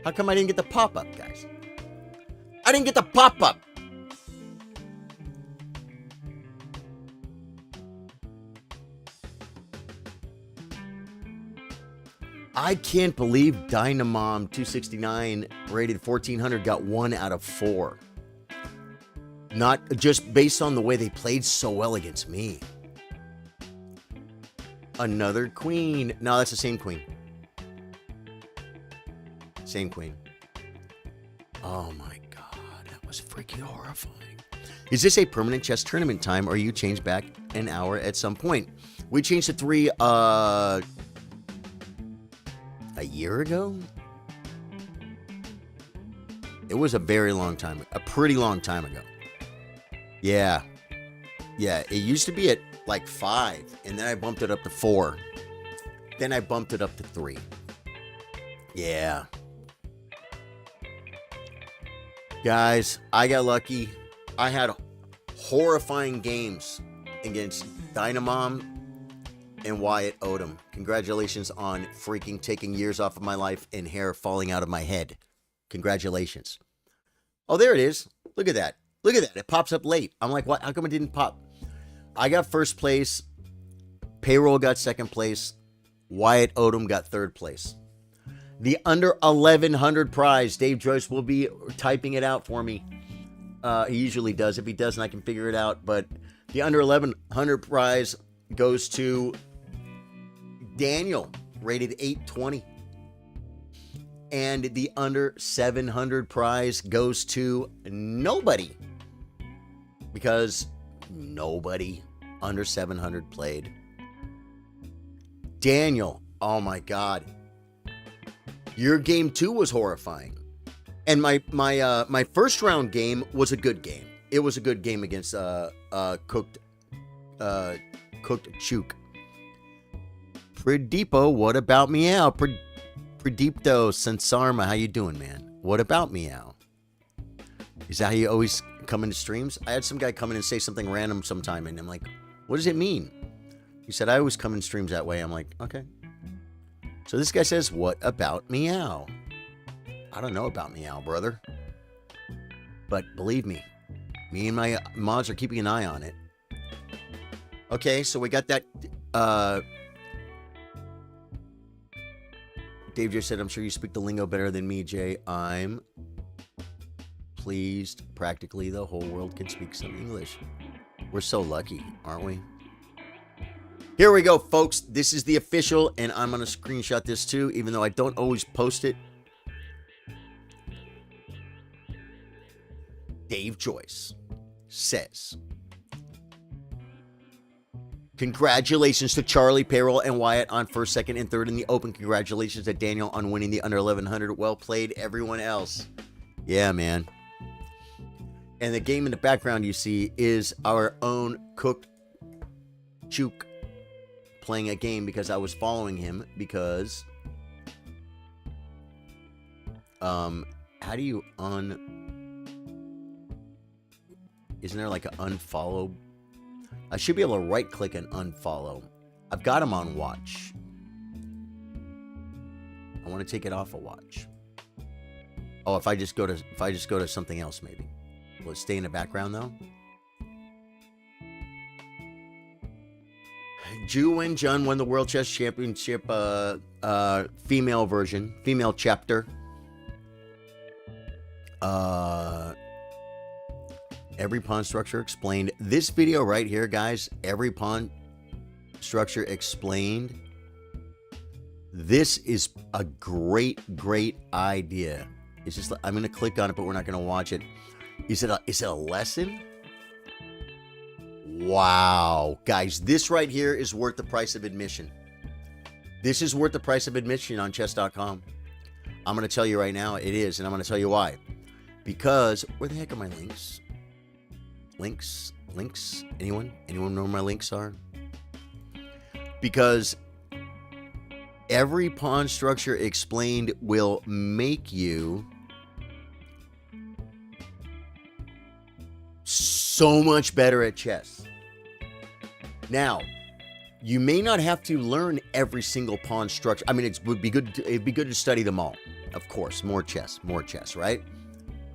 How come I didn't get the pop-up, guys? I didn't get the pop-up. I can't believe Dynamom 269 rated 1400 got 1 out of 4. Not just based on the way they played so well against me. Another queen. No, that's the same queen. Same queen. Oh my God, that was freaking horrifying. Is this a permanent chess tournament time, or you change back an hour at some point? We changed to 3 a year ago? It was a very long time, a pretty long time ago. Yeah. Yeah, it used to be at like 5, and then I bumped it up to 4. Then I bumped it up to 3. Yeah. Guys, I got lucky. I had horrifying games against Dynamom and Wyatt Odom. Congratulations on freaking taking years off of my life and hair falling out of my head. Congratulations. Oh, there it is. Look at that. Look at that. It pops up late. I'm like, what? How come it didn't pop? I got first place. Payroll got second place. Wyatt Odom got third place. The under 1100 prize. Dave Joyce will be typing it out for me. He usually does. If he doesn't, I can figure it out. But the under 1100 prize goes to Daniel, rated 820. And the under 700 prize goes to nobody. Because nobody under 700 played. Daniel, oh my God. Your game 2 was horrifying. And my first round game was a good game. It was a good game against Cooked Chook. Pradeepo, what about Meow? Pradeepto Sansarma, how you doing, man? What about Meow? Is that how you always come into streams? I had some guy come in and say something random sometime, and I'm like, what does it mean? He said, I always come in streams that way. I'm like, okay. So this guy says, what about Meow? I don't know about Meow, brother. But believe me, me and my mods are keeping an eye on it. Okay, so we got that. Dave just said, I'm sure you speak the lingo better than me, Jay. I'm pleased practically the whole world can speak some English. We're so lucky, aren't we? Here we go, folks. This is the official, and I'm going to screenshot this too, even though I don't always post it. Dave Joyce says, congratulations to Charlie, Payroll, and Wyatt on first, second, and third in the Open. Congratulations to Daniel on winning the under 1100. Well played, everyone else. Yeah, man. And the game in the background you see is our own Cooked Chook playing a game because I was following him because how do you isn't there like an unfollow? I should be able to right click and unfollow. I've got him on watch. I want to take it off of watch. Oh, if I just go to something else, maybe. Will it stay in the background though? Ju Wen-jun won the World Chess Championship female version, female chapter. Every pawn structure explained. This video right here, guys, every pawn structure explained. This is a great idea. It's just, I'm going to click on it, but we're not going to watch it. Is it a lesson? Wow. Guys, this right here is worth the price of admission. This is worth the price of admission on chess.com. I'm going to tell you right now, it is, and I'm going to tell you why. Because, where the heck are my links? Links? Anyone know where my links are? Because every pawn structure explained will make you so much better at chess. Now, you may not have to learn every single pawn structure. I mean, it'd be good to study them all. Of course, more chess, right?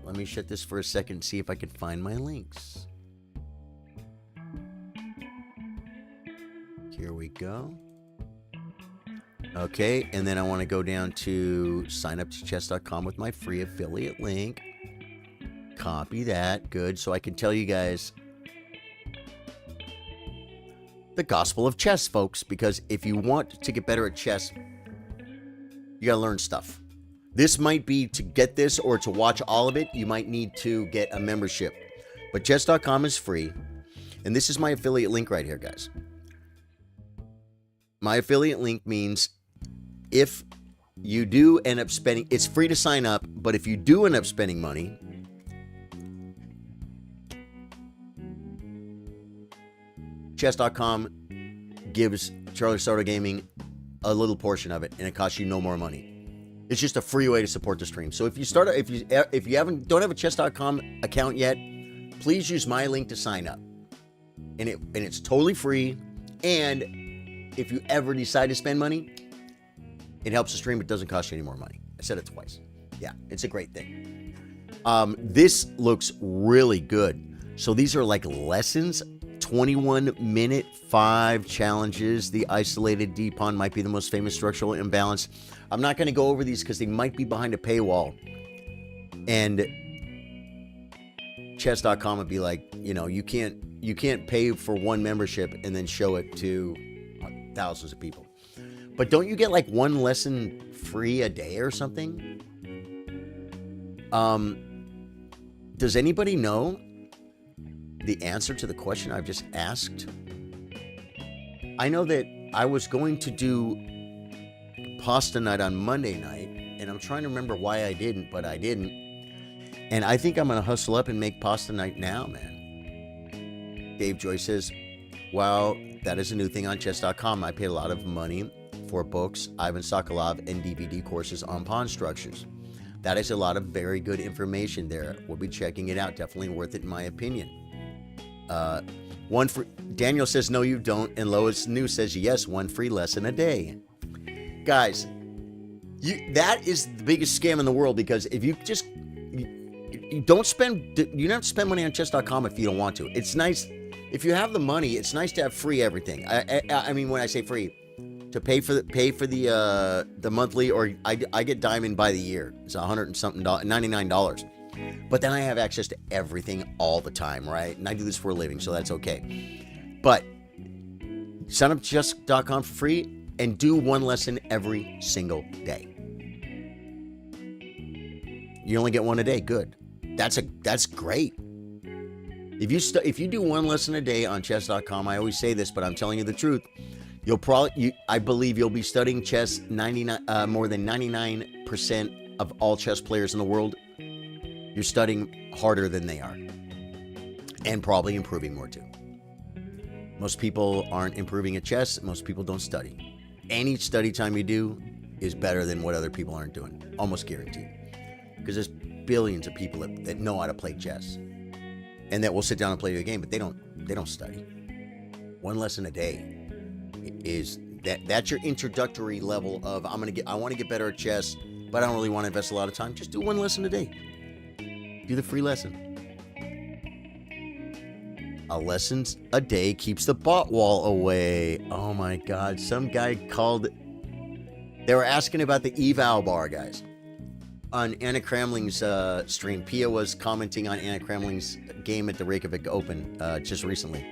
Let me shut this for a second and see if I can find my links. Here we go. Okay, and then I want to go down to sign up to chess.com with my free affiliate link. Copy that. Good. So I can tell you guys the gospel of chess, folks, because if you want to get better at chess, you got to learn stuff. This might be to get this or to watch all of it. You might need to get a membership. But chess.com is free. And this is my affiliate link right here, guys. My affiliate link means if you do end up spending, it's free to sign up, but if you do end up spending money, chess.com gives Charlie Sardo Gaming a little portion of it, and it costs you no more money. It's just a free way to support the stream. So if you don't have a chess.com account yet, please use my link to sign up. And it's totally free. And if you ever decide to spend money, it helps the stream. It doesn't cost you any more money. I said it twice. Yeah, it's a great thing. This looks really good. So these are like lessons. 21-minute 5 challenges. The isolated D-pawn might be the most famous structural imbalance. I'm not going to go over these because they might be behind a paywall. And chess.com would be like, you can't pay for one membership and then show it to thousands of people. But don't you get like one lesson free a day or something? Does anybody know the answer to the question I've just asked? I know that I was going to do pasta night on Monday night, and I'm trying to remember why I didn't, but I didn't. And I think I'm going to hustle up and make pasta night now, man. Dave Joy says, wow, that is a new thing on chess.com. I paid a lot of money for books, Ivan Sokolov, and DVD courses on pawn structures. That is a lot of very good information there. We'll be checking it out. Definitely worth it, in my opinion. Daniel says, no, you don't. And Lois New says, yes, one free lesson a day. Guys, that is the biggest scam in the world, because if you just, you don't have to spend money on chess.com if you don't want to. It's nice. If you have the money, it's nice to have free everything. I mean, when I say free, to pay for the monthly, or I get Diamond by the year. It's $100 and something, $99. But then I have access to everything all the time, right? And I do this for a living, so that's okay. But sign up to chess.com for free and do one lesson every single day. You only get one a day. Good. That's great. If you do one lesson a day on chess.com, I always say this, but I'm telling you the truth. I believe you'll be studying chess more than 99% of all chess players in the world. You're studying harder than they are, and probably improving more too. Most people aren't improving at chess. Most people don't study. Any study time you do is better than what other people aren't doing. Almost guaranteed. Because there's billions of people that know how to play chess, and that will sit down and play the game, but they don't study. One lesson a day is that's your introductory level of I want to get better at chess, but I don't really want to invest a lot of time. Just do one lesson a day. Do the free lesson. A lesson a day keeps the bot wall away. Oh my God. Some guy called. They were asking about the eval bar, guys. On Anna Kramling's stream. Pia was commenting on Anna Kramling's game at the Reykjavik Open just recently.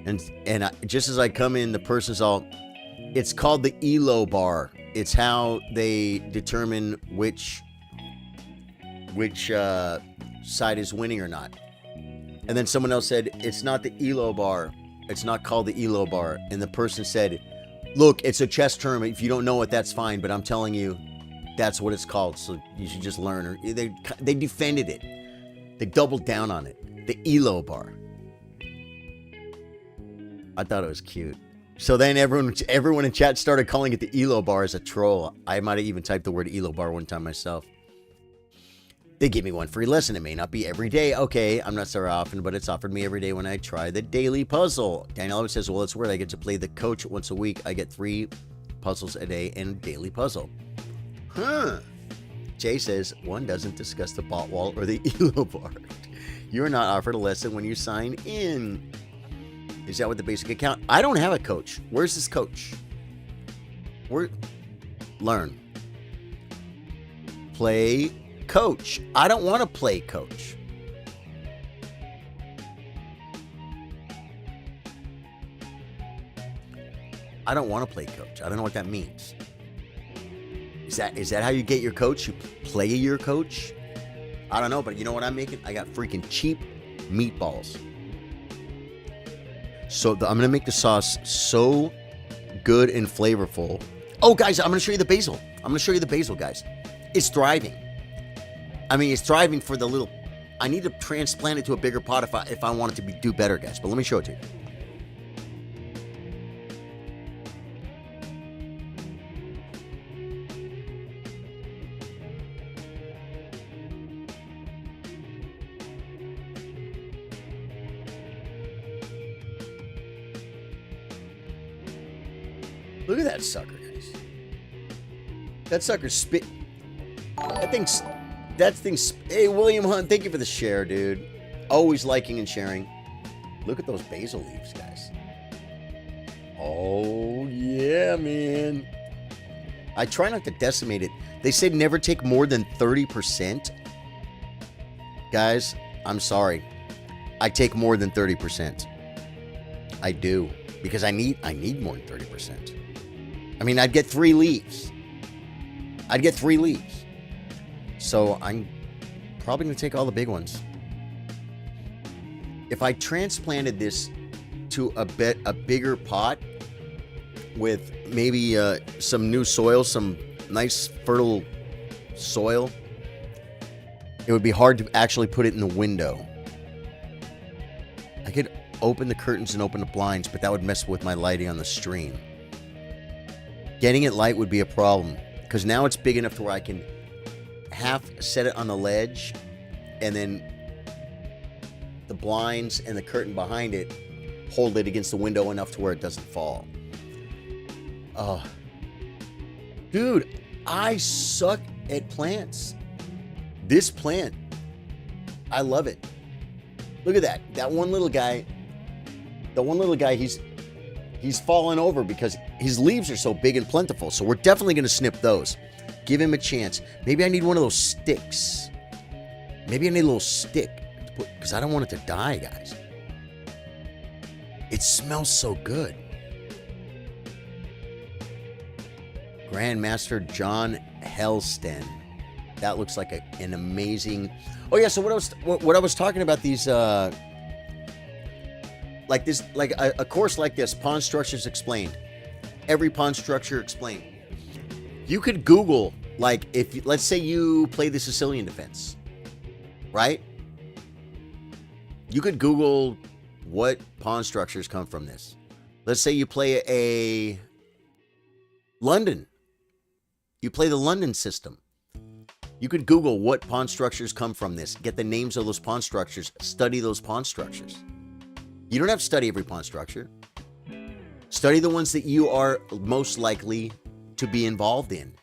And just as I come in, the person's all, it's called the ELO bar. It's how they determine which side is winning or not. And then someone else said, it's not the ELO bar. It's not called the ELO bar. And the person said, look, it's a chess term. If you don't know it, that's fine. But I'm telling you, That's what it's called. So you should just learn. Or they defended it. They doubled down on it. The ELO bar. I thought it was cute. So then everyone in chat started calling it the ELO bar as a troll. I might have even typed the word ELO bar one time myself. They give me one free lesson. It may not be every day. Okay, I'm not so often, but it's offered me every day when I try the daily puzzle. Daniel always says, well, it's weird. I get to play the coach once a week. I get 3 puzzles a day and daily puzzle. Huh. Jay says, one doesn't discuss the bot wall or the ELO bar. You're not offered a lesson when you sign in. Is that what the basic account? I don't have a coach. Where's this coach? Learn. Play coach. I don't want to play coach. I don't want to play coach. I don't know what that means. Is that how you get your coach? You play your coach? I don't know, but you know what I'm making? I got freaking cheap meatballs. So I'm going to make the sauce so good and flavorful. Oh, guys, I'm going to show you the basil. I'm going to show you the basil, guys. It's thriving. I mean, it's thriving for the little... I need to transplant it to a bigger pot if I want it to do better, guys. But let me show it to you. Look at that sucker, guys. That sucker spit. That thing's. Hey, William Hunt, thank you for the share, dude. Always liking and sharing. Look at those basil leaves, guys. Oh, yeah, man. I try not to decimate it. They said never take more than 30%. Guys, I'm sorry. I take more than 30%. I do. Because I need more than 30%. I mean, I'd get 3 leaves. So I'm probably going to take all the big ones. If I transplanted this to a bigger pot with maybe some new soil, some nice fertile soil, it would be hard to actually put it in the window. I could open the curtains and open the blinds, but that would mess with my lighting on the stream. Getting it light would be a problem, because now it's big enough to where I can half set it on the ledge, and then the blinds and the curtain behind it hold it against the window enough to where it doesn't fall. Oh, dude, I suck at plants. This plant, I love it. Look at that. That one little guy, he's fallen over because his leaves are so big and plentiful. So we're definitely going to snip those. Give him a chance. Maybe I need one of those sticks. Maybe I need a little stick to put, because I don't want it to die, guys. It smells so good. Grandmaster John Helston. That looks like an amazing... Oh yeah, so what I was talking about, these a course like this, Pawn Structures Explained. Every pawn structure explained. You could Google, like, if let's say you play the Sicilian defense, right? You could Google what pawn structures come from this. Let's say you play a London. You play the London system. You could Google what pawn structures come from this. Get the names of those pawn structures. Study those pawn structures. You don't have to study every pawn structure. Study the ones that you are most likely to be involved in.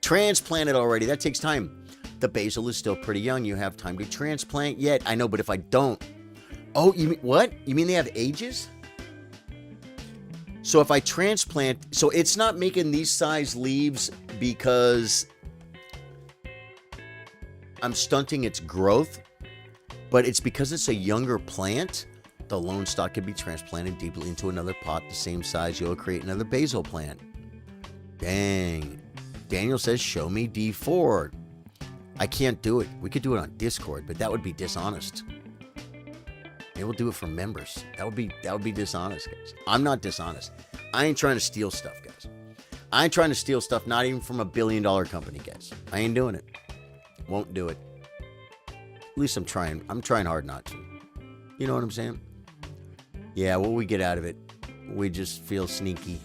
Transplant it already. That takes time. The basil is still pretty young. You have time to transplant yet. I know, but if I don't... Oh, you mean what? You mean they have ages? So if I transplant... So it's not making these size leaves because I'm stunting its growth, but it's because it's a younger plant. The lone stalk can be transplanted deeply into another pot the same size. You'll create another basil plant. Dang. Daniel says, show me D4. I can't do it. We could do it on Discord, but that would be dishonest. Maybe we'll do it for members. That would be dishonest, guys. I'm not dishonest. I ain't trying to steal stuff, guys. I ain't trying to steal stuff, not even from a $1 billion company, guys. I ain't doing it. Won't do it. At least I'm trying. I'm trying hard not to. You know what I'm saying? Yeah, what we get out of it, we just feel sneaky.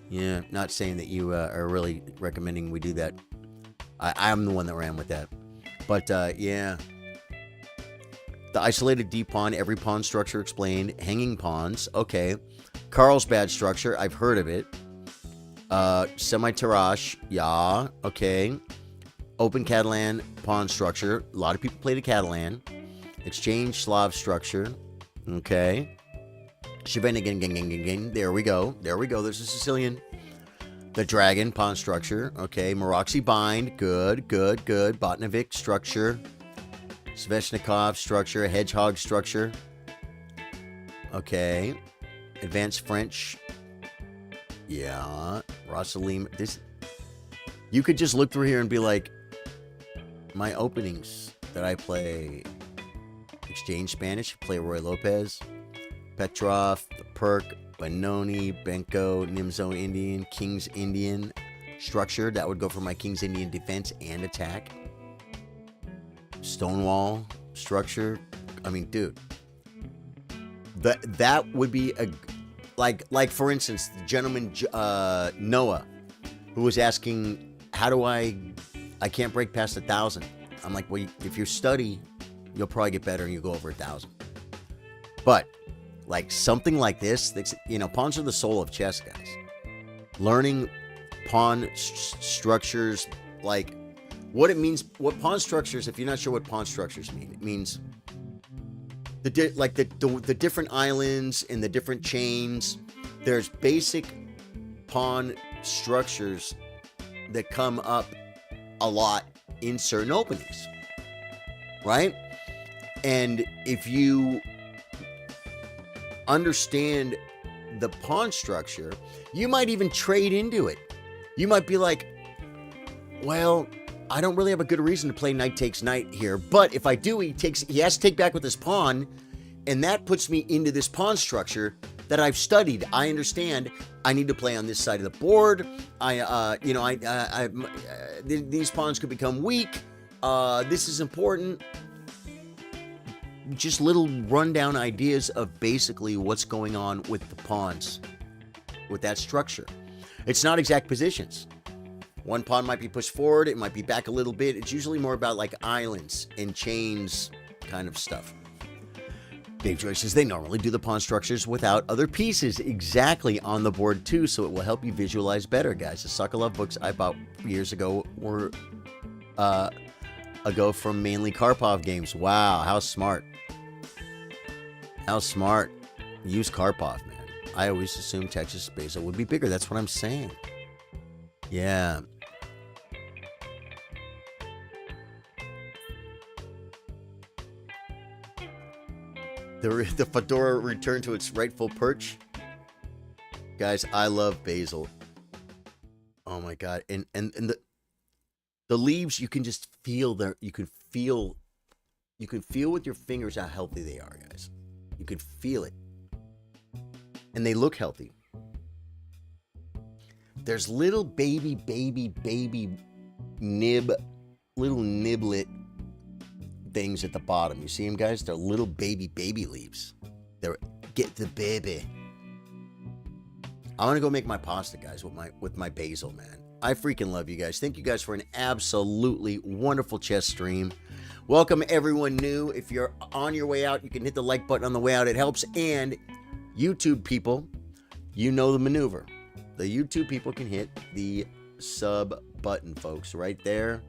Yeah, not saying that you are really recommending we do that. I'm the one that ran with that. But, yeah. The isolated D pawn, every pawn structure explained. Hanging pawns, okay. Carlsbad structure, I've heard of it. Semi-Tarrasch, yeah, okay. Open Catalan pawn structure. A lot of people play the Catalan. Exchange Slav structure, okay. Scheveningen, there we go. There we go. There's a Sicilian. The Dragon pawn structure, okay. Maroczy bind, good. Botnovic structure. Sveshnikov structure, Hedgehog structure. Okay. Advanced French. Yeah. Rossalim. This. You could just look through here and be like, my openings that I play. Exchange Spanish, play Roy Lopez. Petrov, the Perk, Benoni, Benko, Nimzo Indian, King's Indian structure. That would go for my King's Indian defense and attack. Stonewall structure. I mean, dude. That would be a like for instance, the gentleman Noah, who was asking, how do I can't break past 1,000. I'm like, well, if you study, you'll probably get better and you go over 1,000. But like something like this, you know, pawns are the soul of chess, guys. Learning pawn structures, like what it means, what pawn structures, if you're not sure what pawn structures mean, it means the different islands and the different chains. There's basic pawn structures that come up a lot in certain openings, right? And if you understand the pawn structure, you might even trade into it. You might be like, well, I don't really have a good reason to play knight takes knight here, but if I do, he has to take back with his pawn, and that puts me into this pawn structure that I've studied. I understand I need to play on this side of the board. These pawns could become weak. This is important. Just little rundown ideas of basically what's going on with the pawns, with that structure. It's not exact positions. One pawn might be pushed forward, it might be back a little bit. It's usually more about like islands and chains kind of stuff. Dave Joyce says they normally do the pawn structures without other pieces exactly on the board too, so it will help you visualize better, guys. The Sokolov books I bought years ago were from mainly Karpov games. Wow, how smart. How smart. Use Karpov, man. I always assumed Texas Basil would be bigger. That's what I'm saying. Yeah. The fedora returned to its rightful perch. Guys, I love basil. Oh my god. And the leaves, you can just feel you can feel with your fingers how healthy they are, guys. You can feel it. And they look healthy. There's little baby little niblet things at the bottom. You see them, guys? They're little baby leaves. They're get the baby. I'm gonna go make my pasta, guys, with my basil, man. I freaking love you guys. Thank you guys for an absolutely wonderful chess stream. Welcome everyone new. If you're on your way out, you can hit the like button on the way out. It helps. And YouTube people, you know the maneuver. The YouTube people can hit the sub button, folks, right there.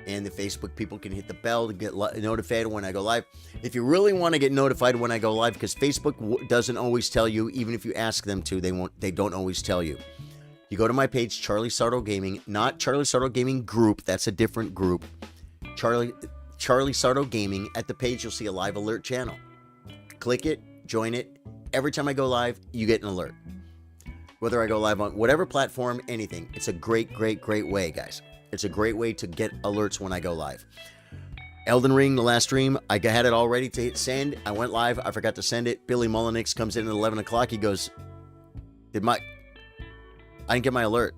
And the Facebook people can hit the bell to get notified when I go live. If you really want to get notified when I go live, because Facebook doesn't always tell you, even if you ask them to, they don't always tell you. You go to my page, Charlie Sardo Gaming, not Charlie Sardo Gaming Group. That's a different group. Charlie Sardo Gaming. At the page, you'll see a live alert channel. Click it, join it. Every time I go live, you get an alert. Whether I go live on whatever platform, anything. It's a great way, guys. It's a great way to get alerts when I go live. Elden Ring, the last stream, I had it all ready to hit send. I went live. I forgot to send it. Billy Mullenix comes in at 11 o'clock. He goes, I didn't get my alert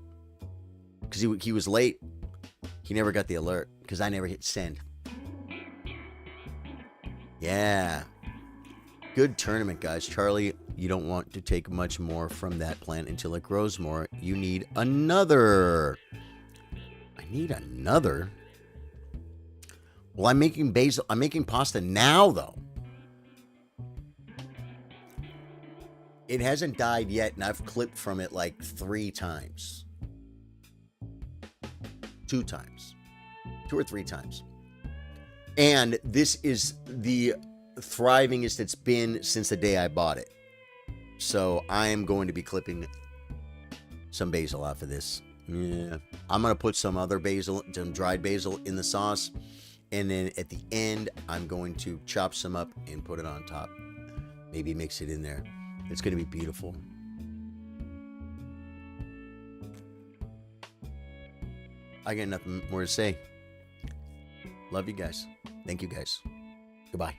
because he was late. He never got the alert because I never hit send. Yeah. Good tournament, guys. Charlie, you don't want to take much more from that plant until it grows more. You need another. I need another. Well, I'm making basil. I'm making pasta now, though. It hasn't died yet, and I've clipped from it like 3 times. 2 times. 2 or 3 times. And this is the thrivingest it's been since the day I bought it. So I am going to be clipping some basil off of this. Yeah. I'm going to put some other basil, some dried basil in the sauce. And then at the end, I'm going to chop some up and put it on top. Maybe mix it in there. It's going to be beautiful. I got nothing more to say. Love you guys. Thank you guys. Goodbye.